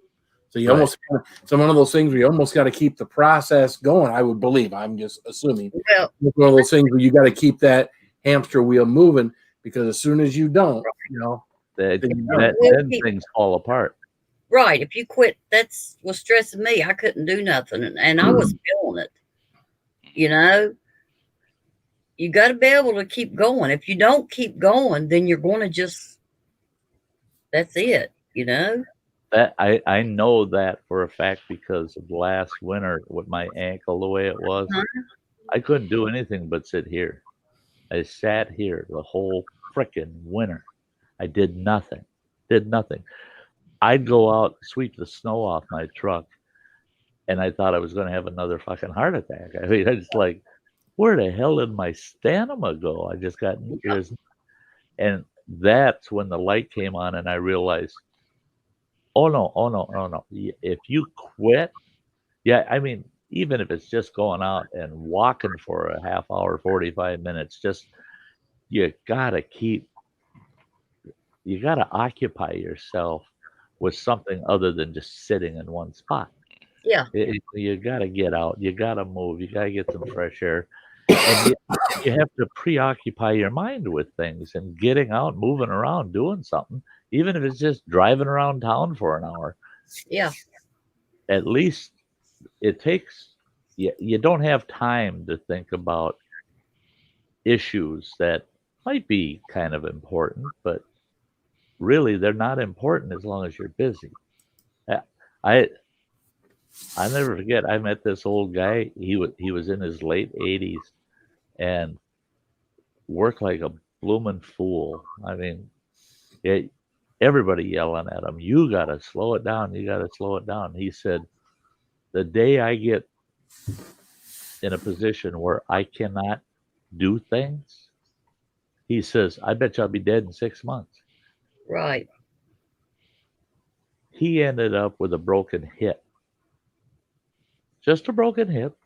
So you almost, so one of those things where you almost got to keep the process going. I would believe. I'm just assuming. Well, it's one of those things where you got to keep that hamster wheel moving, because as soon as you don't, then things fall apart. Right. If you quit, that's what's stressing me. I couldn't do nothing, and I was feeling it. You got to be able to keep going. If you don't keep going, then you're going to just. That's it. That I know that for a fact because of last winter with my ankle the way it was. I couldn't do anything but sit here. I sat here the whole frickin' winter. I did nothing. Did nothing. I'd go out, sweep the snow off my truck, and I thought I was going to have another fucking heart attack. I mean, it's like, where the hell did my stamina go? I just got ears. And that's when the light came on, and I realized, oh no. If you quit, yeah, I mean, even if it's just going out and walking for a half hour, 45 minutes, just you gotta occupy yourself with something other than just sitting in one spot. Yeah. You gotta get out, you gotta move, you gotta get some fresh air. And you have to preoccupy your mind with things and getting out, moving around, doing something, even if it's just driving around town for an hour. Yeah. At least it takes, you don't have time to think about issues that might be kind of important, but really they're not important as long as you're busy. I never forget, I met this old guy. He was in his late 80s and worked like a bloomin' fool. I mean, everybody yelling at him, you got to slow it down. You got to slow it down. He said, the day I get in a position where I cannot do things, he says, I bet you I'll be dead in 6 months. Right. He ended up with a broken hip. Just a broken hip.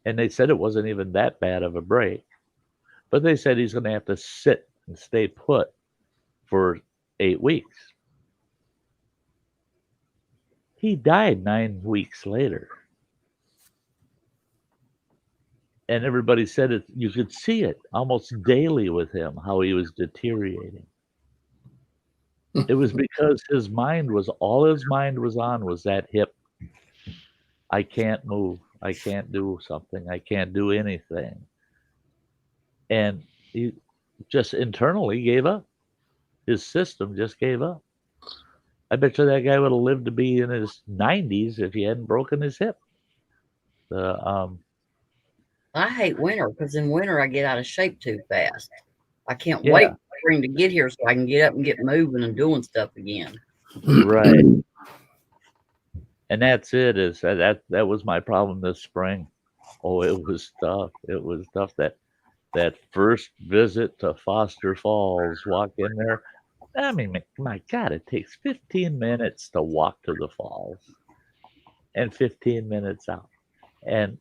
And they said it wasn't even that bad of a break. But they said he's going to have to sit and stay put for 8 weeks. He died 9 weeks later. And everybody said you could see it almost daily with him, how he was deteriorating. It was because all his mind was on was that hip. I can't move. I can't do something. I can't do anything. And he just internally gave up. His system just gave up. I bet you that guy would have lived to be in his 90s if he hadn't broken his hip. I hate winter because in winter I get out of shape too fast. I can't wait for spring to get here so I can get up and get moving and doing stuff again. Right. And that's it. Is that was my problem this spring. Oh, it was tough. It was tough. That first visit to Foster Falls, walk in there. I mean, my God, it takes 15 minutes to walk to the falls and 15 minutes out. And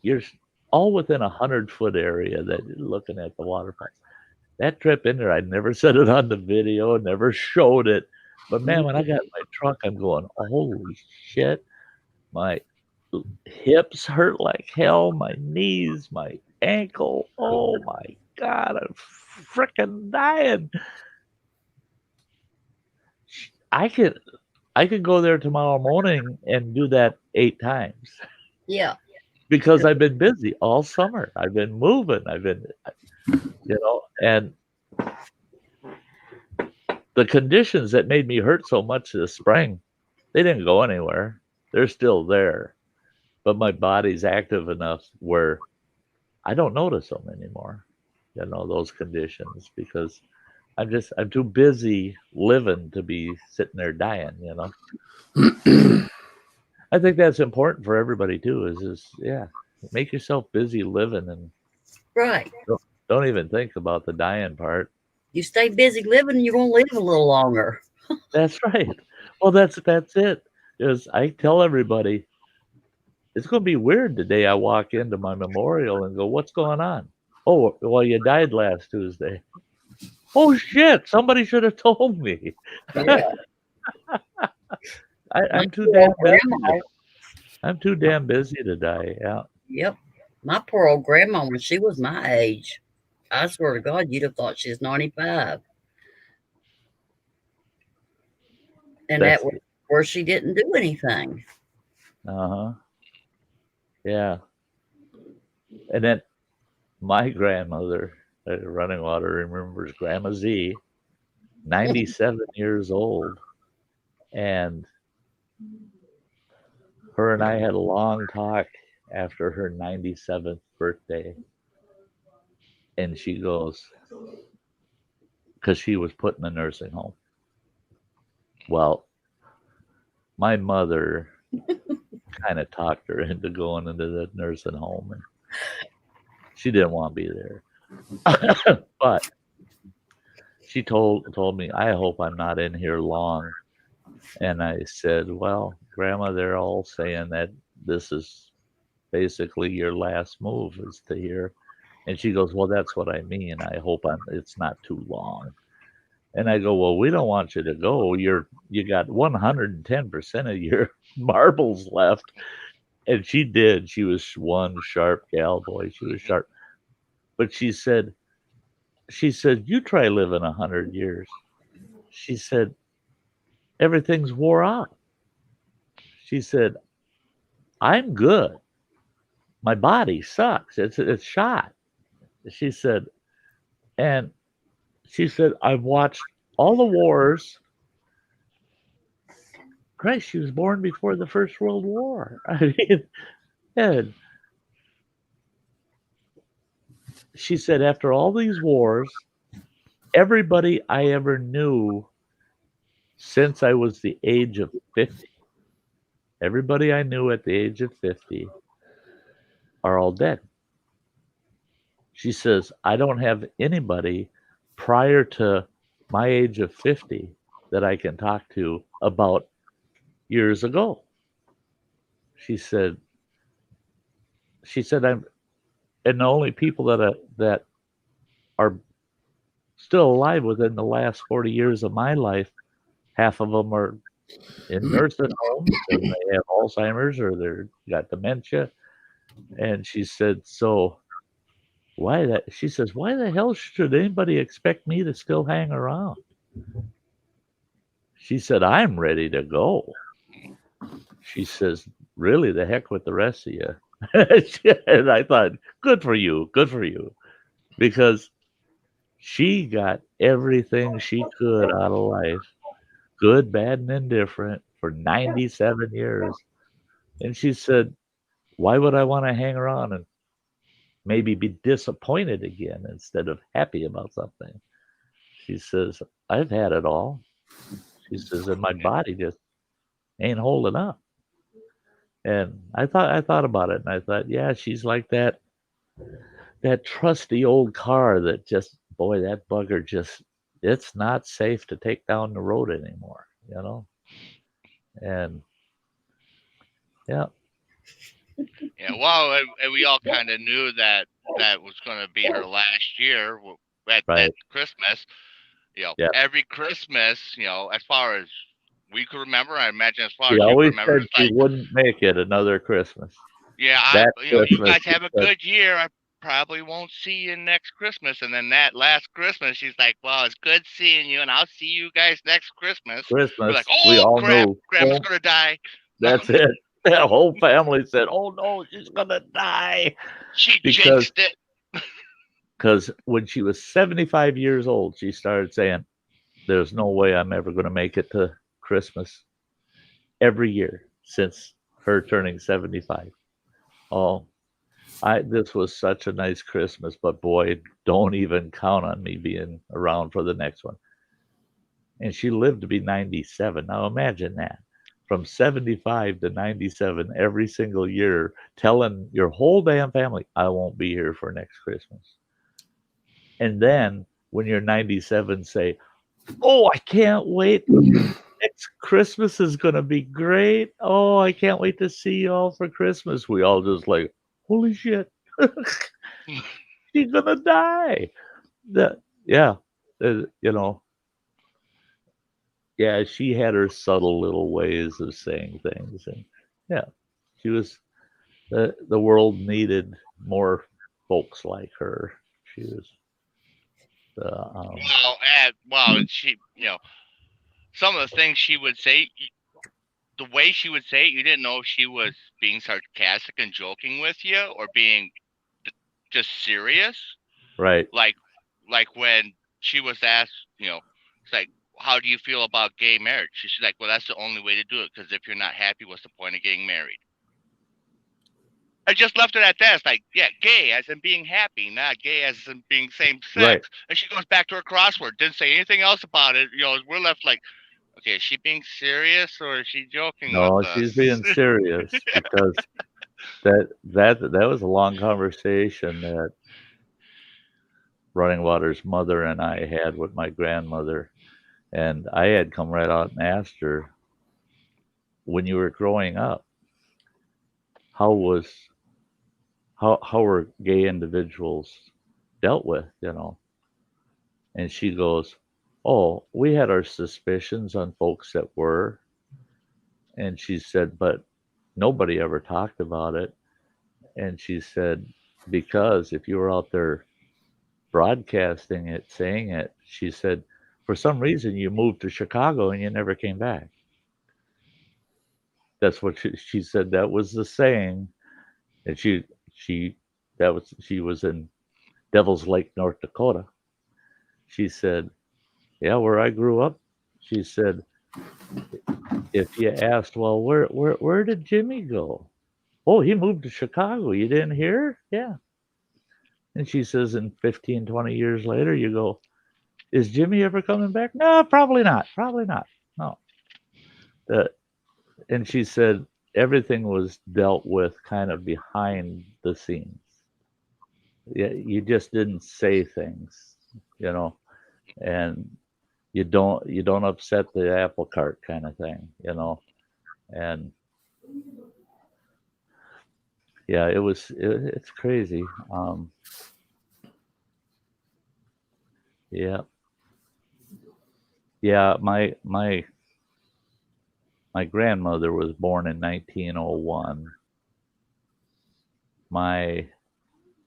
you're all within 100-foot area that you're looking at the waterfalls. That trip in there, I never said it on the video, never showed it. But man, when I got in my truck, I'm going, holy shit. My hips hurt like hell, my knees, my ankle. Oh my God, I'm freaking dying. I could go there tomorrow morning and do that 8 times. Yeah. Because I've been busy all summer. I've been moving. And the conditions that made me hurt so much this spring, they didn't go anywhere. They're still there. But my body's active enough where I don't notice them anymore, those conditions, because I'm too busy living to be sitting there dying, I think that's important for everybody too, is make yourself busy living and right. Don't even think about the dying part. You stay busy living, you're going to live a little longer. That's right. Well, that's it. Is I tell everybody, it's going to be weird the day I walk into my memorial and go, what's going on? Oh, well, you died last Tuesday. Oh, shit. Somebody should have told me. Yeah. I'm too damn busy. I'm too damn busy to die. Yeah. Yep. My poor old grandma, when she was my age, I swear to God, you'd have thought she was 95. And that was where she didn't do anything. Uh-huh. Yeah. And then my grandmother, Running Water remembers Grandma Z, 97 years old. And her and I had a long talk after her 97th birthday. And she goes, because she was put in a nursing home. Well, my mother kind of talked her into going into the nursing home, and she didn't want to be there. But she told me, I hope I'm not in here long. And I said, well, Grandma, they're all saying that this is basically your last move is to here. And she goes, well, that's what I mean. I hope it's not too long. And I go, well, we don't want you to go. You got 110% of your marbles left. And she did. She was one sharp gal, boy. She was sharp. But she said, you try living 100 years. She said, everything's wore out. She said, I'm good. My body sucks. It's shot. She said, and she said, I've watched all the wars. Christ, she was born before the First World War. I mean, and she said, after all these wars, everybody I ever knew since I was the age of 50, everybody I knew at the age of 50 are all dead. She says, I don't have anybody prior to my age of 50 that I can talk to about years ago. She said, I'm, and the only people that are still alive within the last 40 years of my life, half of them are in nursing homes and they have Alzheimer's or they're got dementia. And she said, so she says, why the hell should anybody expect me to still hang around? She said, I'm ready to go. She says, really, the heck with the rest of you. And I thought, good for you. Because she got everything she could out of life, good, bad, and indifferent, for 97 years. And she said, why would I want to hang around and maybe be disappointed again instead of happy about something? She says, I've had it all. She says, and my body just ain't holding up. And I thought about it, and I thought, yeah, she's like that trusty old car that just, boy, that bugger just, it's not safe to take down the road anymore, And yeah. Yeah, well, and we all kind of knew that was going to be her last year at Christmas. Every Christmas, as far as we could remember, I imagine as far as you always remember, said she wouldn't make it another Christmas. Yeah, you guys have a good year. I probably won't see you next Christmas. And then that last Christmas, she's like, well, it's good seeing you, and I'll see you guys next Christmas. We're like, oh, we all crap, knew. Grandma's going to die. That's it. That whole family said, oh, no, she's going to die. She jinxed it. Because when she was 75 years old, she started saying, there's no way I'm ever going to make it to Christmas every year since her turning 75. Oh, this was such a nice Christmas, but boy, don't even count on me being around for the next one. And she lived to be 97. Now imagine that. From 75 to 97 every single year, telling your whole damn family, I won't be here for next Christmas. And then when you're 97, say, oh, I can't wait. Next Christmas is going to be great. Oh, I can't wait to see you all for Christmas. We all just like, holy shit. She's going to die. Yeah, she had her subtle little ways of saying things. And yeah, she was, the world needed more folks like her. She was, she, some of the things she would say, the way she would say it, you didn't know if she was being sarcastic and joking with you or being just serious. Right. Like when she was asked, it's like, how do you feel about gay marriage? She's like, well, that's the only way to do it, because if you're not happy, what's the point of getting married? I just left it at that. It's like, yeah, gay as in being happy, not gay as in being same sex. Right. And she goes back to her crossword, didn't say anything else about it. We're left like, okay, is she being serious or is she joking No, with us? she's being serious because that was a long conversation that Running Water's mother and I had with my grandmother, and I had come right out and asked her, when you were growing up, how were gay individuals dealt with, And she goes, oh, we had our suspicions on folks that were. And she said, but nobody ever talked about it. And she said, because if you were out there broadcasting it, saying it, she said, for some reason you moved to Chicago and you never came back. That's what she said. That was the saying. And she was in Devil's Lake, North Dakota. She said, yeah, where I grew up, she said, if you asked, well, where did Jimmy go? Oh, he moved to Chicago. You didn't hear? Yeah. And she says, and 15, 20 years later, you go, is Jimmy ever coming back? No, probably not. Probably not. No. And she said everything was dealt with kind of behind the scenes. Yeah, you just didn't say things, and you don't upset the apple cart kind of thing, and yeah, it's crazy. Yeah, my grandmother was born in 1901.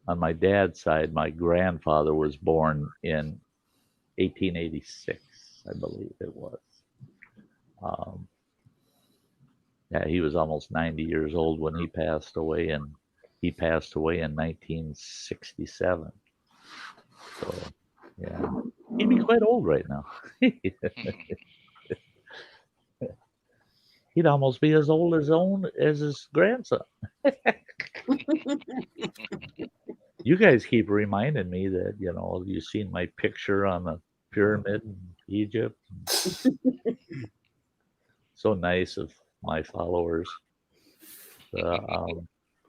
On my dad's side, my grandfather was born in 1886, I believe it was. Yeah, he was almost 90 years old when he passed away, and he passed away in 1967. So, yeah, he'd be quite old right now. He'd almost be as old as his grandson. You guys keep reminding me that, you've seen my picture on the pyramid in Egypt. So nice of my followers.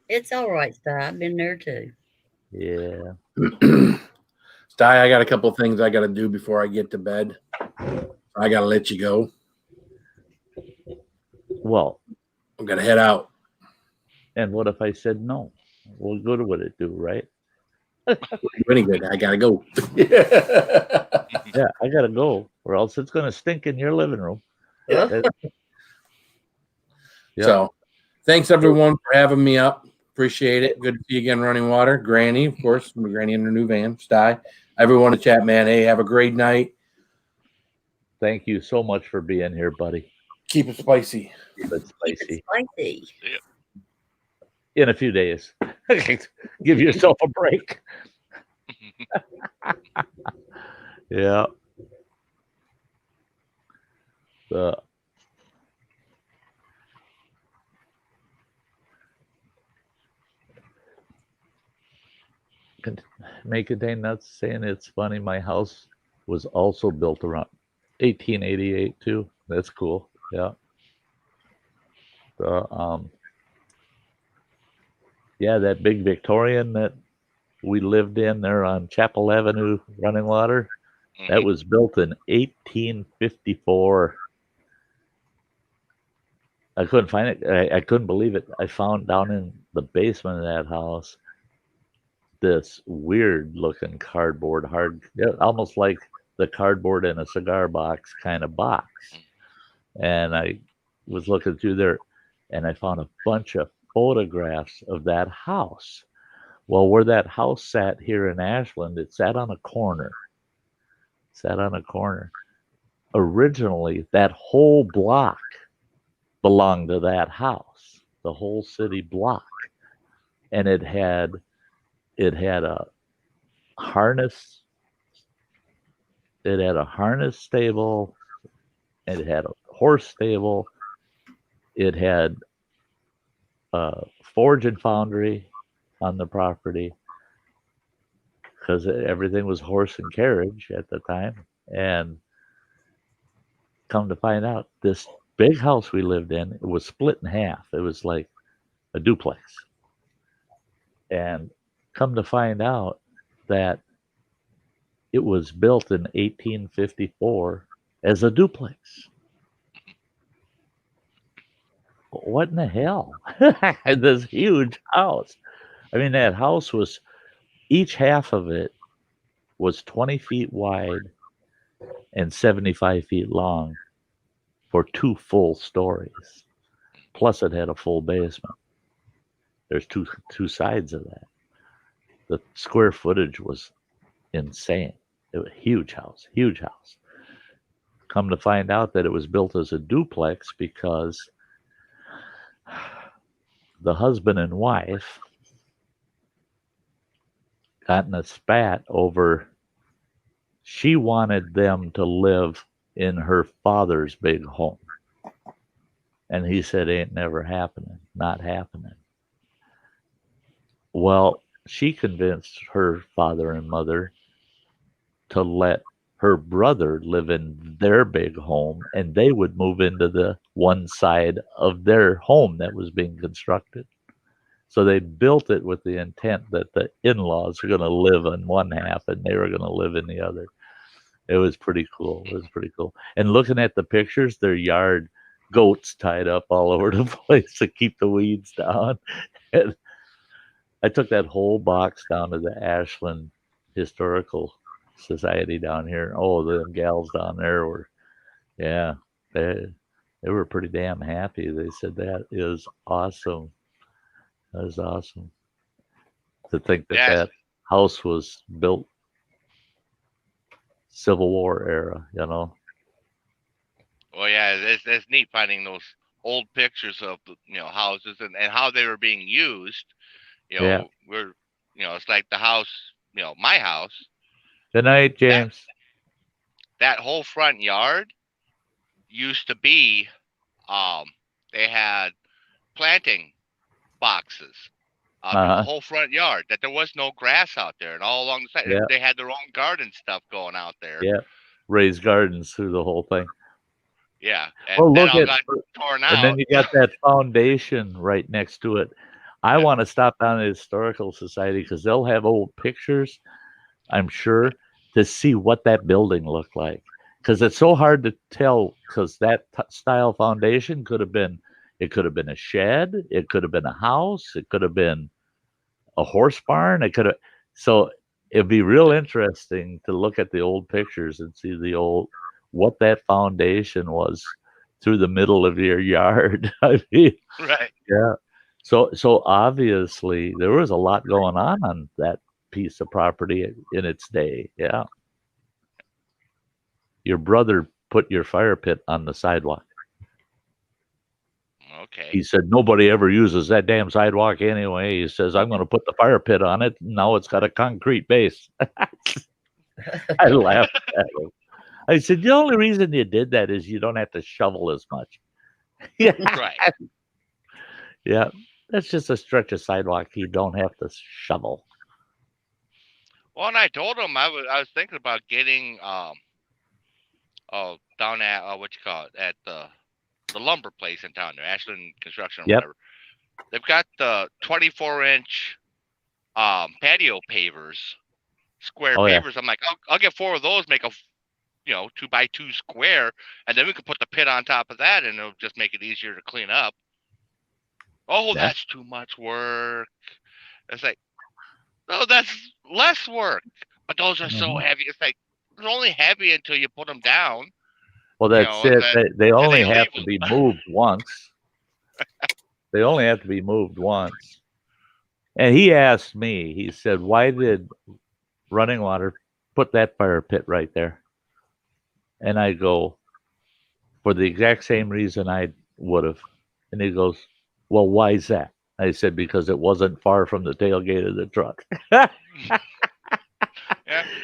It's all right, Sty. I've been there too. Yeah. Sty, I got a couple of things I got to do before I get to bed. I got to let you go. Well, I'm going to head out. And what if I said no? Well, good would it do, right? Any good? I got to go. Yeah, I got to go, or else it's going to stink in your living room. Yeah. So, thanks everyone for having me up. Appreciate it. Good to see you again, Running Water. Granny, of course, my Granny in her new van. Sty. Everyone to chat, man. Hey, have a great night. Thank you so much for being here, buddy. Keep it spicy. Keep it spicy. Spicy. Yeah. In a few days. Give yourself a break. Yeah. May contain nuts, saying it's funny. My house was also built around 1888 too. That's cool. Yeah. Yeah, that big Victorian that we lived in there on Chapel Avenue, Running Water, that was built in 1854. I couldn't find it. I couldn't believe it. I found down in the basement of that house this weird looking cardboard, almost like the cardboard in a cigar box kind of box. And I was looking through there and I found a bunch of photographs of that house. Well, where that house sat here in Ashland, it sat on a corner. Originally, that whole block belonged to that house, the whole city block. And it had a harness. It had a harness stable, It had a horse stable. It had a forge and foundry on the property because everything was horse and carriage at the time. And come to find out, this big house we lived in, it was split in half. It was like a duplex. And come to find out that it was built in 1854 as a duplex. What in the hell? This huge house. I mean, that house was, each half of it was 20 feet wide and 75 feet long for 2 full stories. Plus, it had a full basement. There's two sides of that. The square footage was insane. It was a huge house, huge house. Come to find out that it was built as a duplex because the husband and wife got in a spat over, she wanted them to live in her father's big home. And he said, ain't never happening, not happening. Well, she convinced her father and mother to let her brother live in their big home, and they would move into the one side of their home that was being constructed. So they built it with the intent that the in-laws were going to live in one half and they were going to live in the other. It was pretty cool. It was pretty cool. And looking at the pictures, their yard, goats tied up all over the place to keep the weeds down. And I took that whole box down to the Ashland Historical Society down here. Oh, the gals down there were, yeah, they were pretty damn happy. They said, that is awesome. That is awesome. To think that that house was built Civil War era, you know. Well, yeah, it's neat finding those old pictures of houses and how they were being used. We're it's like the house, my house. Good night, James. That whole front yard used to be, they had planting boxes in the whole front yard, that there was no grass out there, and all along the side they had their own garden stuff going out there. Yeah, raised gardens through the whole thing. Yeah, and well, that all got torn out. And then you got that foundation right next to it. I want to stop down at the Historical Society because they'll have old pictures, I'm sure, to see what that building looked like. Because it's so hard to tell, because that style foundation could have been a shed, it could have been a house, it could have been a horse barn, so it'd be real interesting to look at the old pictures and see what that foundation was through the middle of your yard. I mean, right. Yeah. So obviously there was a lot going on that piece of property in its day. Yeah. Your brother put your fire pit on the sidewalk. Okay. He said, nobody ever uses that damn sidewalk anyway. He says, I'm going to put the fire pit on it. Now it's got a concrete base. I laughed at him. I said, the only reason you did that is you don't have to shovel as much. Yeah. Right. Yeah. That's just a stretch of sidewalk you don't have to shovel. Well, and I told him I was thinking about getting down at at the lumber place in town there, Ashland Construction or whatever. They've got the 24-inch patio pavers, square pavers. I'm like, I'll get 4 of those, make a 2x2 square, and then we can put the pit on top of that, and it'll just make it easier to clean up. Oh, that's too much work. It's like, no, that's less work. But those are so heavy. It's like, they're only heavy until you put them down. Well, that's it. They only have to be moved once. They only have to be moved once. And he asked me, he said, why did Running Water put that fire pit right there? And I go, for the exact same reason I would have. And he goes, well, why is that? I said, because it wasn't far from the tailgate of the truck.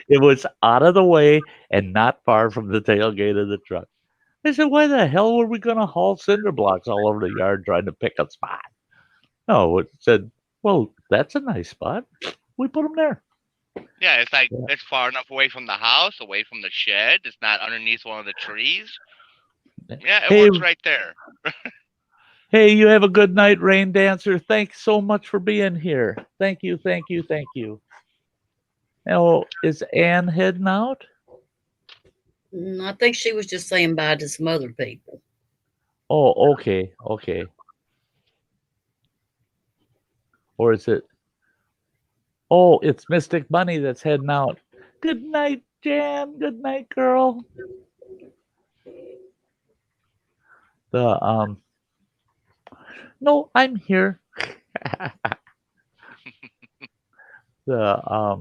It was out of the way and not far from the tailgate of the truck. I said, why the hell were we going to haul cinder blocks all over the yard trying to pick a spot? No, it said, well, that's a nice spot. We put them there. Yeah, it's like it's far enough away from the house, away from the shed. It's not underneath one of the trees. Yeah, it works right there. Hey, you have a good night, Rain Dancer. Thanks so much for being here. Thank you, thank you, thank you. Now, is Ann heading out? I think she was just saying bye to some other people. Oh, okay, okay. Or is it? Oh, it's Mystic Bunny that's heading out. Good night, Jan. Good night, girl. No, I'm here. Yeah,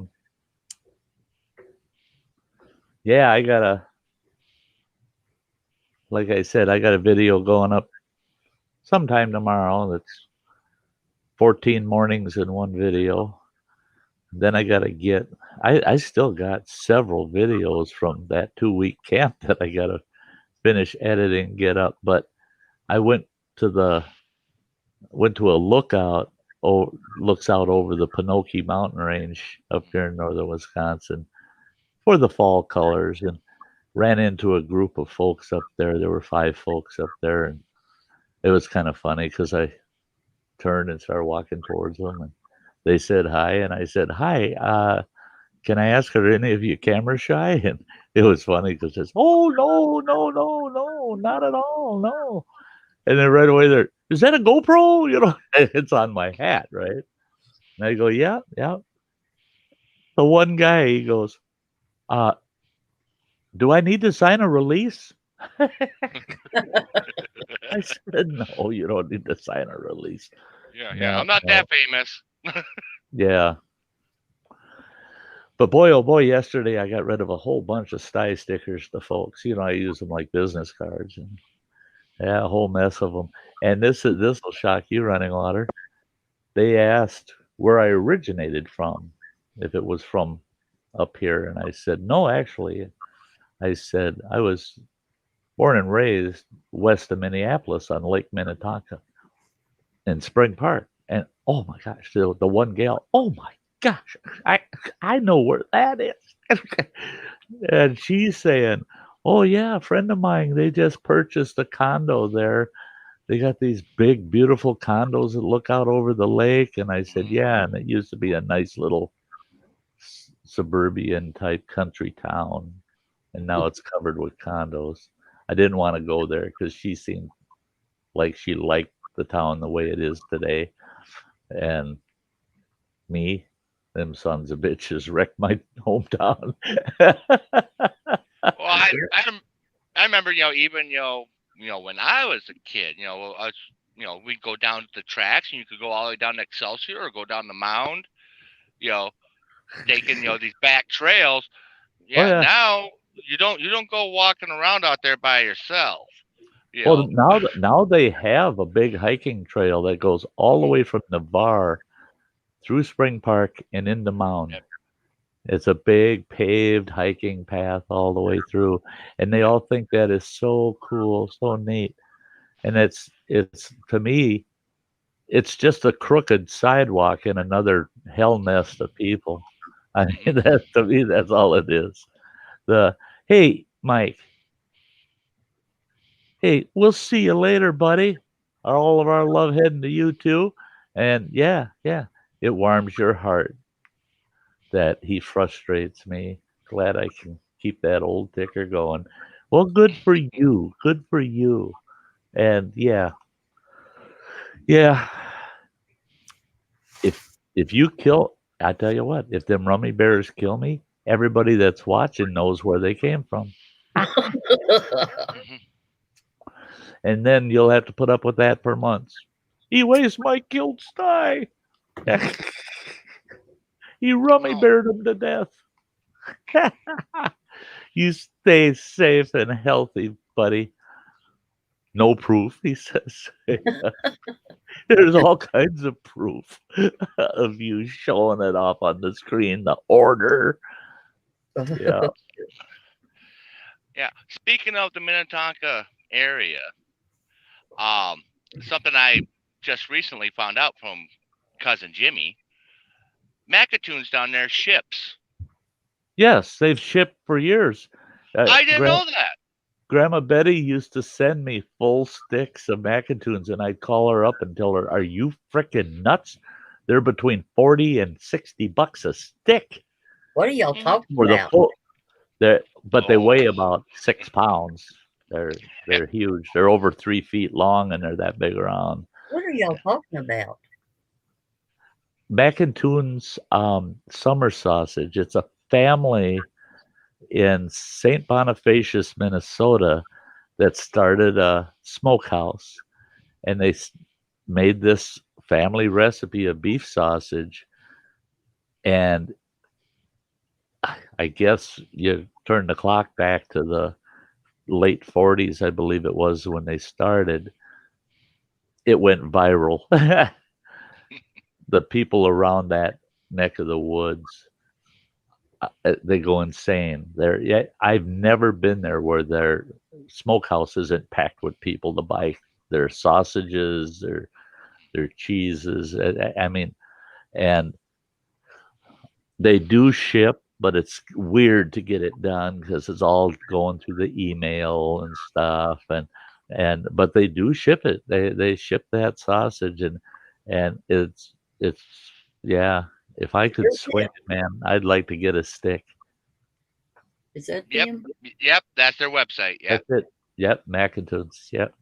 like I said, I got a video going up sometime tomorrow. That's 14 mornings in one video. Then I got to get, I still got several videos from that 2-week camp that I got to finish editing, get up. But I went to a lookout, looks out over the Pinocchio mountain range up here in northern Wisconsin for the fall colors, and ran into a group of folks up there. There were 5 folks up there, and it was kind of funny because I turned and started walking towards them, and they said hi, and I said, hi, can I ask, are any of you camera shy? And it was funny because it's, oh, no, not at all, no. And then right away there, is that a GoPro? You know, it's on my hat, right? And I go, yeah. The one guy, he goes, do I need to sign a release? I said, no, you don't need to sign a release. Yeah, I'm not that famous. Yeah. But boy, oh boy, yesterday I got rid of a whole bunch of Sty stickers to folks. You know, I use them like business cards, and yeah, a whole mess of them. And this will shock you, Running Water. They asked where I originated from, if it was from up here, and I said, no, actually. I said I was born and raised west of Minneapolis on Lake Minnetonka in Spring Park. And oh my gosh, the one gal, oh my gosh, I know where that is. And she's saying, oh yeah, a friend of mine, they just purchased a condo there. They got these big, beautiful condos that look out over the lake. And I said, yeah, and it used to be a nice little suburban type country town. And now it's covered with condos. I didn't want to go there because she seemed like she liked the town the way it is today. And me, them sons of bitches wrecked my hometown. Well, I remember, even when I was a kid, we'd go down to the tracks, and you could go all the way down to Excelsior or go down the Mound, taking these back trails. Yeah, Oh, yeah. Now you don't go walking around out there by yourself. Well, now they have a big hiking trail that goes all the way from Navarre through Spring Park and into Mound. Yep. It's a big paved hiking path all the way through, and they all think that is so cool, so neat. And it's to me, it's just a crooked sidewalk in another hell nest of people. I mean, to me, that's all it is. Hey, Mike. Hey, we'll see you later, buddy. All of our love heading to you too. And yeah, it warms your heart that he frustrates me. Glad I can keep that old ticker going. Well, good for you. Good for you. And yeah. If you kill, I tell you what, if them rummy bears kill me, everybody that's watching knows where they came from. And then you'll have to put up with that for months. He-Waste Mike killed Sty. He rummy beared him to death. You stay safe and healthy, buddy. No proof, he says. There's all kinds of proof of you showing it off on the screen, the order. Yeah. Yeah. Speaking of the Minnetonka area, something I just recently found out from cousin Jimmy, Macatoons down there ships. Yes, they've shipped for years. I didn't know that. Grandma Betty used to send me full sticks of Macatoons, and I'd call her up and tell her, "Are you freaking nuts? They're between 40 and 60 bucks a stick." What are y'all talking For the about? full, but they weigh about 6 pounds. They're huge. They're over 3 feet long, and they're that big around. What are y'all talking about? Macatoon's summer sausage. It's a family in St. Bonifacius, Minnesota, that started a smokehouse, and they made this family recipe of beef sausage. And I guess you turn the clock back to the late 40s, I believe it was, when they started. It went viral. The people around that neck of the woods, they go insane. I've never been there where their smokehouse isn't packed with people to buy their sausages, their cheeses. I mean, and they do ship, but it's weird to get it done because it's all going through the email and stuff. But they do ship it. They ship that sausage, and it's yeah. If I could swing it, man, I'd like to get a stick. Is that Yep. them? Yep, that's their website. Yep. That's it. Yep, Macatoons. Yep.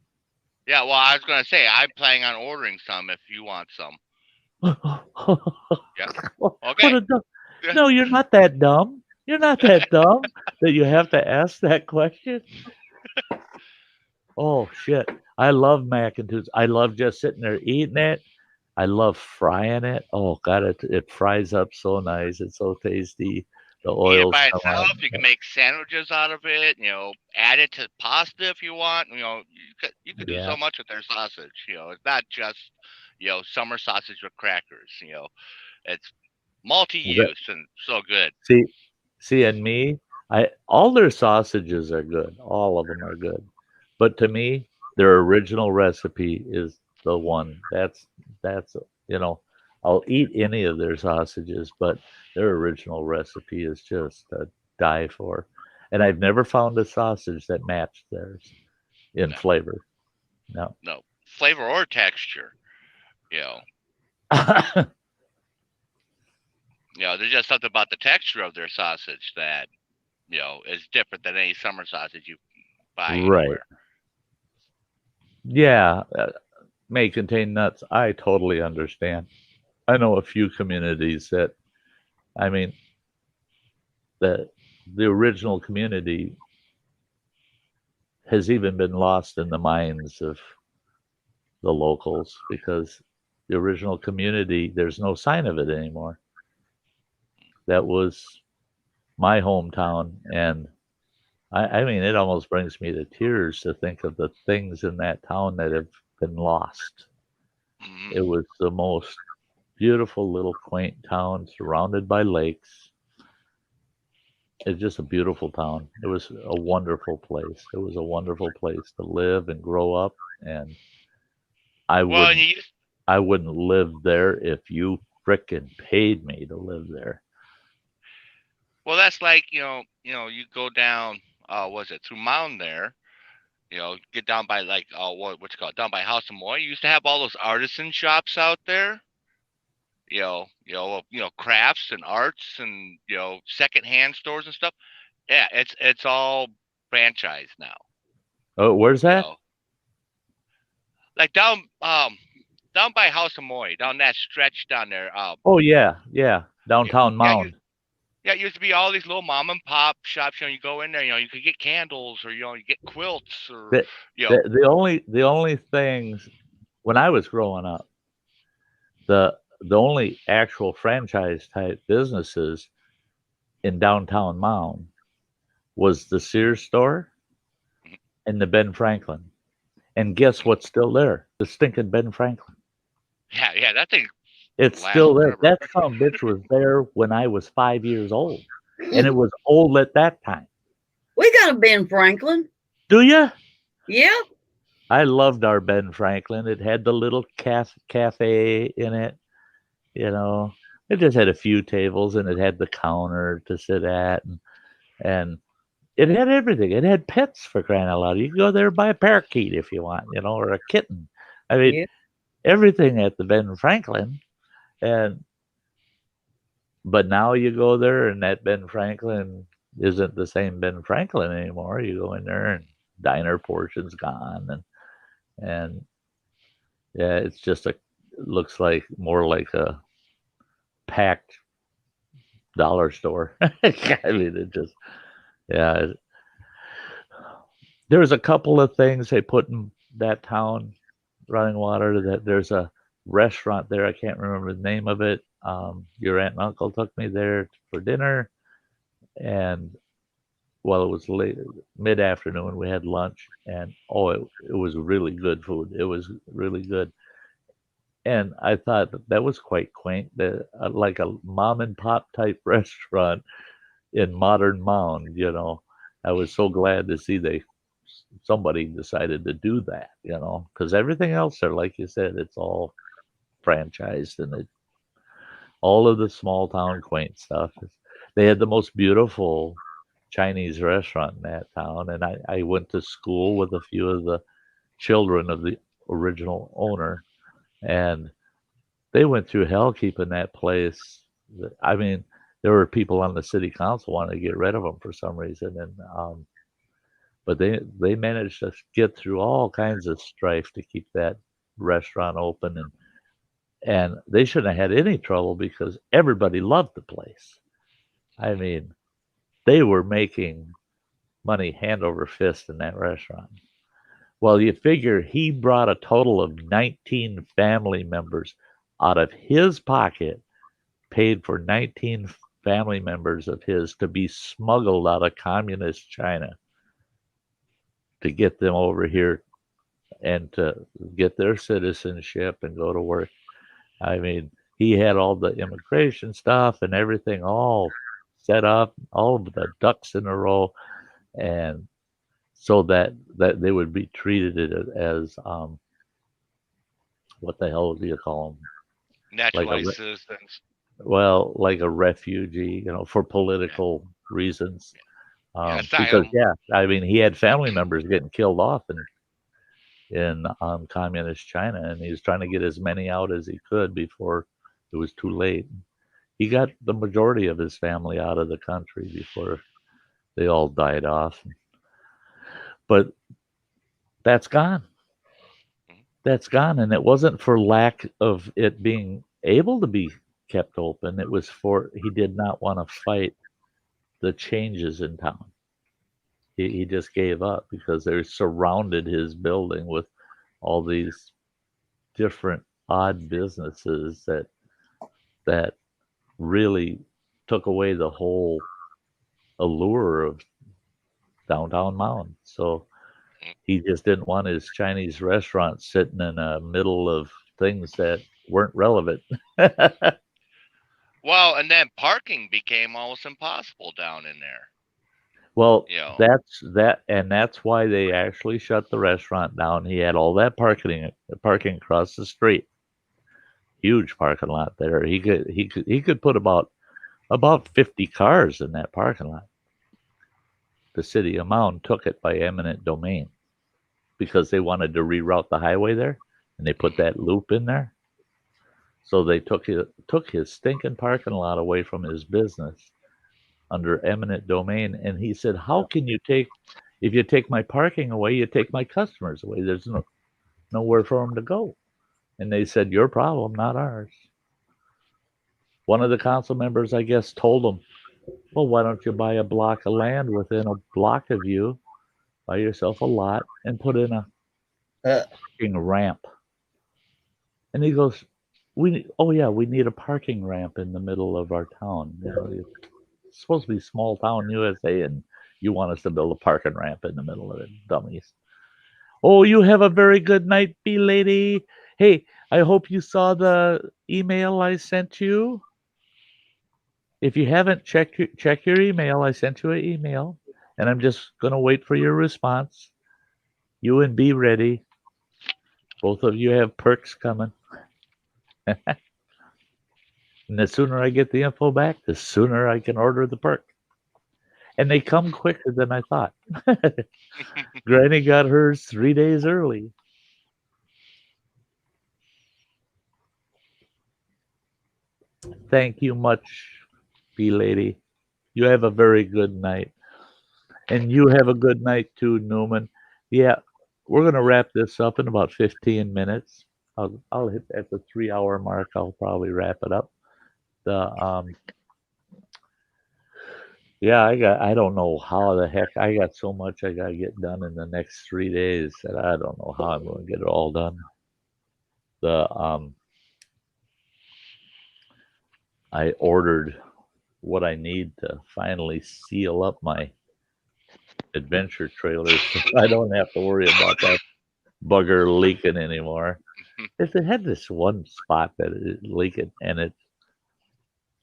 Yeah, well, I was gonna say I'm planning on ordering some if you want some. Yeah. Okay. No, you're not that dumb. You're not that dumb that you have to ask that question. Oh shit! I love Macatoons. I love just sitting there eating it. I love frying it. Oh god, it fries up so nice. It's so tasty. The Eat it oils by come out. itself. You can make sandwiches out of it. Add it to pasta if you want. You could do so much with their sausage. It's not just summer sausage with crackers. It's multi-use and so good. See, and me, all their sausages are good. All of them are good. But to me, their original recipe is the one. That's I'll eat any of their sausages, but their original recipe is just a die for. And I've never found a sausage that matched theirs in flavor. No. No flavor or texture. There's just something about the texture of their sausage that is different than any summer sausage you buy anywhere. Yeah, may contain nuts. I totally understand. I know a few communities that, I mean, the original community has even been lost in the minds of the locals because the original community, there's no sign of it anymore. That was my hometown, and I mean, it almost brings me to tears to think of the things in that town that have been lost. Mm-hmm. It was the most beautiful little quaint town surrounded by lakes. It's just a beautiful town. It was a wonderful place. It was a wonderful place to live and grow up, and I wouldn't live there if you frickin' paid me to live there. Well, that's like you go down was it through Mountain there, get down by like what's it called, down by House of Moy. You used to have all those artisan shops out there, crafts and arts and secondhand stores and stuff. Yeah, it's all franchised now. Oh, where's that? Like down by House of Moy, down that stretch down there. Oh yeah, downtown Mound. Yeah, it used to be all these little mom and pop shops. You go in there, you could get candles, or you get quilts, or the only things when I was growing up, the only actual franchise type businesses in downtown Mound was the Sears store and the Ben Franklin. And guess what's still there? The stinking Ben Franklin. Yeah, that thing. It's still there. That son of a bitch was there when I was 5 years old, and it was old at that time. We got a Ben Franklin. Do you? Yeah. I loved our Ben Franklin. It had the little cafe in it. You know, it just had a few tables and it had the counter to sit at, and it had everything. It had pets, for crying out loud. You can go there and buy a parakeet if you want, you know, or a kitten. I mean, Yeah. everything at the Ben Franklin. But now you go there and that Ben Franklin isn't the same Ben Franklin anymore. You go in there and diner portion's gone, and yeah, it's just looks like more like a packed dollar store. I mean, it just, yeah. There's a couple of things they put in that town, Running Water, that there's a restaurant there. I can't remember the name of it. Your aunt and uncle took me there for dinner, and well, it was late mid-afternoon. We had lunch, and it was really good food. It was really good, and I thought that was quite quaint. Like a mom and pop type restaurant in Modern Mound. You know, I was so glad to see somebody decided to do that. You know, because everything else there, like you said, it's all franchised, and all of the small town quaint stuff. They had the most beautiful Chinese restaurant in that town, and I went to school with a few of the children of the original owner, and they went through hell keeping that place. I mean, there were people on the city council wanting to get rid of them for some reason, and but they managed to get through all kinds of strife to keep that restaurant open, and they shouldn't have had any trouble because everybody loved the place. I mean, they were making money hand over fist in that restaurant. Well, you figure he brought a total of 19 family members out of his pocket, paid for 19 family members of his to be smuggled out of communist China to get them over here and to get their citizenship and go to work. I mean, he had all the immigration stuff and everything all set up, all of the ducks in a row, and so that they would be treated as what the hell do you call them? Naturalized citizens. Well, like a refugee, you know, for political reasons. Because I mean, he had family members getting killed off in communist China, and he was trying to get as many out as he could before it was too late. He got the majority of his family out of the country before they all died off. But that's gone. That's gone. And it wasn't for lack of it being able to be kept open. It was for he did not want to fight the changes in town. He just gave up because they surrounded his building with all these different odd businesses that really took away the whole allure of downtown Mound. So he just didn't want his Chinese restaurant sitting in the middle of things that weren't relevant. Well, and then parking became almost impossible down in there. Well, that's why they actually shut the restaurant down. He had all that parking across the street. Huge parking lot there. He could put about 50 cars in that parking lot. The city of Mound took it by eminent domain because they wanted to reroute the highway there, and they put that loop in there. So they took his stinking parking lot away from his business under eminent domain. And he said, how can you if you take my parking away, you take my customers away. There's nowhere for them to go. And they said, your problem, not ours. One of the council members, I guess, told him, well, why don't you buy a block of land within a block of you, buy yourself a lot, and put in a parking ramp. And he goes, we need a parking ramp in the middle of our town. You know, it's supposed to be small town USA, and you want us to build a parking ramp in the middle of it, dummies. Oh, you have a very good night, lady. Hey, I hope you saw the email I sent you. If you haven't, check your email. I sent you an email, And I'm just going to wait for your response. You and be ready. Both of you have perks coming. And the sooner I get the info back, the sooner I can order the perk. And they come quicker than I thought. Granny got hers 3 days early. Thank you much, Bee Lady. You have a very good night. And you have a good night too, Newman. Yeah, we're going to wrap this up in about 15 minutes. I'll hit at the 3-hour mark. I'll probably wrap it up. Yeah, I don't know how the heck I got so much I got to get done in the next 3 days that I don't know how I'm going to get it all done. I ordered what I need to finally seal up my adventure trailer so I don't have to worry about that bugger leaking anymore. It had this one spot that is leaking, and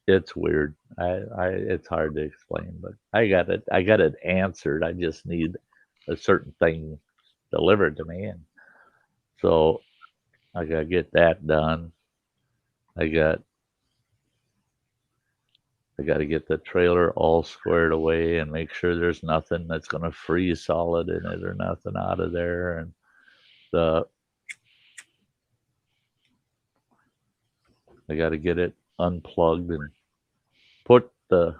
it's weird. It's hard to explain, but I got it answered. I just need a certain thing delivered to me, and so I gotta get that done. I got to get the trailer all squared away and make sure there's nothing that's going to freeze solid in it or nothing out of there. And I got to get it unplugged and put the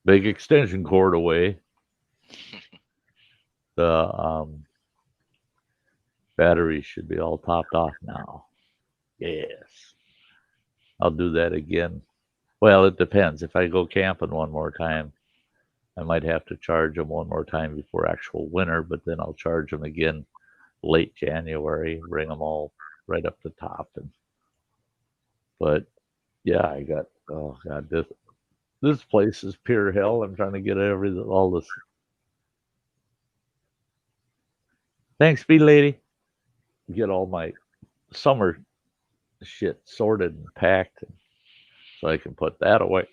big extension cord away. The batteries should be all topped off now. Yes. I'll do that again. Well, it depends. If I go camping one more time, I might have to charge them one more time before actual winter, but then I'll charge them again late January, bring them all right up to top. But yeah, I got, oh God, this place is pure hell. I'm trying to get all this. Thanks, Bee Lady. Get all my summer shit sorted and packed so I can put that away.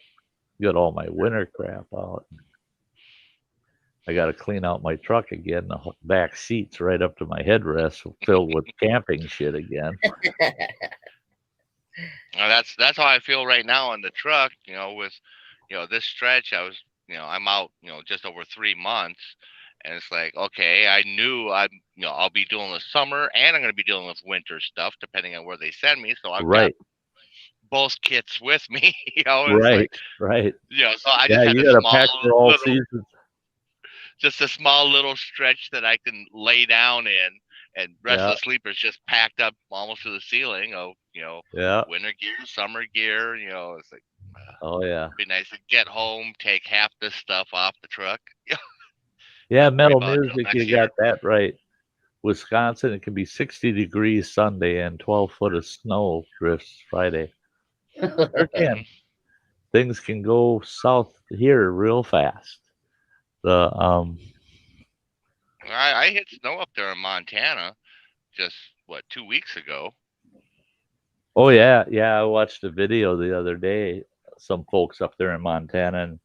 Get all my winter crap out. I got to clean out my truck again. The back seats right up to my headrest filled with camping shit again. Well, that's how I feel right now on the truck. With this stretch, I'm out just over 3 months, and it's like, okay, I knew I'll be dealing with summer and I'm going to be dealing with winter stuff depending on where they send me. So I've got both kits with me. Right. So I just had you a got to pack for all seasons. Just a small little stretch that I can lay down in, and rest of the sleepers just packed up almost to the ceiling of winter gear, summer gear. It's like, it'd be nice to get home, take half this stuff off the truck. Yeah, Metal Music, you got that right. Wisconsin, it can be 60 degrees Sunday and 12 foot of snow drifts Friday. Things can go south here real fast. I hit snow up there in Montana just 2 weeks ago. Oh yeah, I watched a video the other day. Some folks up there in Montana, and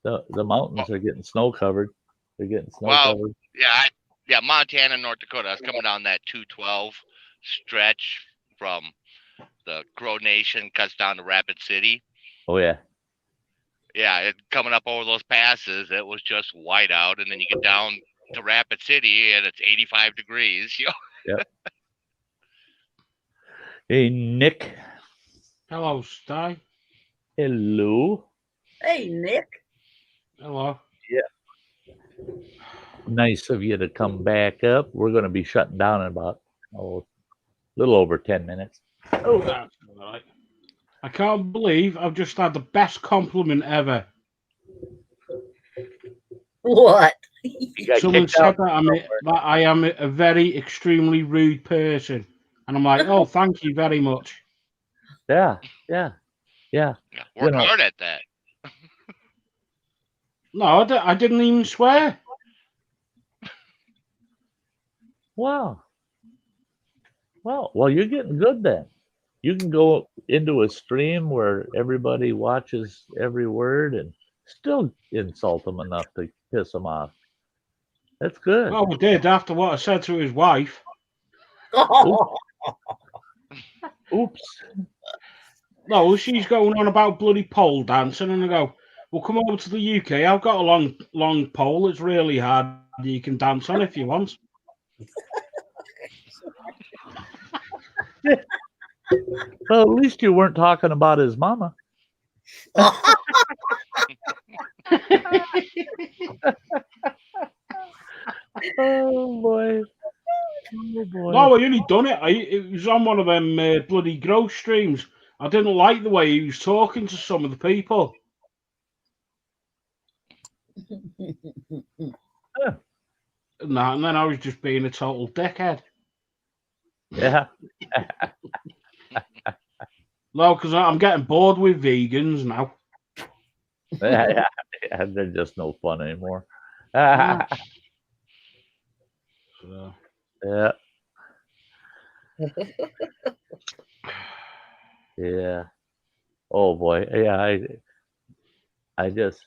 the mountains are getting snow covered. They're getting snow covered. Yeah, Montana, North Dakota. I was coming down that 212 stretch from the Crow Nation, cuts down to Rapid City. Oh yeah. Yeah, coming up over those passes, it was just white out, and then you get down to Rapid City, and it's 85 degrees. Yep. Hey, Nick. Hello, Sty. Hello. Hey, Nick. Hello. Yeah. Nice of you to come back up. We're going to be shutting down in about a little over 10 minutes. Oh, that's all right. I can't believe I've just had the best compliment ever. What? Someone said that I am a very extremely rude person. And I'm like, oh, thank you very much. Yeah. Work hard at that. No, I didn't even swear. Wow. Well, you're getting good then. You can go into a stream where everybody watches every word and still insult him enough to piss him off. That's good. Well, we did after what I said to his wife. Oops. No, she's going on about bloody pole dancing, and I go, "Well, come over to the UK. I've got a long pole. It's really hard. You can dance on if you want." Well, at least you weren't talking about his mama. Oh boy. Oh boy. No, I only done it. It was on one of them bloody growth streams. I didn't like the way he was talking to some of the people. Yeah. And then I was just being a total dickhead. Yeah. No, because I'm getting bored with vegans now. Yeah, they're just no fun anymore. So, Yeah. Yeah. Oh boy. Yeah, I just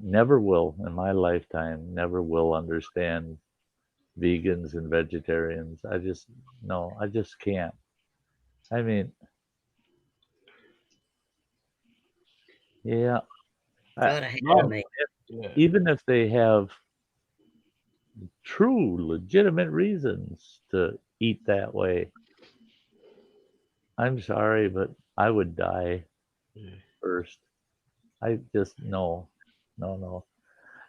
never will in my lifetime, never will understand vegans and vegetarians. I just can't. I mean, yeah. God, I hate no, me. Even if they have true, legitimate reasons to eat that way, I'm sorry, but I would die first. I just no.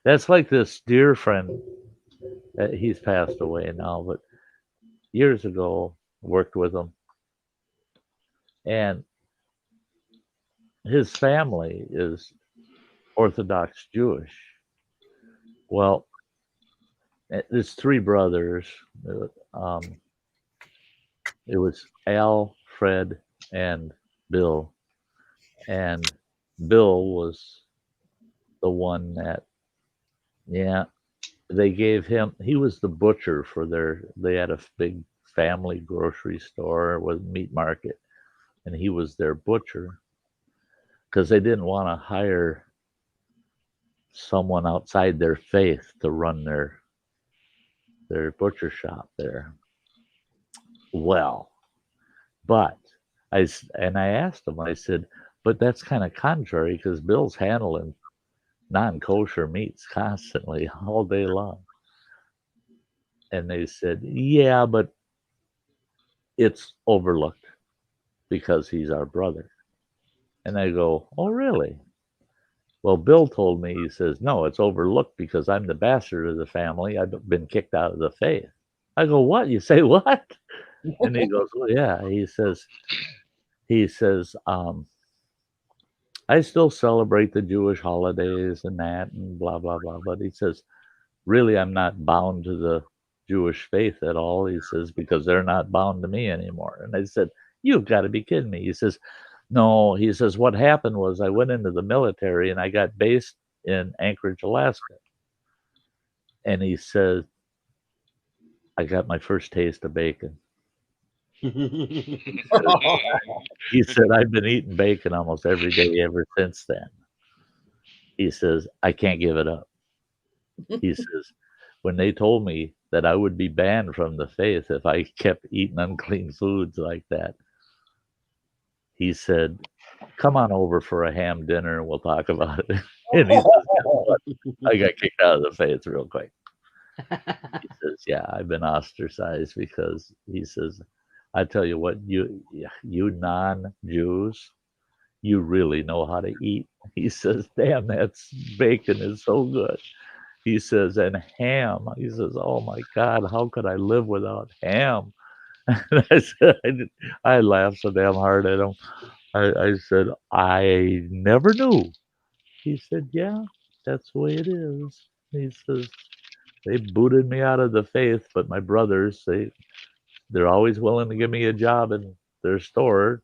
That's like this dear friend. He's passed away now, but years ago worked with him, and his family is Orthodox Jewish. Well, there's three brothers. It was Al, Fred, and Bill. And Bill was the one that, yeah, they gave him, he was the butcher for they had a big family grocery store with meat market, and he was their butcher because they didn't want to hire someone outside their faith to run their butcher shop there. Well, but I asked him, I said, but that's kind of contrary because Bill's handling non-kosher meats constantly all day long. And they said, yeah, but it's overlooked because he's our brother. And I go, oh, really? Well, Bill told me, he says, no, it's overlooked because I'm the bastard of the family. I've been kicked out of the faith. I go, what? You say what? And he goes, well, yeah. He says, I still celebrate the Jewish holidays and that and blah, blah, blah. But he says, really, I'm not bound to the Jewish faith at all. He says, because they're not bound to me anymore. And I said, you've got to be kidding me. He says, no, he says, what happened was I went into the military and I got based in Anchorage, Alaska. And he said, I got my first taste of bacon. He said, I've been eating bacon almost every day ever since then. He says, I can't give it up. He says, when they told me that I would be banned from the faith if I kept eating unclean foods like that, he said, come on over for a ham dinner and we'll talk about it. And he says, I got kicked out of the faith real quick. He says, yeah, I've been ostracized because he says, I tell you what, you non-Jews, you really know how to eat. He says, damn, that's bacon is so good. He says, and ham. He says, oh my God, how could I live without ham? And I said, I laughed so damn hard at him. I said, I never knew. He said, yeah, that's the way it is. He says, they booted me out of the faith, but my brothers, they're always willing to give me a job in their store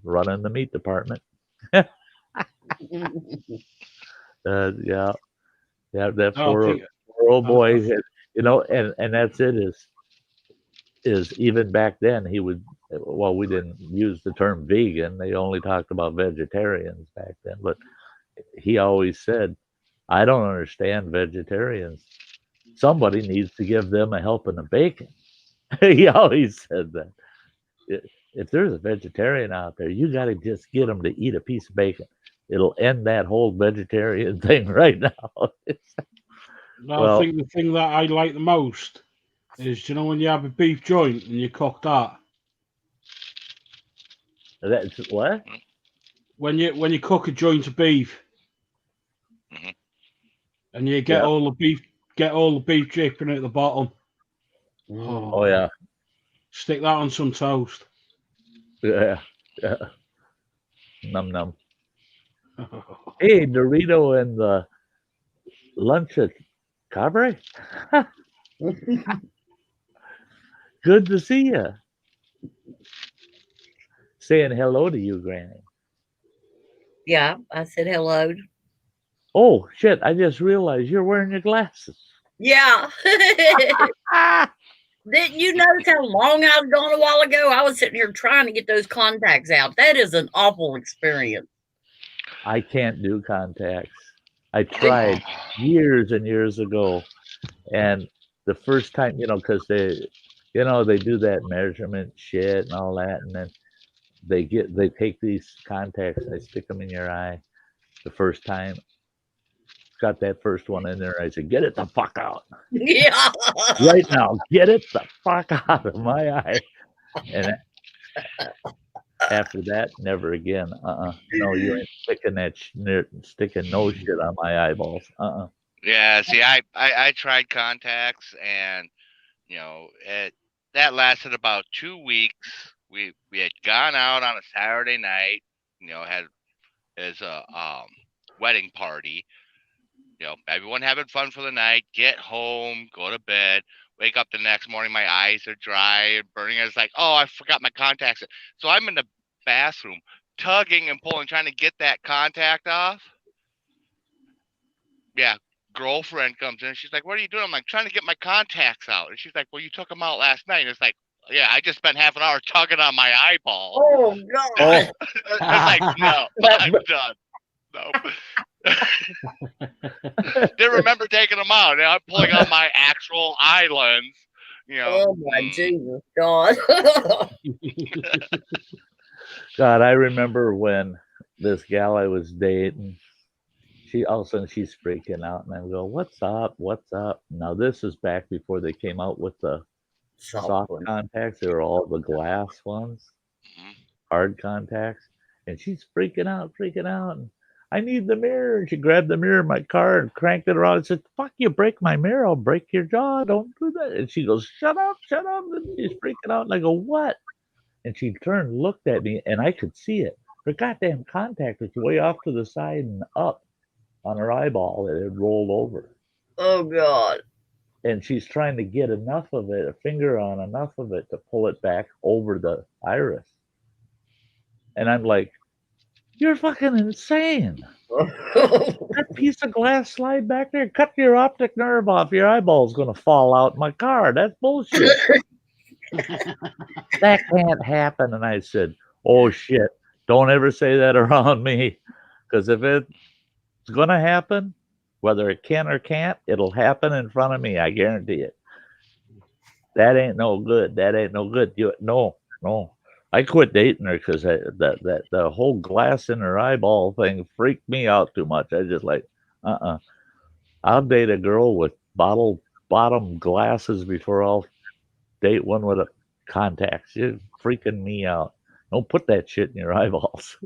running the meat department. Yeah, that poor old boy, you know, and that's it is even back then he would, well, we didn't use the term vegan. They only talked about vegetarians back then, but he always said, I don't understand vegetarians. Somebody needs to give them a helping of bacon. He always said that. If there's a vegetarian out there, you got to just get them to eat a piece of bacon. It'll end that whole vegetarian thing right now. I think the thing that I like the most is, you know, when you have a beef joint and you cook that. That's what? When you cook a joint of beef, and you get all the beef dripping at the bottom. Oh yeah. Stick that on some toast. Yeah. Num num. Hey, Dorito and the lunch at Cabaret. Good to see you. Saying hello to you, Granny. Yeah, I said hello. Oh shit! I just realized you're wearing your glasses. Yeah. Didn't you notice how long I was gone a while ago? I was sitting here trying to get those contacts out. That is an awful experience. I can't do contacts. I tried years and years ago, and the first time, because they do that measurement shit and all that, and then they take these contacts, they stick them in your eye. The first time, got that first one in there, I said, "Get it the fuck out!" Yeah, right now, get it the fuck out of my eye. And after that, never again. No, you ain't sticking no shit on my eyeballs. Yeah, see, I tried contacts, and that lasted about 2 weeks. We had gone out on a Saturday night, had as a wedding party. Everyone having fun for the night. Get home, go to bed, wake up the next morning. My eyes are dry and burning. I was like, oh, I forgot my contacts. So I'm in the bathroom, tugging and pulling, trying to get that contact off. Yeah, girlfriend comes in. She's like, what are you doing? I'm like, trying to get my contacts out. And she's like, well, you took them out last night. And it's like, yeah, I just spent half an hour tugging on my eyeball. Oh, God. It's like, no, I'm done. No. Didn't remember taking them out. I'm pulling out my actual eye lens. Oh my Jesus, God. God, I remember when this gal I was dating, all of a sudden she's freaking out, and I go, "What's up? What's up?" Now this is back before they came out with the soft contacts. They were all the glass ones, hard contacts, and she's freaking out, and I need the mirror. And she grabbed the mirror in my car and cranked it around and said, "Fuck, you break my mirror, I'll break your jaw. Don't do that." And she goes, shut up. And she's freaking out. And I go, what? And she turned, looked at me, and I could see it. Her goddamn contact was way off to the side and up on her eyeball. It had rolled over. Oh, God. And she's trying to get enough of it, a finger on enough of it to pull it back over the iris. And I'm like, you're fucking insane. That piece of glass slide back there, cut your optic nerve off. Your eyeball's going to fall out in my car. That's bullshit. That can't happen. And I said, oh, shit. Don't ever say that around me. Because if it's going to happen, whether it can or can't, it'll happen in front of me. I guarantee it. That ain't no good. No. I quit dating her because the whole glass in her eyeball thing freaked me out too much. I just like, I'll date a girl with bottom glasses before I'll date one with a contacts. You're freaking me out. Don't put that shit in your eyeballs.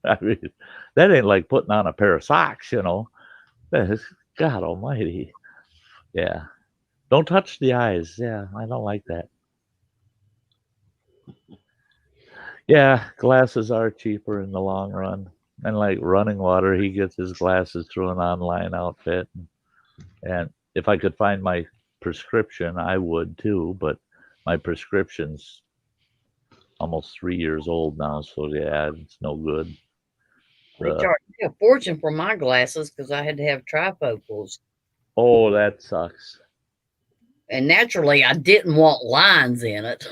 I mean, that ain't like putting on a pair of socks, That is, God almighty. Yeah. Don't touch the eyes. Yeah, I don't like that. Yeah, glasses are cheaper in the long run. And like running water, he gets his glasses through an online outfit. And if I could find my prescription, I would too. But my prescription's almost 3 years old now. So yeah, it's no good. They charged me a fortune for my glasses because I had to have trifocals. Oh, that sucks. And naturally, I didn't want lines in it.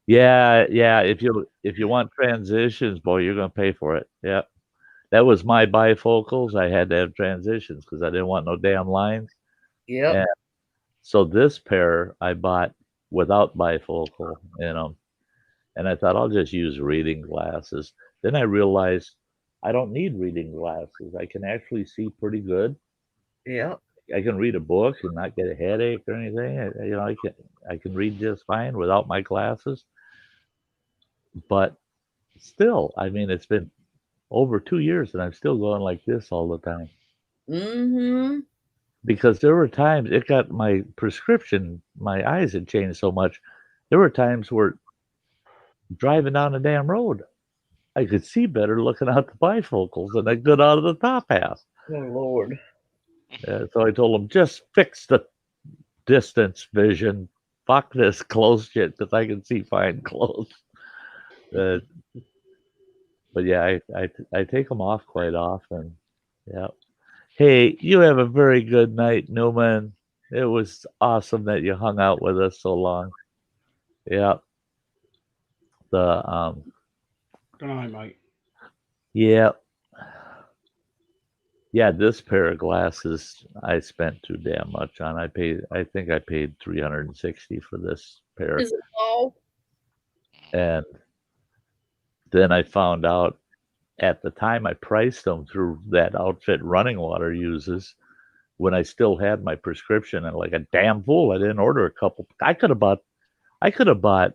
Yeah. If you want transitions, boy, you're gonna pay for it. Yeah. That was my bifocals. I had to have transitions because I didn't want no damn lines. Yep. And so this pair I bought without bifocal in them. And I thought I'll just use reading glasses. Then I realized I don't need reading glasses. I can actually see pretty good. Yep. I can read a book and not get a headache or anything. I can read just fine without my glasses. But still, I mean, it's been over 2 years and I'm still going like this all the time. Mm-hmm. Because there were times it got my prescription, my eyes had changed so much. There were times where driving down the damn road, I could see better looking out the bifocals than I could out of the top half. Oh, Lord. So I told him, just fix the distance vision. Fuck this close shit because I can see fine close. But yeah, I take them off quite often. Yeah. Hey, you have a very good night, Newman. It was awesome that you hung out with us so long. Yeah. Good night, mate. Yeah. Yeah, this pair of glasses I spent too damn much on. I think I paid $360 for this pair. Is it all? And then I found out at the time I priced them through that outfit Running Water uses when I still had my prescription, and like a damn fool, I didn't order a couple. I could have bought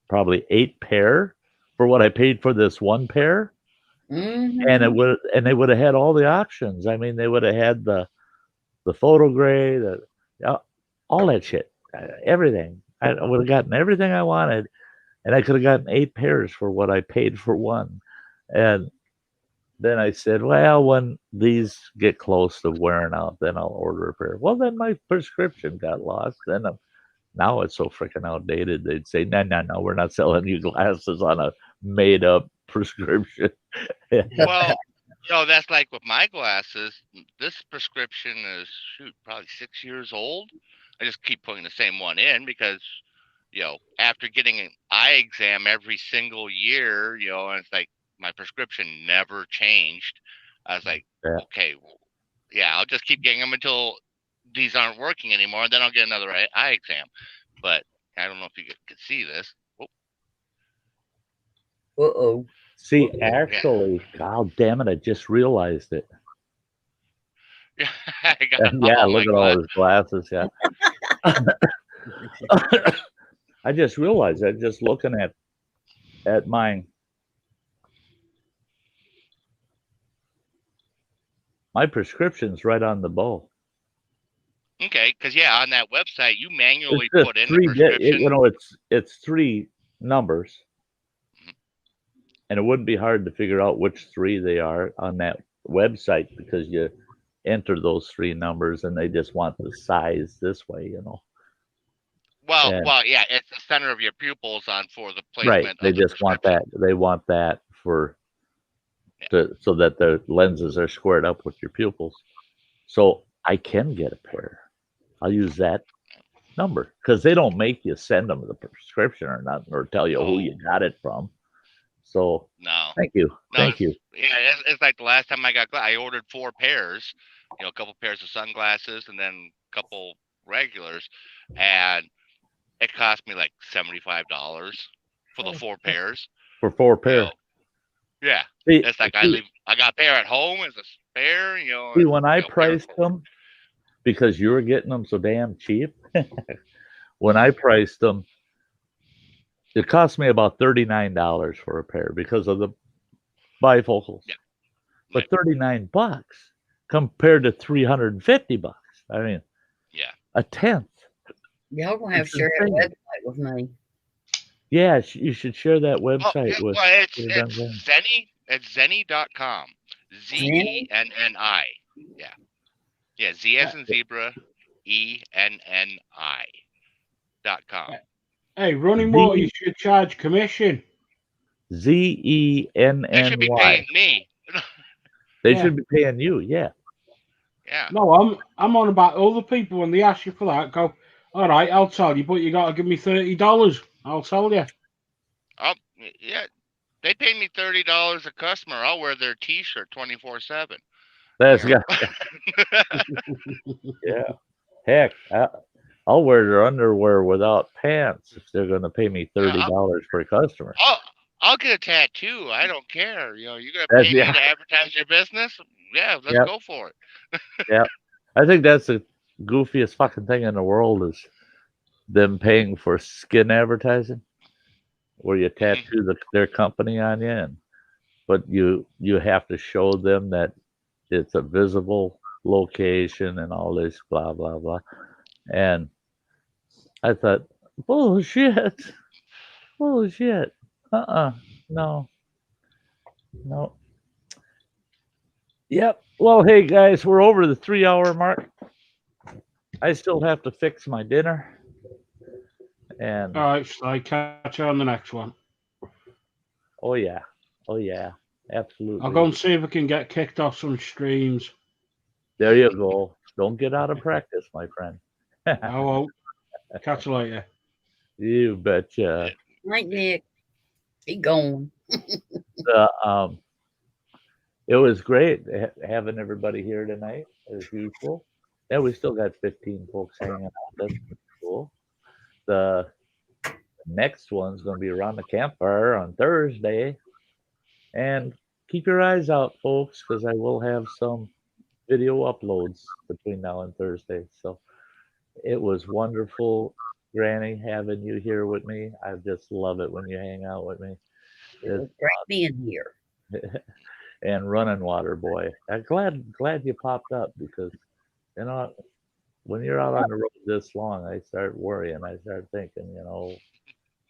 probably 8 pair for what I paid for this one pair. Mm-hmm. And they would have had all the options. I mean, they would have had the photo gray, all that shit, everything. I would have gotten everything I wanted, and I could have gotten 8 pairs for what I paid for one. And then I said, well, when these get close to wearing out, then I'll order a pair. Well, then my prescription got lost. Then now it's so freaking outdated. They'd say, no, we're not selling you glasses on a made-up prescription. Well, that's like with my glasses. This prescription is probably 6 years old. I just keep putting the same one in because, after getting an eye exam every single year, and it's like my prescription never changed. I was like, okay, well, I'll just keep getting them until these aren't working anymore, and then I'll get another eye exam. But I don't know if you could see this. Uh-oh. See, actually, God damn it, I just realized it. Yeah, look at all his glasses. Yeah. I just realized that just looking at mine. My prescription's right on the bow. Okay, because on that website you manually put in the prescription. It's 3 numbers. And it wouldn't be hard to figure out which 3 they are on that website because you enter those 3 numbers and they just want the size this way, Well, it's the center of your pupils for the placement. Right. They just want that. They want that so that the lenses are squared up with your pupils. So I can get a pair. I'll use that number because they don't make you send them the prescription or nothing or tell you who you got it from. So no, thank you. Yeah, it's like the last time I ordered 4 pairs, a couple pairs of sunglasses and then a couple regulars, and it cost me like $75 for the 4 pairs. For 4 pairs. Yeah, it's like I got a pair at home as a spare. See, when I priced them, because you were getting them so damn cheap, when I priced them, it cost me about $39 for a pair because of the bifocals. Yeah. But $39 compared to $350. I mean, a tenth. Y'all gonna have to share that website with me. Yeah, you should share that website with. It's Zenni. It's Zenni.com. Zenni. Yeah, Z as in zebra, ENNI.com. Hey, Running Water, you should charge commission. ZENNY. They should be paying me. They should be paying you, yeah. No, I'm on about other people when they ask you for that. Go, all right, I'll tell you, but you got to give me $30. I'll tell you. Oh, yeah. They pay me $30 a customer. I'll wear their T-shirt 24/7. That's You got yeah. Heck, I'll wear their underwear without pants if they're going to pay me $30 per customer. I'll get a tattoo. I don't care. You know, you're gonna That's, pay me yeah, to advertise your business. Yeah, let's Yep. go for it. yeah. I think that's the goofiest fucking thing in the world is them paying for skin advertising, where you tattoo their company on you, but you have to show them that it's a visible location and all this blah blah blah. And I thought, bullshit, bullshit. No, no. Yep. Well, hey guys, we're over the 3-hour mark. I still have to fix my dinner. And All right, Sty, catch you on the next one. oh yeah, absolutely. I'll go and see if I can get kicked off some streams. There you go. Don't get out of practice, my friend. I won't. Catch you later. You betcha. Night, Nick. He gone. It was great having everybody here tonight, as usual. And we still got 15 folks hanging out. That's cool. The next one's going to be around the campfire on Thursday. And keep your eyes out, folks, because I will have some video uploads between now and Thursday. So it was wonderful, Granny, having you here with me. I just love it when you hang out with me. It was great being here. And Running Water Boy. I'm glad you popped up because, you know, when you're out on the road this long, I start worrying. I start thinking, you know,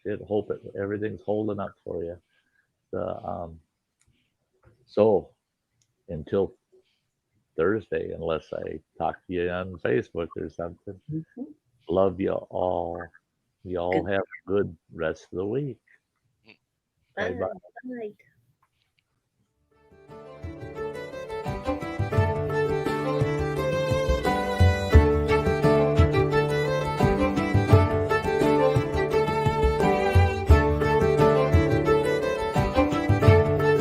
shit, hope everything's holding up for you. So until Thursday, unless I talk to you on Facebook or something, love you all. You all have a good rest of the week. Bye. Bye-bye. Bye.